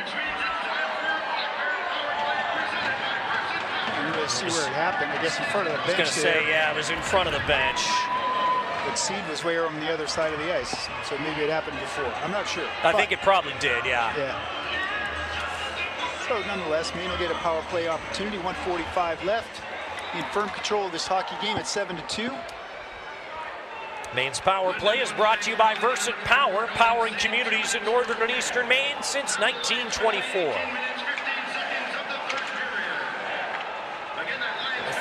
See where it happened. I guess in front of the bench. I was going to say, yeah, it was in front of the bench. But Seed was way on the other side of the ice, so maybe it happened before. I'm not sure. I think it probably did, yeah. So nonetheless, Maine will get a power play opportunity. 1:45 left. In firm control of this hockey game at 7-2. Maine's power play is brought to you by Versant Power, powering communities in northern and eastern Maine since 1924.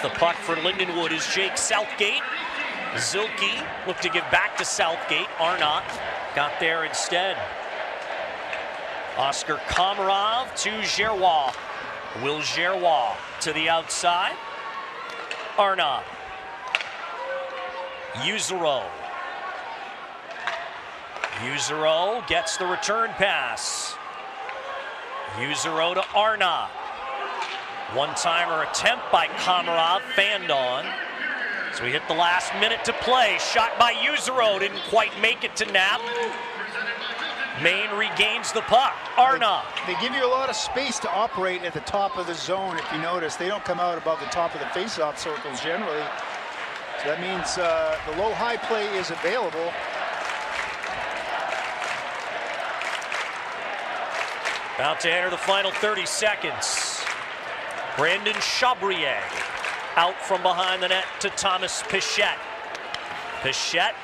The puck for Lindenwood is Jake Southgate. Zilke looked to give back to Southgate. Arnott got there instead. Oscar Komarov to Gerrois. Will Gerrois to the outside. Arnott. Usero. Usero gets the return pass. Usero to Arnott. One-timer attempt by Komarov, fanned on. So we hit the last minute to play. Shot by Usero, didn't quite make it to Knapp. Maine regains the puck. Arna. They give you a lot of space to operate at the top of the zone. If you notice, they don't come out above the top of the face-off circles generally. So that means the low-high play is available. About to enter the final 30 seconds. Brandon Chabrier out from behind the net to Thomas Pichette. Pichette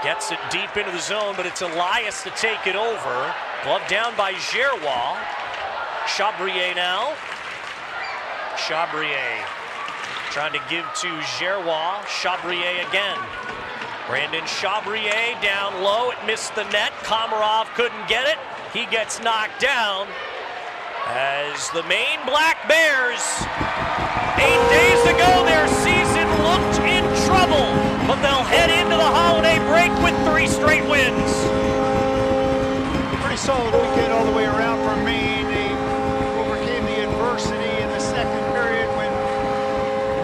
gets it deep into the zone, but it's Elias to take it over. Glove down by Giroir. Chabrier now. Chabrier trying to give to Giroir. Chabrier again. Brandon Chabrier down low. It missed the net. Komarov couldn't get it. He gets knocked down as the Maine Black Bears, 8 days ago, their season looked in trouble, but they'll head into the holiday break with 3 straight wins. Pretty solid weekend all the way around for Maine. They overcame the adversity in the second period when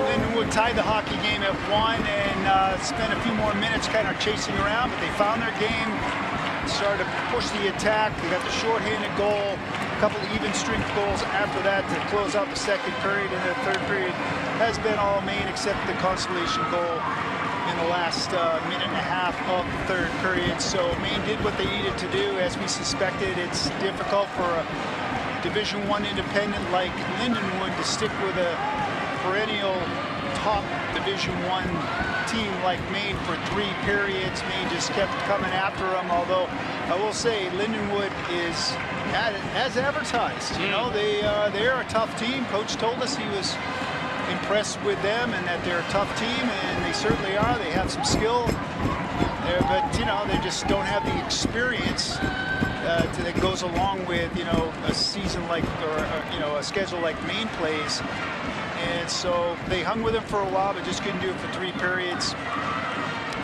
Lindenwood tied the hockey game at 1 and spent a few more minutes kind of chasing around, but they found their game. Started to push the attack. They got the shorthanded goal, a couple of even strength goals after that to close out the second period. And the third period has been all Maine except the consolation goal in the last minute and a half of the third period. So Maine did what they needed to do. As we suspected, it's difficult for a Division I independent like Lindenwood to stick with a perennial top Division I team like Maine for 3 periods. Maine just kept coming after them, although I will say Lindenwood is as advertised. You know, they're a tough team. Coach told us he was impressed with them and that they're a tough team, and they certainly are. They have some skill there, but you know, they just don't have the experience that goes along with, you know, a season like, or you know, a schedule like Maine plays. And so they hung with him for a while, but just couldn't do it for 3 periods.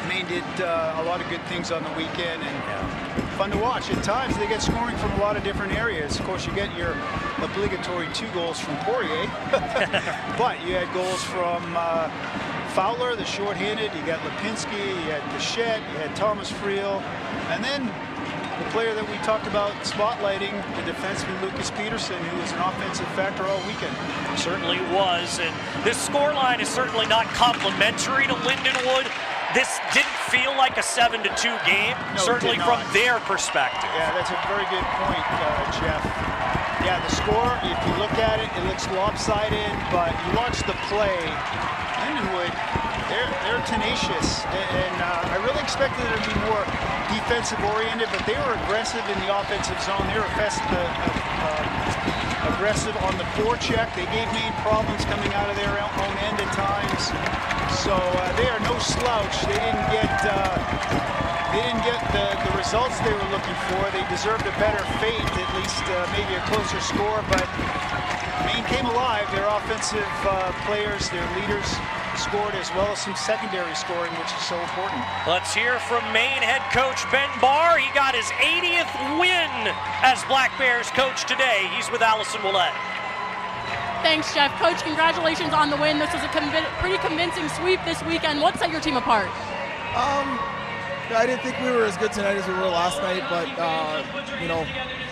Maine did a lot of good things on the weekend, and fun to watch. At times, they get scoring from a lot of different areas. Of course, you get your obligatory 2 goals from Poirier, but you had goals from Fowler, the shorthanded. You got Lipinski, you had Pichette, you had Thomas Friel, and then the player that we talked about spotlighting, the defenseman Lucas Peterson, who was an offensive factor all weekend. Certainly was, and this scoreline is certainly not complimentary to Lindenwood. This didn't feel like a 7-2 game, no, certainly from their perspective. Yeah, that's a very good point, Jeff. Yeah, the score, if you look at it, it looks lopsided, but you watch the play, Lindenwood, they're tenacious, and I really expected it to be more defensive oriented, but they were aggressive in the offensive zone. They were aggressive on the forecheck. They gave Maine problems coming out of their own end at times. So they are no slouch. They didn't get the results they were looking for. They deserved a better fate, at least maybe a closer score, but Maine came alive. Their offensive players, their leaders, scored, as well as some secondary scoring, which is so important. Let's hear from Maine head coach Ben Barr. He got his 80th win as Black Bears coach today. He's with Allison Willett. Thanks, Jeff. Coach, congratulations on the win. This was a pretty convincing sweep this weekend. What set your team apart? I didn't think we were as good tonight as we were last night, but you know,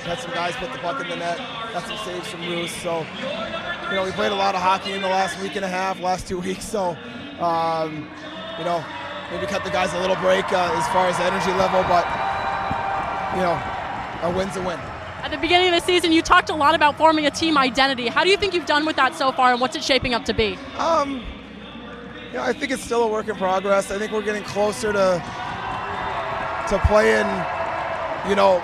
had some guys put the puck in the net, got some saves from Roos. So, you know, we played a lot of hockey in the last week and a half, last 2 weeks. So, you know, maybe cut the guys a little break as far as the energy level, but you know, a win's a win. At the beginning of the season, you talked a lot about forming a team identity. How do you think you've done with that so far, and what's it shaping up to be? You know, I think it's still a work in progress. I think we're getting closer to playing, you know,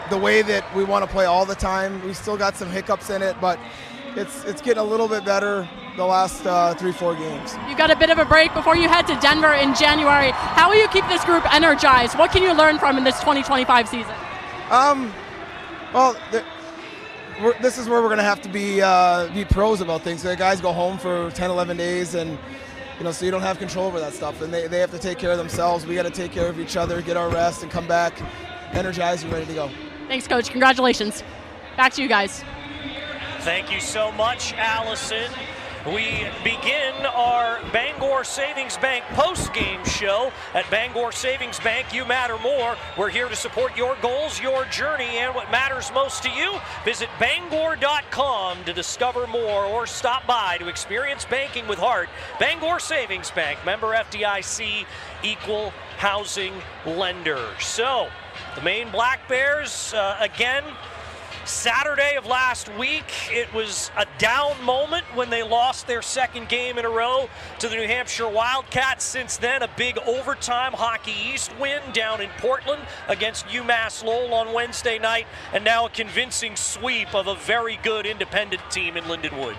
the way that we want to play all the time. We still got some hiccups in it, but it's getting a little bit better the last 3-4 games. You got a bit of a break before you head to Denver in January. How will you keep this group energized? What can you learn from in this 2025 season? Well, this is where we're going to have to be pros about things. The guys go home for 10, 11 days, and you know, so you don't have control over that stuff, and they have to take care of themselves. We got to take care of each other, get our rest, and come back energized and ready to go. Thanks, Coach. Congratulations. Back to you guys. Thank you so much, Allison. We begin our Bangor Savings Bank post-game show. At Bangor Savings Bank, you matter more. We're here to support your goals, your journey, and what matters most to you. Visit Bangor.com to discover more or stop by to experience banking with heart. Bangor Savings Bank, member FDIC, equal housing lender. So, the Maine Black Bears, again, Saturday of last week, it was a down moment when they lost their second game in a row to the New Hampshire Wildcats. Since then, a big overtime Hockey East win down in Portland against UMass Lowell on Wednesday night, and now a convincing sweep of a very good independent team in Lindenwood.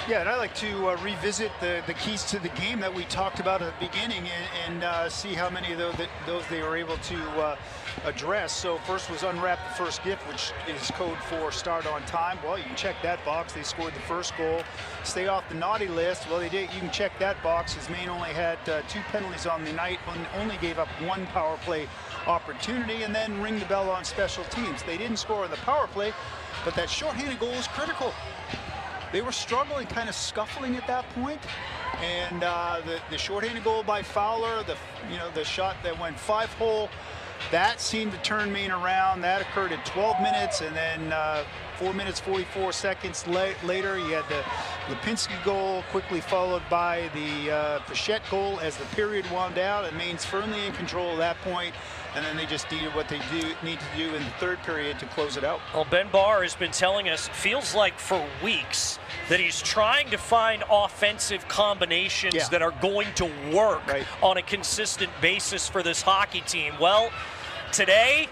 Yeah, and I'd like to revisit the keys to the game that we talked about at the beginning and see how many of those they were able to address. So first was unwrap the first gift, which is code for start on time. Well, you can check that box. They scored the first goal. Stay off the naughty list. Well, they did. You can check that box, as Maine only had 2 penalties on the night and only gave up 1 power play opportunity, and then ring the bell on special teams. They didn't score on the power play, but that shorthanded goal was critical. They were struggling, kind of scuffling at that point, and the shorthanded goal by Fowler, the shot that went 5-hole, that seemed to turn Maine around. That occurred at 12 minutes, and then 4 minutes 44 seconds later, you had the Lipinski goal, quickly followed by the Pichette goal as the period wound down, and Maine's firmly in control at that point. And then they just did what they need to do in the third period to close it out. Well, Ben Barr has been telling us, feels like for weeks, that he's trying to find offensive combinations that are going to work on a consistent basis for this hockey team. Well, today,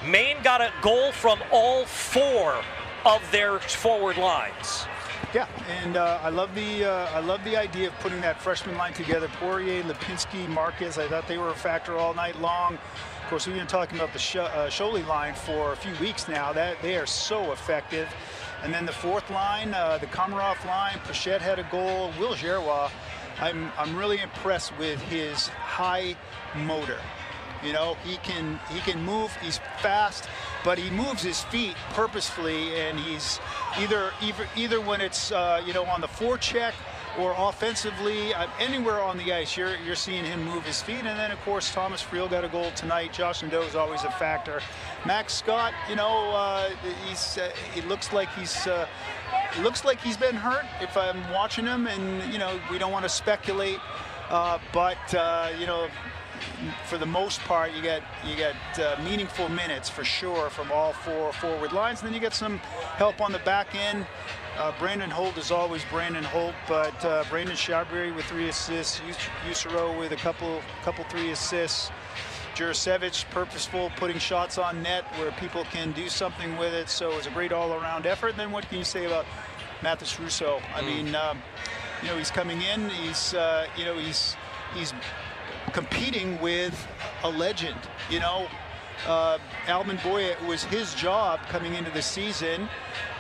Maine got a goal from all 4 of their forward lines. Yeah, and I love the idea of putting that freshman line together. Poirier, Lipinski, Marquez. I thought they were a factor all night long. Of course, we've been talking about the Sholey line for a few weeks now. That they are so effective. And then the fourth line, the Komarov line. Pichette had a goal. Will Giroir, I'm really impressed with his high motor. You know, he can move. He's fast, but he moves his feet purposefully, and he's either when it's on the forecheck or offensively, anywhere on the ice, you're seeing him move his feet. And then of course Thomas Friel got a goal tonight. Josh Nadeau is always a factor. Max Scott, it looks like he's been hurt. If I'm watching him, and we don't want to speculate, but for the most part, you get meaningful minutes for sure from all 4 forward lines. And then you get some help on the back end. Brandon Holt is always Brandon Holt, but Brandon Chabry with 3 assists, Usero with a couple 3 assists. Jurasevich, purposeful, putting shots on net where people can do something with it. So it was a great all-around effort. And then what can you say about Mathis Russo? I mean, he's coming in. He's competing with a legend. Alvin Boya, it was his job coming into the season,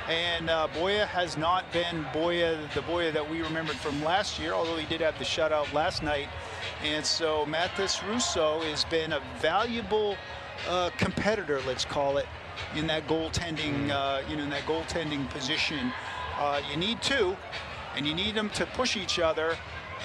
and Boya has not been the Boya that we remembered from last year, although he did have the shutout last night. And so Mathis Russo has been a valuable competitor, let's call it, in that goaltending, in that goaltending position. You need 2, and you need them to push each other.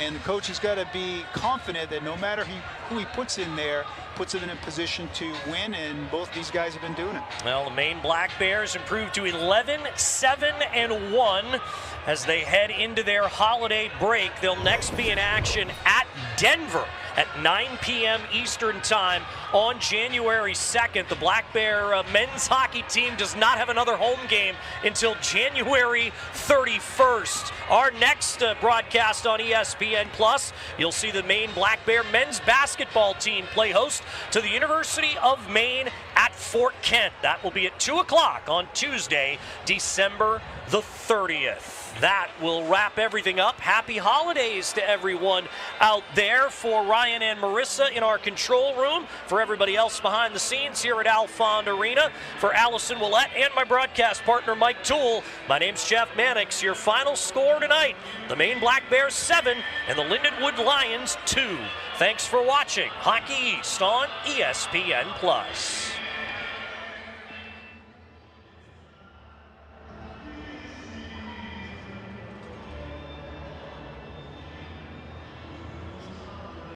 And the coach has got to be confident that no matter who he puts in there, puts it in a position to win, and both these guys have been doing it. Well, the Maine Black Bears improved to 11-7-1 as they head into their holiday break. They'll next be in action at Denver at 9 p.m. Eastern Time on January 2nd. The Black Bear men's hockey team does not have another home game until January 31st. Our next broadcast on ESPN Plus, you'll see the Maine Black Bear men's basketball team play host to the University of Maine at Fort Kent. That will be at 2 o'clock on Tuesday, December the 30th. That will wrap everything up. Happy holidays to everyone out there. For Ryan and Marissa in our control room, for everybody else behind the scenes here at Alfond Arena, for Allison Willett and my broadcast partner Mike Toole, my name's Jeff Mannix. Your final score tonight, the Maine Black Bears 7 and the Lindenwood Lions 2. Thanks for watching Hockey East on ESPN Plus.